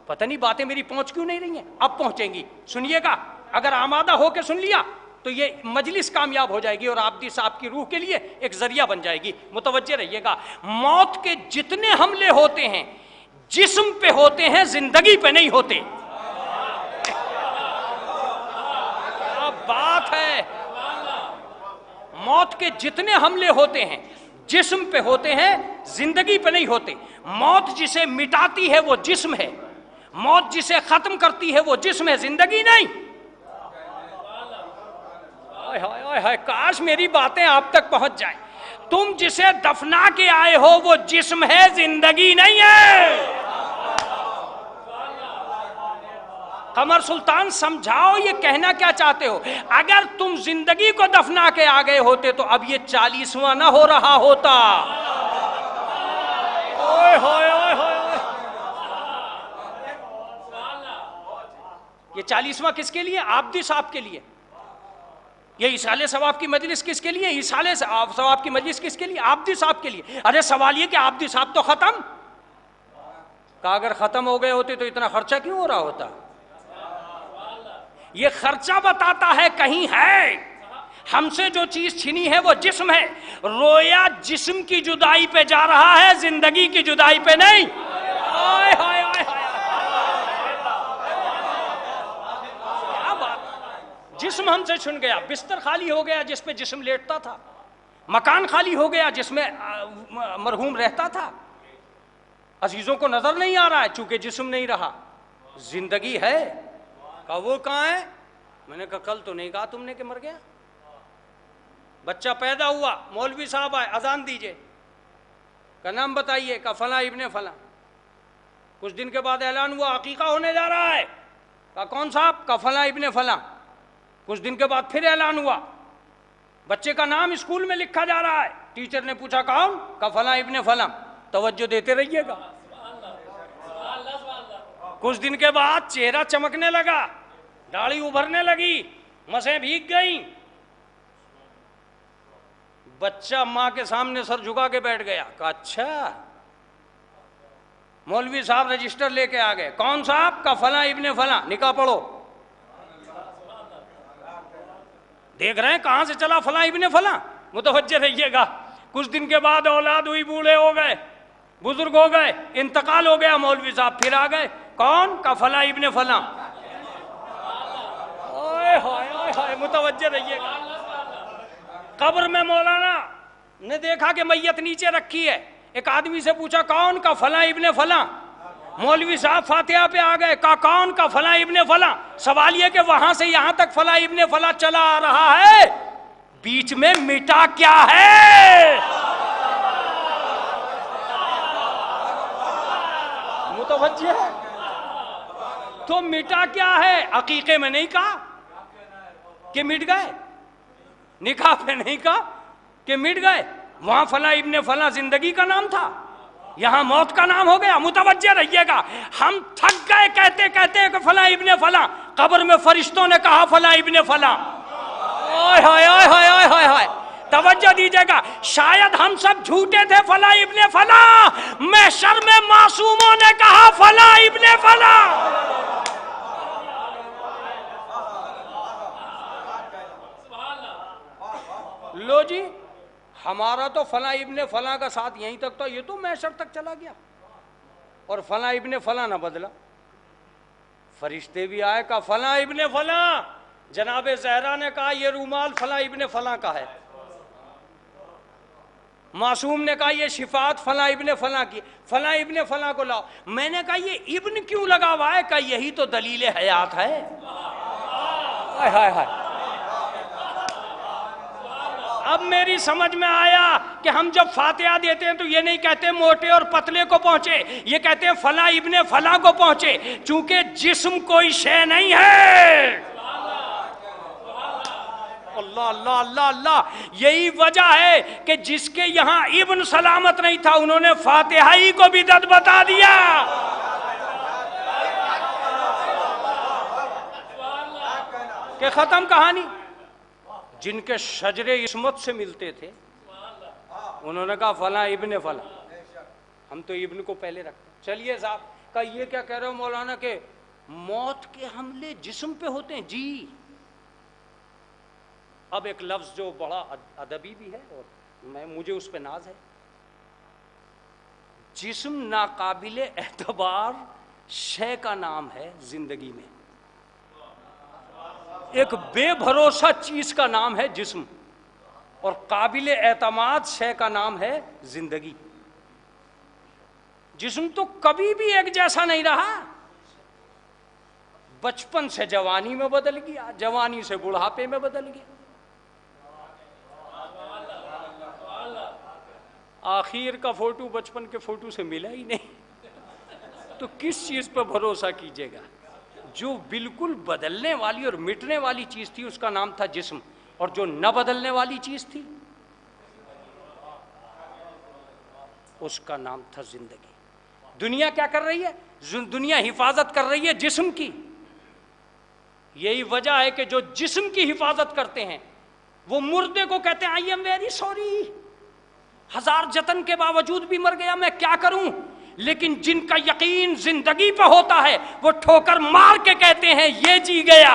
Speaker 6: پتہ نہیں باتیں میری پہنچ کیوں نہیں رہی ہیں، اب پہنچیں گی، سنیے گا۔ اگر آمادہ ہو کے سن لیا تو یہ مجلس کامیاب ہو جائے گی اور عابدی صاحب کی روح کے لیے ایک ذریعہ بن جائے گی۔ متوجہ رہیے گا، موت کے جتنے حملے ہوتے ہیں جسم پہ ہوتے ہیں، زندگی پہ نہیں ہوتے۔ کیا بات ہے! موت کے جتنے حملے ہوتے ہیں جسم پہ ہوتے ہیں، زندگی پہ نہیں ہوتے۔ موت جسے مٹاتی ہے وہ جسم ہے، موت جسے ختم کرتی ہے وہ جسم ہے، زندگی نہیں۔ کاش میری باتیں آپ تک پہنچ جائیں۔ تم جسے دفنا کے آئے ہو وہ جسم ہے، زندگی نہیں ہے۔ قمر سلطان سمجھاؤ یہ کہنا کیا چاہتے ہو؟ اگر تم زندگی کو دفنا کے آ گئے ہوتے تو اب یہ 40واں نہ ہو رہا ہوتا۔ اوئے ہوئے ہوئے ہوئے، یہ 40واں کس کے لیے؟ عابدی صاحب کے لیے۔ یہ ایصال ثواب کی مجلس کس کے لیے؟ ایصال ثواب کی مجلس کس کے لیے؟ عابدی صاحب کے لیے۔ ارے سوال یہ کہ عابدی صاحب تو ختم، کہا اگر ختم ہو گئے ہوتے تو اتنا خرچہ کیوں ہو رہا ہوتا؟ یہ خرچہ بتاتا ہے کہیں ہے، ہم سے جو چیز چھینی ہے وہ جسم ہے. رویا جسم کی جدائی پہ جا رہا ہے، زندگی کی جدائی پہ نہیں. آئے ہائے ہائے ہائے، کیا بات. جسم ہم سے چھن گیا، بستر خالی ہو گیا جس پہ جسم لیٹتا تھا، مکان خالی ہو گیا جس میں مرحوم رہتا تھا. عزیزوں کو نظر نہیں آ رہا ہے چونکہ جسم نہیں رہا. زندگی ہے. کہا وہ کہاں ہے؟ میں نے کہا کل تو نہیں کہا تم نے کہ مر گیا. بچہ پیدا ہوا، مولوی صاحب آئے، اذان دیجئے، کا نام بتائیے، کا فلاں ابن فلاں. کچھ دن کے بعد اعلان ہوا عقیقہ ہونے جا رہا ہے، کا کون صاحب؟ کا فلاں ابن فلاں. کچھ دن کے بعد پھر اعلان ہوا، بچے کا نام اسکول میں لکھا جا رہا ہے. ٹیچر نے پوچھا کون؟ کا فلاں ابن فلاں. توجہ دیتے رہیے گا. کچھ دن کے بعد چہرہ چمکنے لگا، داڑھی ابھرنے لگی، مسیں بھیگ گئیں. بچہ ماں کے سامنے سر جھکا کے بیٹھ گیا. کہا اچھا. مولوی صاحب رجسٹر لے کے آ گئے. کون صاحب؟ کا فلاں ابن فلاں. نکاح پڑھو. دیکھ رہے ہیں کہاں سے چلا فلاں ابن فلاں. متوجہ رہیے گا. کچھ دن کے بعد اولاد ہوئی، بوڑھے ہو گئے، بزرگ ہو گئے، انتقال ہو گیا. مولوی صاحب پھر آ گئے. کون؟ کا فلاں ابن فلاں. متوجہ رہیے گا. قبر میں مولانا نے دیکھا کہ میت نیچے رکھی ہے. ایک آدمی سے پوچھا کون؟ کا فلاں ابن فلاں. مولوی صاحب فاتحہ پہ آ گئے. کا کون؟ کا فلاں ابن فلاں. سوال یہ کہ وہاں سے یہاں تک فلاں ابن فلاں چلا آ رہا ہے، بیچ میں مٹا کیا ہے؟ متوجہ ہے. تو مٹا کیا ہے؟ عقیقے میں نہیں کہا کہ مٹ گئے، نکاح پہ نہیں کہا کہ مٹ گئے. وہاں فلاں ابن فلاں زندگی کا نام تھا، یہاں موت کا نام ہو گیا. متوجہ رہیے گا. ہم تھک گئے کہتے کہتے کہ فلاں ابن فلاں. قبر میں فرشتوں نے کہا فلاں ابن فلاں. اوئے ہائے ہائے ہائے ہائے ہائے. توجہ دیجیے گا. شاید ہم سب جھوٹے تھے فلاں ابن فلاں، محشر میں معصوموں نے کہا فلاں ابن فلاں. لو جی، ہمارا تو فلاں ابن فلاں کا ساتھ یہیں تک تو، یہ تو محشر تک چلا گیا اور فلاں ابن فلاں نہ بدلا. فرشتے بھی آئے، کہا فلاں ابن فلاں. جناب زہرا نے کہا یہ رومال فلاں ابن فلاں کا ہے. معصوم نے کہا یہ شفاعت فلاں ابن فلاں کی. فلاں ابن فلاں کو لاؤ. میں نے کہا یہ ابن کیوں لگا ہوا ہے؟ کہا یہی تو دلیل حیات ہے. ہائے ہائے ہائے. اب میری سمجھ میں آیا کہ ہم جب فاتحہ دیتے ہیں تو یہ نہیں کہتے موٹے اور پتلے کو پہنچے، یہ کہتے ہیں فلاں ابن فلاں کو پہنچے، چونکہ جسم کوئی شے نہیں ہے. اللہ اللہ اللہ اللہ. یہی وجہ ہے کہ جس کے یہاں ابن سلامت نہیں تھا انہوں نے فاتحائی کو بدعت بتا دیا. کہ ختم کہانی. جن کے شجر عصمت سے ملتے تھے انہوں نے کہا فلاں ابن فلاں. ہم تو ابن کو پہلے رکھتے. چلیے صاحب. کہا یہ کیا کہہ رہے ہو مولانا کہ موت کے حملے جسم پہ ہوتے ہیں؟ جی. اب ایک لفظ جو بڑا ادبی بھی ہے اور مجھے اس پہ ناز ہے. جسم ناقابل اعتبار شے کا نام ہے زندگی میں. ایک بے بھروسہ چیز کا نام ہے جسم، اور قابل اعتماد شے کا نام ہے زندگی. جسم تو کبھی بھی ایک جیسا نہیں رہا. بچپن سے جوانی میں بدل گیا، جوانی سے بڑھاپے میں بدل گیا. آخر کا فوٹو بچپن کے فوٹو سے ملا ہی نہیں. تو کس چیز پہ بھروسہ کیجیے گا؟ جو بالکل بدلنے والی اور مٹنے والی چیز تھی اس کا نام تھا جسم، اور جو نہ بدلنے والی چیز تھی اس کا نام تھا زندگی. دنیا کیا کر رہی ہے؟ دنیا حفاظت کر رہی ہے جسم کی. یہی وجہ ہے کہ جو جسم کی حفاظت کرتے ہیں وہ مردے کو کہتے ہیں آئی ایم ویری سوری، ہزار جتن کے باوجود بھی مر گیا، میں کیا کروں. لیکن جن کا یقین زندگی پہ ہوتا ہے وہ ٹھوکر مار کے کہتے ہیں یہ جی گیا.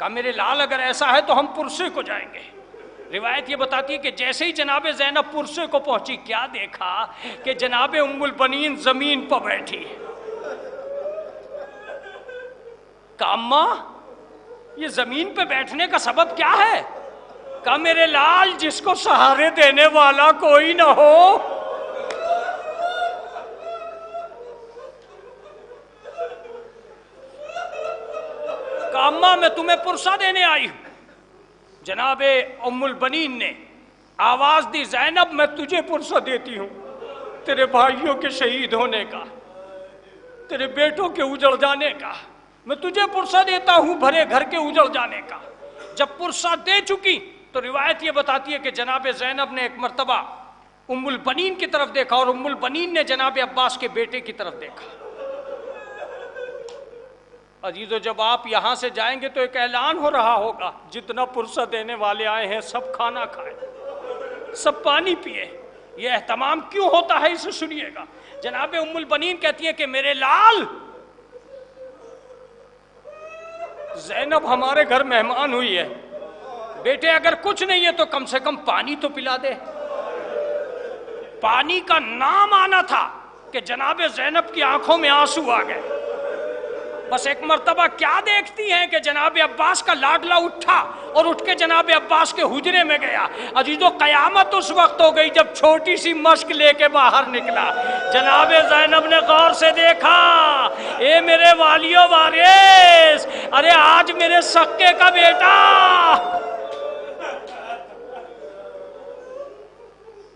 Speaker 6: کہا میرے لال اگر ایسا ہے تو ہم پرسے کو جائیں گے۔ روایت یہ بتاتی ہے کہ جیسے ہی جناب زینب پرسے کو پہنچی، کیا دیکھا کہ جناب ام البنین زمین پر بیٹھی ہے۔ کہا اماں یہ زمین پہ بیٹھنے کا سبب کیا ہے؟ کہا میرے لال جس کو سہارے دینے والا کوئی نہ ہو۔ کہا اماں میں تمہیں پرسہ دینے آئی ہوں۔ جناب ام البنین نے آواز دی، زینب میں تجھے پرسہ دیتی ہوں تیرے بھائیوں کے شہید ہونے کا، تیرے بیٹوں کے اجڑ جانے کا، میں تجھے پرسہ دیتا ہوں بھرے گھر کے اجڑ جانے کا۔ جب پرسہ دے چکی تو روایت یہ بتاتی ہے کہ جناب زینب نے ایک مرتبہ ام البنین کی طرف دیکھا اور ام البنین نے جناب عباس کے بیٹے کی طرف دیکھا۔ عزیزو جب آپ یہاں سے جائیں گے تو ایک اعلان ہو رہا ہوگا، جتنا پرسہ دینے والے آئے ہیں سب کھانا کھائیں، سب پانی پیے۔ یہ اہتمام کیوں ہوتا ہے اسے سنیے گا۔ جناب ام البنین کہتی ہے کہ میرے لال زینب ہمارے گھر مہمان ہوئی ہے، بیٹے اگر کچھ نہیں ہے تو کم سے کم پانی تو پلا دے۔ پانی کا نام آنا تھا کہ جناب زینب کی آنکھوں میں آنسو آ گئے۔ بس ایک مرتبہ کیا دیکھتی ہیں کہ جناب عباس کا لاڈلا اٹھا اور اٹھ کے جناب عباس کے حجرے میں گیا۔ عزیزو قیامت اس وقت ہو گئی جب چھوٹی سی مشک لے کے باہر نکلا۔ جناب زینب نے غور سے دیکھا، اے میرے والیو وارث، ارے آج میرے سکے کا بیٹا۔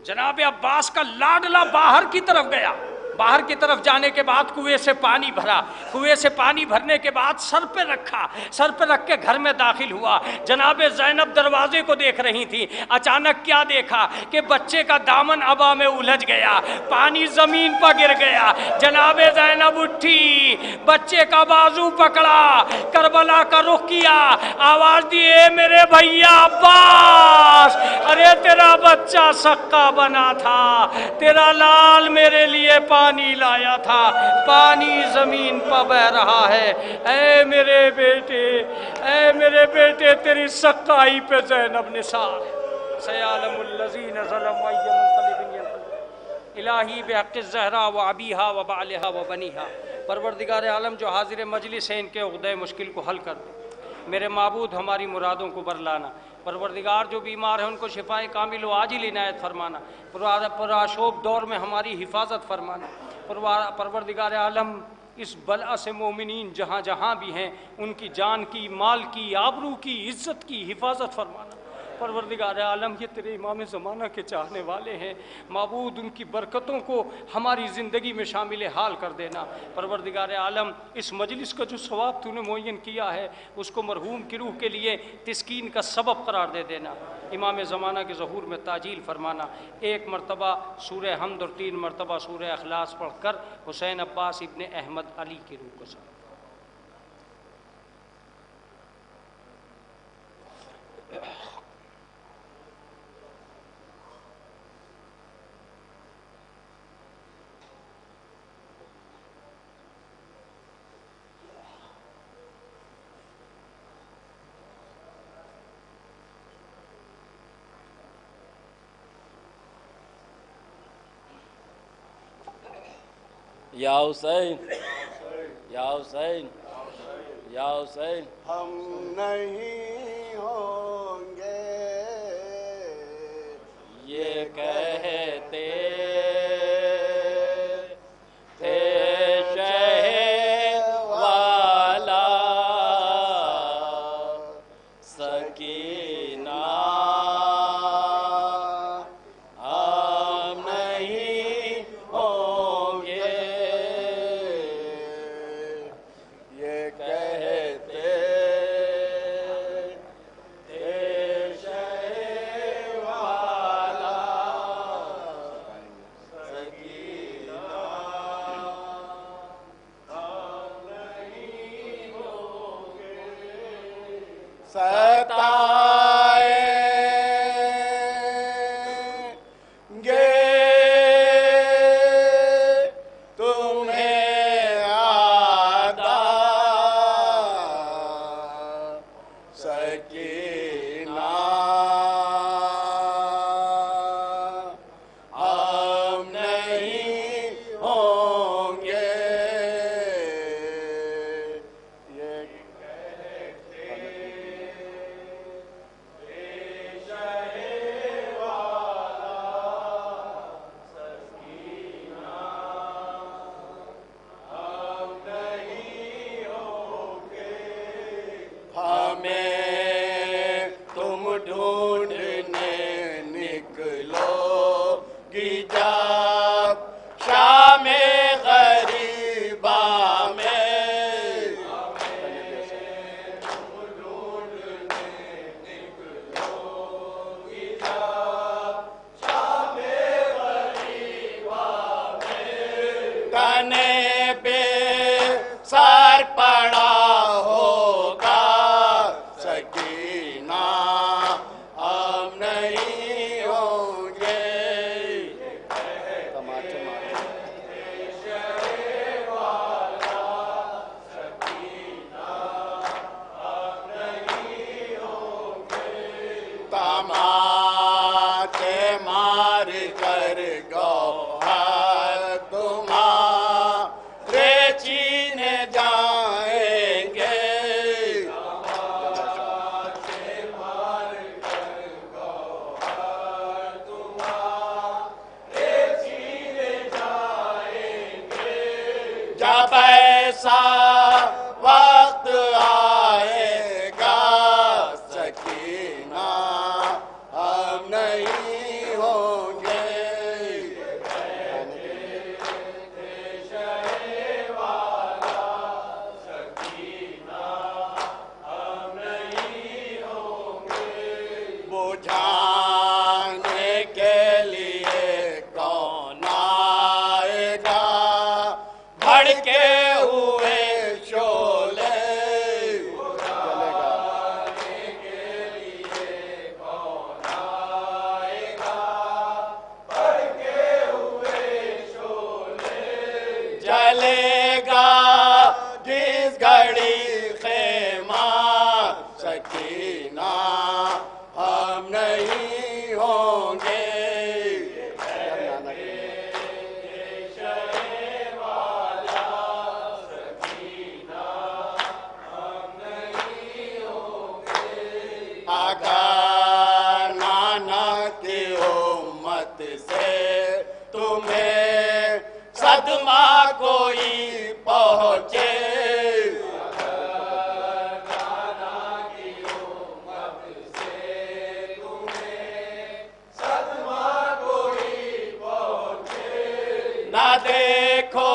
Speaker 6: جناب عباس کا لاڈلا باہر کی طرف گیا، باہر کی طرف جانے کے بعد کنویں سے پانی بھرا، کنویں سے پانی بھرنے کے بعد سر پہ رکھا، سر پہ رکھ کے گھر میں داخل ہوا۔ جناب زینب دروازے کو دیکھ رہی تھی، اچانک کیا دیکھا کہ بچے کا دامن ابا میں الجھ گیا، پانی زمین پر گر گیا۔ جناب زینب اٹھی، بچے کا بازو پکڑا، کربلا کا رخ کیا، آواز دی، اے میرے بھیا عباس، ارے تیرا بچہ سکا بنا تھا، تیرا لال میرے لیے پانی لایا تھا، پانی زمین پر بہ رہا ہے۔ اے میرے بیٹے، اے میرے بیٹے، تیری سکائی پہ زینب نثار ہے۔ سیعلم الذین ظلموا ای منقلب ینقلبون الہی بحق الزہرا و ابیہا و بعلہا و بنیہا۔ پروردگار عالم جو حاضر مجلس ہیں ان کے عقدۂ مشکل کو حل کر دے۔ میرے معبود ہماری مرادوں کو برلانا۔ پروردگار جو بیمار ہیں ان کو شفائے کامل و عاجل عنایت فرمانا۔ پرآشوب دور میں ہماری حفاظت فرمانا۔ پروردگار عالم اس بلا سے مومنین جہاں جہاں بھی ہیں ان کی جان کی، مال کی، آبرو کی، عزت کی حفاظت فرمانا۔ پروردگار عالم یہ تیرے امام زمانہ کے چاہنے والے ہیں، معبود ان کی برکتوں کو ہماری زندگی میں شامل حال کر دینا۔ پروردگار عالم اس مجلس کا جو ثواب تو نے معین کیا ہے اس کو مرحوم کی روح کے لیے تسکین کا سبب قرار دے دینا۔ امام زمانہ کے ظہور میں تعجیل فرمانا۔ ایک مرتبہ سورہ حمد اور 3 مرتبہ سورہ اخلاص پڑھ کر حسین عباس ابن احمد علی کی روح کو سلام۔
Speaker 2: یا حسین، یا حسین، یا حسین،
Speaker 5: ہم نہیں ہوں گے
Speaker 2: یہ کہتے تھے شہ والا سکینہ، ہم نہیں ہوں گے
Speaker 5: یہ کہتے
Speaker 2: تھے شہ والا سکینہ،
Speaker 5: ستائیں گے تمہیں آدھا،
Speaker 7: جائیں گے جب ایسا وقت آئے گا سکینہ ہم نہیں ہوں گے بجھانے کے لیے کون آئے گا بھڑکے ہوئے شعلے جلے گا جس گھڑی خیمہ سکینہ ہم نہیں ہوں گے اگر نانا کی امت سے تمہیں صدمہ کوئی پہنچے نہ دیکھو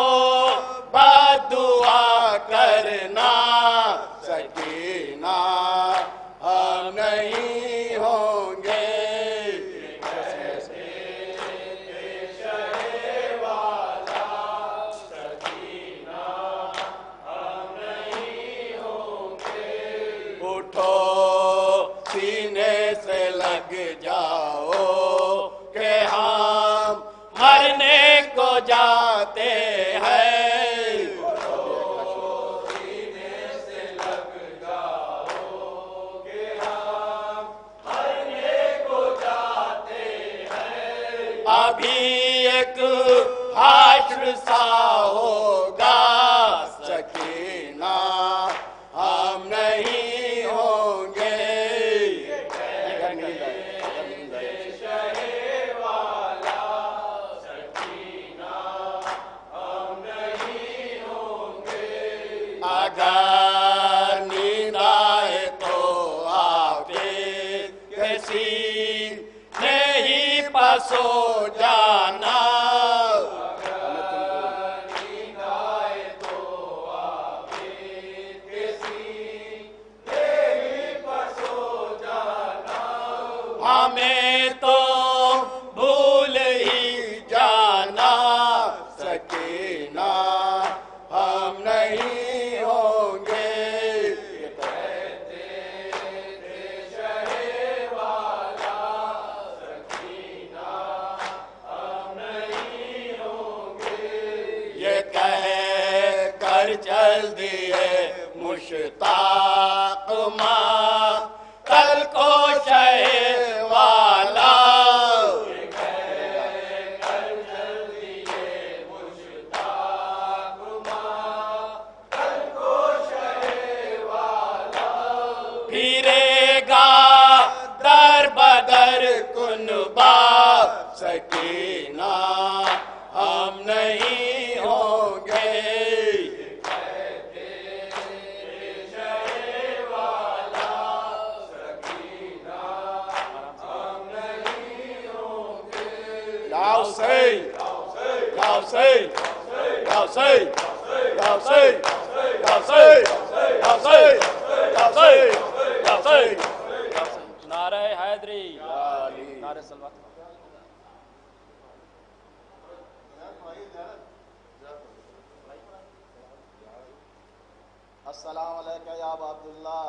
Speaker 7: بد دعا کرنا سکینہ ہم نہیں ہوں گے اٹھو سینے سے لگ جاؤ کہ ہم مرنے کو جاتے ہیں ابھی ایک حشر سا ہوگا سکینہ ہم نہیں ہوں گے اگر نیند آئے تو آفس کسی نہیں پسو جانا ہمیں تو بھول ہی جانا سکینہ ہم نہیں ہوں گے یہ کہہ کر چل دیے مشتاق ماں کل کو شہ والا پھرے گا در بدر کنبا سکینہ ہم نہیں ہوں گے
Speaker 2: نعرہ حیدری، نعرہ سلوات۔
Speaker 7: السلام علیکم یا ابا عبداللہ۔